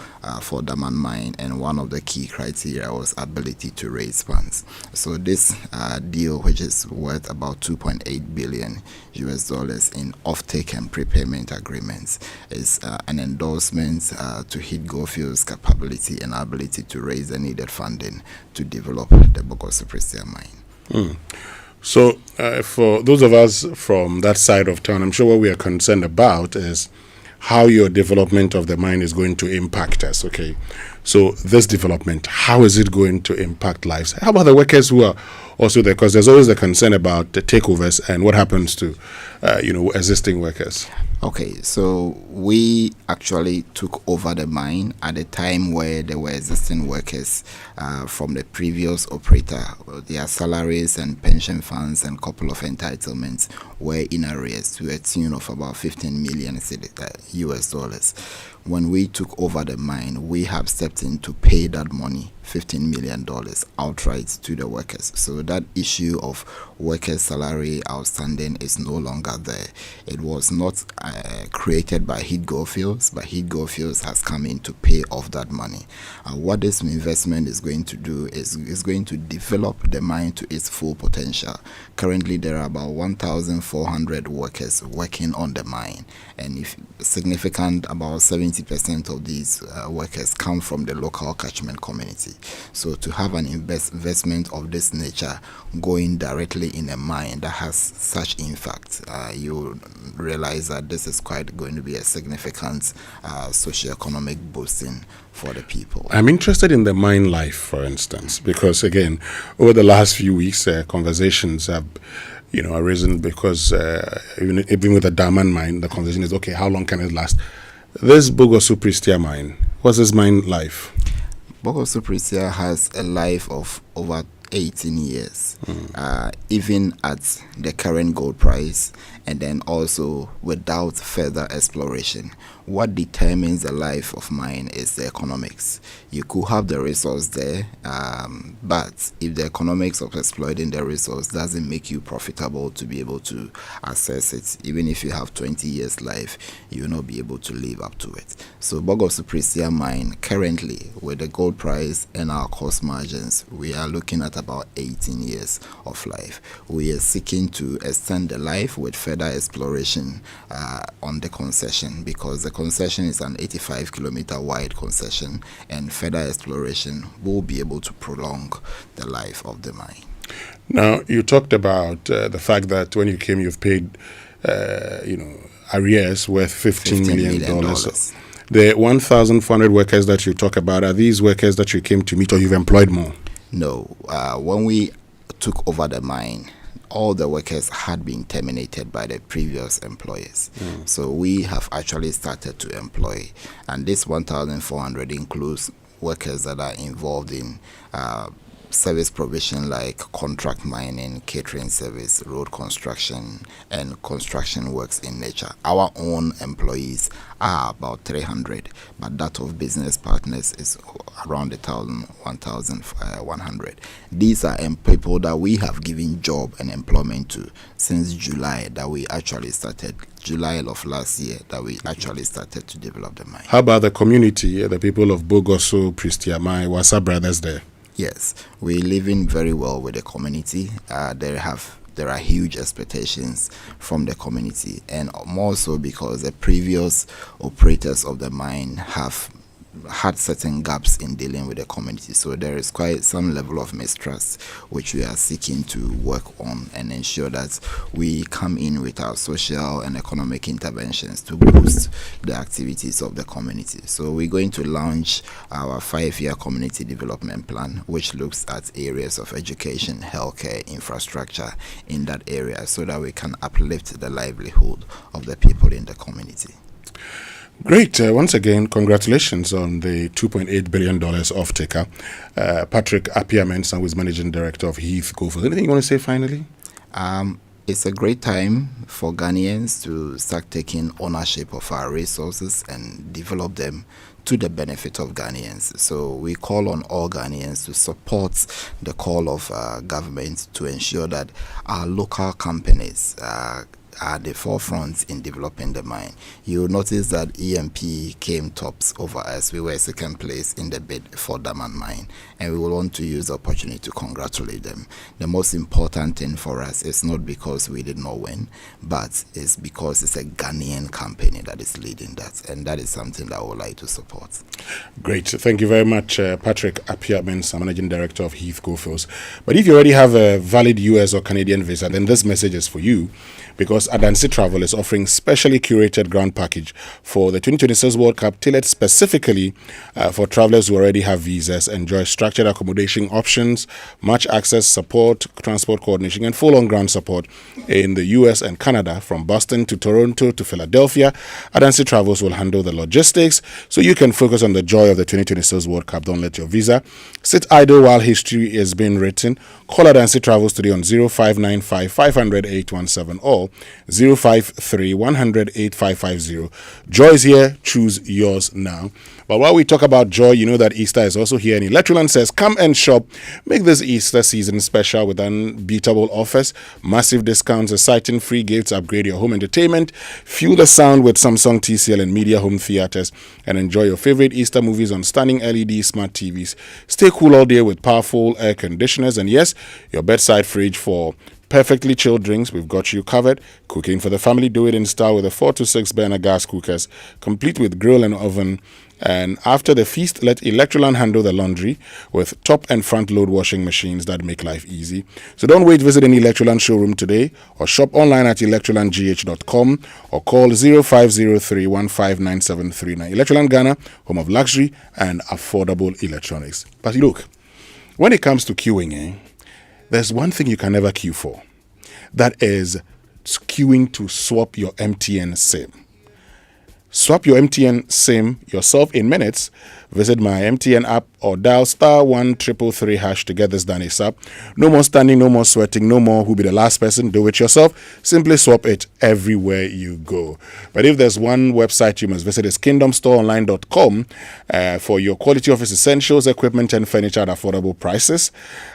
for Daman Mine, and one of the key criteria was ability to raise funds. So this deal, which is worth about $2.8 billion in offtake and prepayment agreements, is an endorsement to Heath Goldfields' capability and ability to raise the needed funding to develop the Bogoso Prestia mine. So for those of us from that side of town, I'm sure what we are concerned about is how your development of the mine is going to impact us. Okay, so this development, how is it going to impact lives? How about the workers who are also there? Because there's always the concern about the takeovers and what happens to existing workers. Okay, so we actually took over the mine at a time where there were existing workers from the previous operator. Their salaries and pension funds and couple of entitlements were in arrears to a tune of about 15 million US dollars. When we took over the mine, we have stepped in to pay that money, $15 million outright to the workers. So that issue of workers' salary outstanding is no longer there. It was not created by Heath Goldfields, but Heath Goldfields has come in to pay off that money. What this investment is going to do is going to develop the mine to its full potential. Currently, there are about 1,400 workers working on the mine, and if significant, about 70% of these workers come from the local catchment community. So to have an investment of this nature going directly in a mine that has such impact, you realize that this is quite going to be a significant socio-economic boosting for the people. I'm interested in the mine life, for instance, because again, over the last few weeks, conversations have arisen because even with the Daman mine, the conversation is, okay, how long can it last? This Bogoso Prestia mine, what's this mine life? Bogoso Prestia has a life of over 18 years, even at the current gold price, and then also without further exploration. What determines the life of mine is the economics. You could have the resource there, but if the economics of exploiting the resource doesn't make you profitable to be able to access it, even if you have 20 years life, you will not be able to live up to it. So Bogoso Prestia mine, currently with the gold price and our cost margins, we are looking at about 18 years of life. We are seeking to extend the life with further exploration on the concession, because the concession is an 85-kilometer wide concession, and further exploration will be able to prolong the life of the mine. Now, you talked about the fact that when you came, you've paid, arrears worth $15 million. The 1,400 workers that you talk about, are these workers that you came to meet, or you've employed more? No. When we took over the mine, all the workers had been terminated by the previous employers. So we have actually started to employ, and this 1,400 includes workers that are involved in service provision like contract mining, catering service, road construction, and construction works in nature. Our own employees are about 300, but that of business partners is around 1,100. These are people that we have given job and employment to since July that we actually started, July of last year, that we actually started to develop the mine. How about the community, the people of Bogoso, Pristiamai, Wasa brothers there? Yes, we live in very well with the community. There are huge expectations from the community, and more so because the previous operators of the mine have had certain gaps in dealing with the community. So there is quite some level of mistrust which we are seeking to work on and ensure that we come in with our social and economic interventions to boost the activities of the community. So we're going to launch our 5-year community development plan, which looks at areas of education, healthcare, infrastructure in that area, so that we can uplift the livelihood of the people in the community. Great. Once again, congratulations on the $2.8 billion off-taker. Patrick Appiah-Mensah, who is Managing Director of Heath Goldfields. Anything you want to say finally? It's a great time for Ghanaians to start taking ownership of our resources and develop them to the benefit of Ghanaians. So we call on all Ghanaians to support the call of government to ensure that our local companies are the forefront in developing the mine. You'll notice that EMP came tops over us. We were second place in the bid for Daman mine, and we will want to use the opportunity to congratulate them. The most important thing for us is not because we did not win, but it's because it's a Ghanaian company that is leading that, and that is something that I would like to support. Great. Thank you very much, Patrick Appiah-Mensah, Managing Director of Heath Goldfields. But if you already have a valid US or Canadian visa, then this message is for you, because Adansi Travel is offering specially curated ground package for the 2026 World Cup, tailored specifically for travelers who already have visas. Enjoy structured accommodation options, much access, support, transport coordination, and full on-ground support in the US and Canada, from Boston to Toronto to Philadelphia. Adansi Travels will handle the logistics, so you can focus on the joy of the 2026 World Cup. Don't let your visa sit idle while history is being written. Call Adansi Travels today on 0595 500 817 or 053 100 8550. Joy is here. Choose yours now. But while we talk about joy, you know that Easter is also here, and Electroland says, come and shop. Make this Easter season special with unbeatable offers, massive discounts, exciting free gifts, upgrade your home entertainment, fuel the sound with Samsung TCL and Media Home Theaters, and enjoy your favorite Easter movies on stunning LED smart TVs. Stay cool all day with powerful air conditioners, and yes, your bedside fridge for perfectly chilled drinks. We've got you covered. Cooking for the family, do it in style with a 4 to 6 burner gas cookers, complete with grill and oven. And after the feast, let Electroland handle the laundry with top and front load washing machines that make life easy. So don't wait, visit any Electroland showroom today or shop online at electrolandgh.com or call 0503159739. Electroland Ghana, home of luxury and affordable electronics. But look, when it comes to queuing, there's one thing you can never queue for. That is queuing to swap your MTN SIM. Swap your MTN SIM yourself in minutes. Visit my MTN app or dial *1333# to get this done ASAP. No more standing, no more sweating, no more who be the last person. Do it yourself. Simply swap it everywhere you go. But if there's one website you must visit, it's kingdomstoreonline.com for your quality office essentials, equipment, and furniture at affordable prices.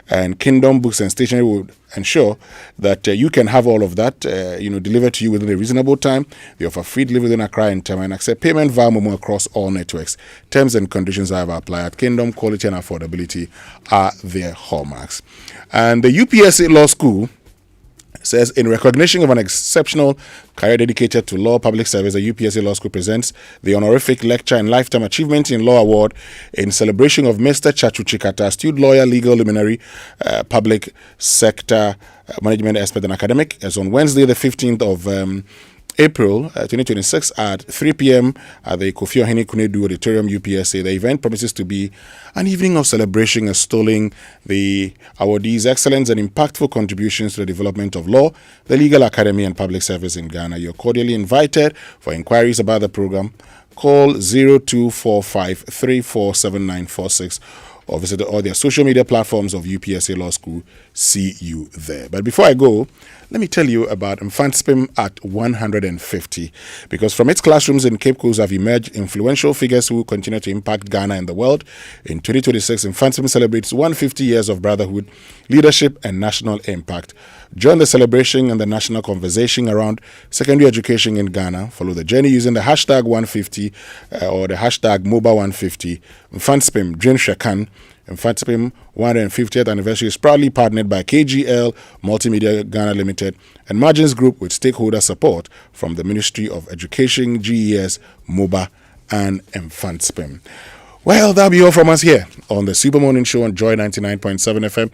And Kingdom Books and Stationery will ensure that you can have all of that delivered to you within a reasonable time. They offer free delivery within Accra and time and accept payment via Momo across all networks. Terms and conditions I have applied at Kingdom. Quality and affordability are their hallmarks. And the UPSA Law School says, in recognition of an exceptional career dedicated to law public service, the UPSA Law School presents the honorific lecture and lifetime achievement in law award in celebration of Mr. Chachu Chikata, astute lawyer, legal luminary, public sector management expert and academic, as on Wednesday the 15th of April 2026 at 3 p.m. at the Kofi Ohene Kunedu Auditorium, UPSA. The event promises to be an evening of celebration extolling the awardees' excellence and impactful contributions to the development of law, the legal academy, and public service in Ghana. You're cordially invited. For inquiries about the program, call 0245347946 or visit all their social media platforms of UPSA Law School. See you there. But before I go, let me tell you about Mfantsipim at 150, because from its classrooms in Cape Coast have emerged influential figures who continue to impact Ghana and the world. In 2026, Mfantsipim celebrates 150 years of brotherhood, leadership, and national impact. Join the celebration and the national conversation around secondary education in Ghana. Follow the journey using the hashtag 150 or the hashtag MOBA150. Mfantsipim, Dream Shekan. Mfantsipim 150th anniversary is proudly partnered by KGL Multimedia Ghana Limited and Margins Group with stakeholder support from the Ministry of Education, GES, MOBA, and Mfantsipim. Well, that'll be all from us here on the Super Morning Show on Joy 99.7 FM.